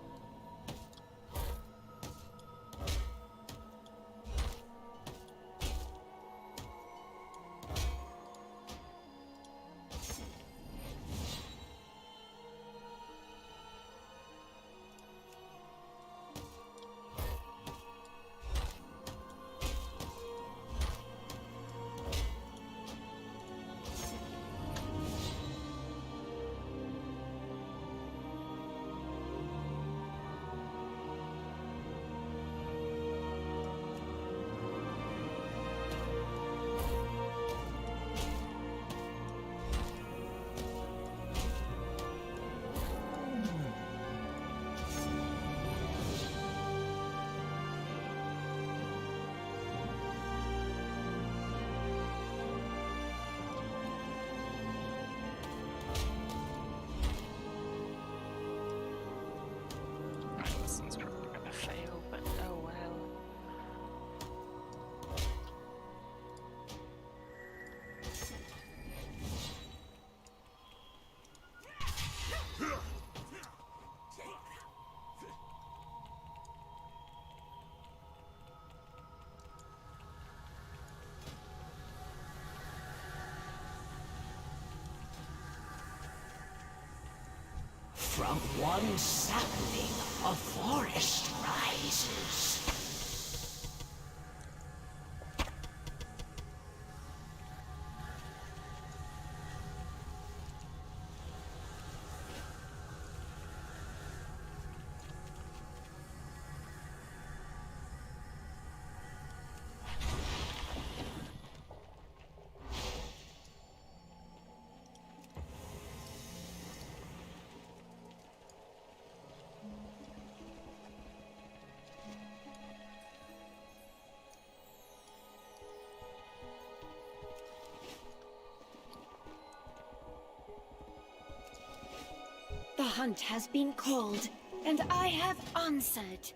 From one sapling, a forest rises. The hunt has been called, and I have answered.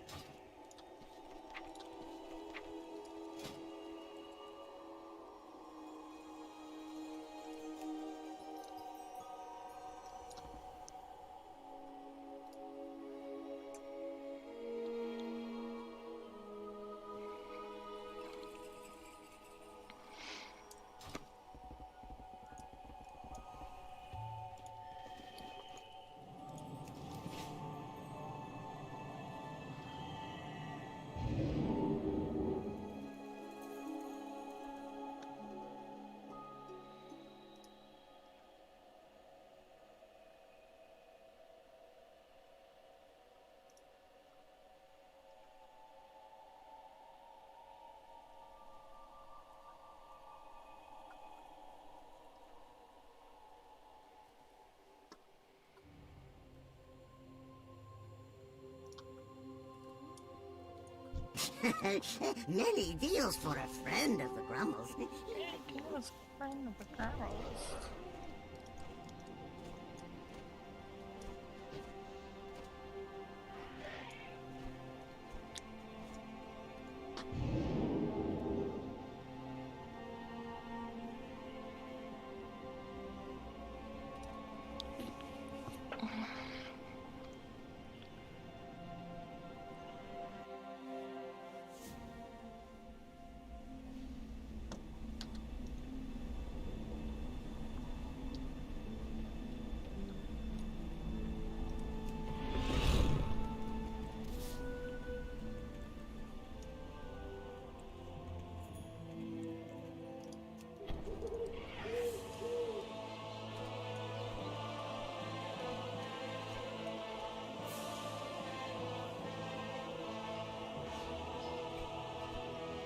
Nelly deals for a friend of the Grummles. Deals friend of the Grummles.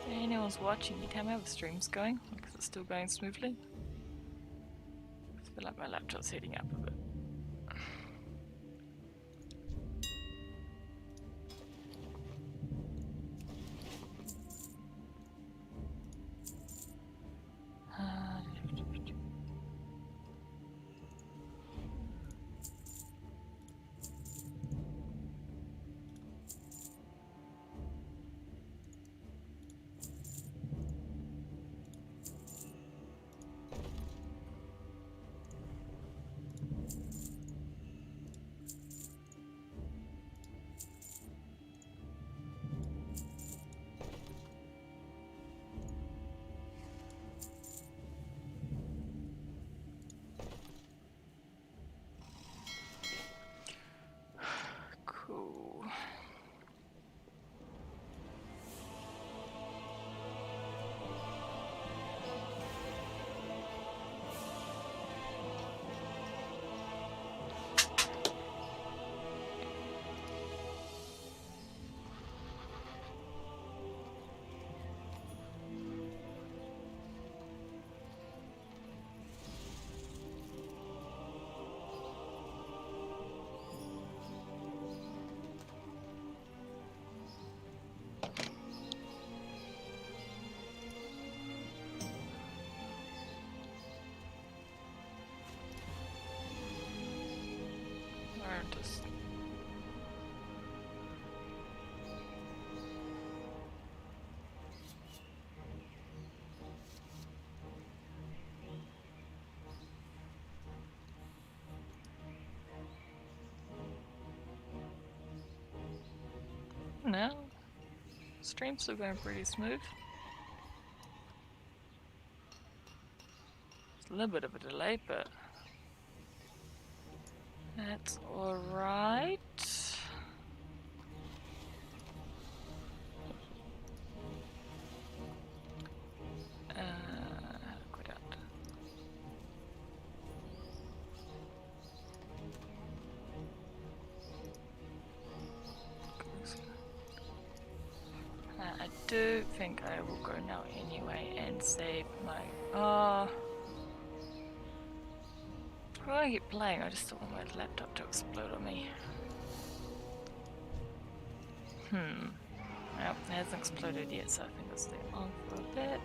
If anyone's watching, you tell me how the stream's going? Like, is it still going smoothly? I feel like my laptop's heating up a bit. Cool. Just no, stream's still going pretty smooth. It's a little bit of a delay, but That's alright. Quit out. I do think I will go now anyway and save my. While I keep playing, I just don't want my laptop to explode on me. Well, it hasn't exploded yet, so I think I'll stay on for a bit.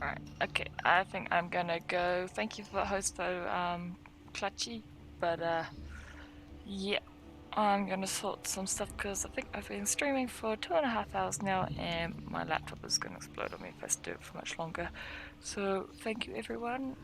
Alright, okay, I think I'm gonna go. Thank you for the host though, Clutchy, but yeah, I'm gonna sort some stuff because I think I've been streaming for 2.5 hours now and my laptop is gonna explode on me if I do it for much longer. So thank you everyone.